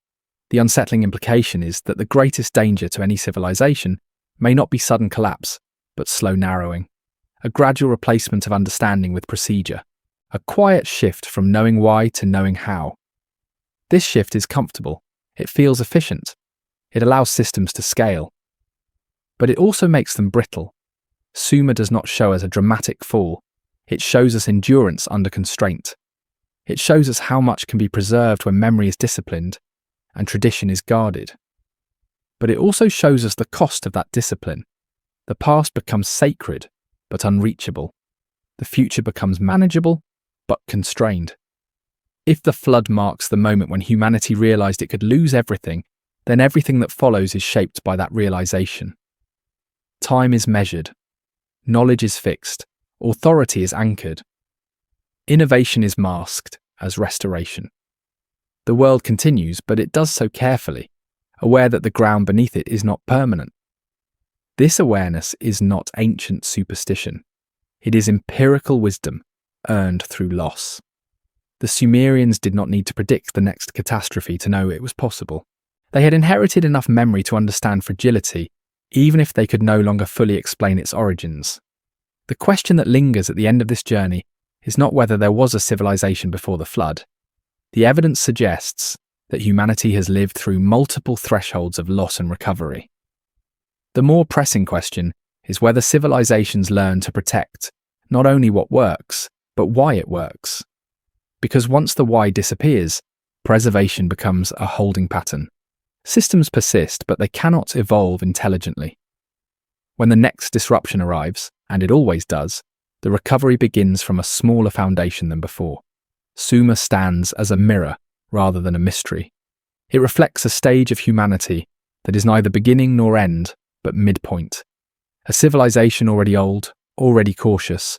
The unsettling implication is that the greatest danger to any civilization may not be sudden collapse, but slow narrowing, a gradual replacement of understanding with procedure, a quiet shift from knowing why to knowing how. This shift is comfortable, it feels efficient, it allows systems to scale. But it also makes them brittle. Sumer does not show us a dramatic fall, it shows us endurance under constraint. It shows us how much can be preserved when memory is disciplined and tradition is guarded. But it also shows us the cost of that discipline. The past becomes sacred, but unreachable. The future becomes manageable, but constrained. If the flood marks the moment when humanity realized it could lose everything, then everything that follows is shaped by that realization. Time is measured. Knowledge is fixed. Authority is anchored. Innovation is masked as restoration. The world continues, but it does so carefully, aware that the ground beneath it is not permanent. This awareness is not ancient superstition. It is empirical wisdom, earned through loss. The Sumerians did not need to predict the next catastrophe to know it was possible. They had inherited enough memory to understand fragility, even if they could no longer fully explain its origins. The question that lingers at the end of this journey is not whether there was a civilization before the flood. The evidence suggests that humanity has lived through multiple thresholds of loss and recovery. The more pressing question is whether civilizations learn to protect not only what works, but why it works. Because once the why disappears, preservation becomes a holding pattern. Systems persist, but they cannot evolve intelligently. When the next disruption arrives, and it always does, the recovery begins from a smaller foundation than before. Sumer stands as a mirror rather than a mystery. It reflects a stage of humanity that is neither beginning nor end, but midpoint. A civilization already old, already cautious,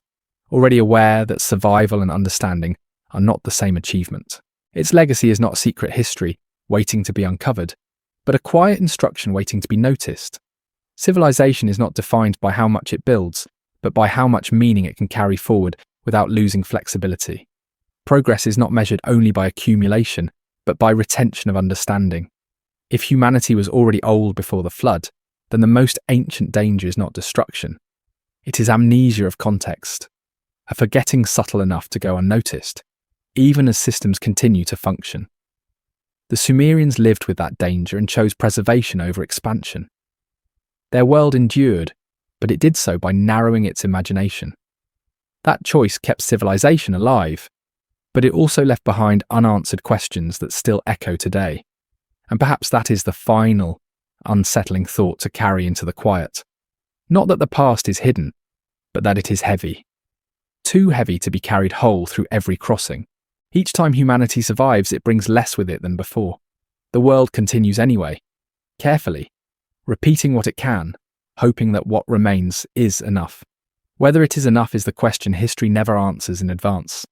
already aware that survival and understanding are not the same achievement. Its legacy is not a secret history waiting to be uncovered, but a quiet instruction waiting to be noticed. Civilization is not defined by how much it builds, but by how much meaning it can carry forward without losing flexibility. Progress is not measured only by accumulation, but by retention of understanding. If humanity was already old before the flood, then the most ancient danger is not destruction. It is amnesia of context, a forgetting subtle enough to go unnoticed, even as systems continue to function. The Sumerians lived with that danger and chose preservation over expansion. Their world endured, but it did so by narrowing its imagination. That choice kept civilization alive, but it also left behind unanswered questions that still echo today. And perhaps that is the final, unsettling thought to carry into the quiet. Not that the past is hidden, but that it is heavy. Too heavy to be carried whole through every crossing. Each time humanity survives, it brings less with it than before. The world continues anyway, carefully, repeating what it can, hoping that what remains is enough. Whether it is enough is the question history never answers in advance.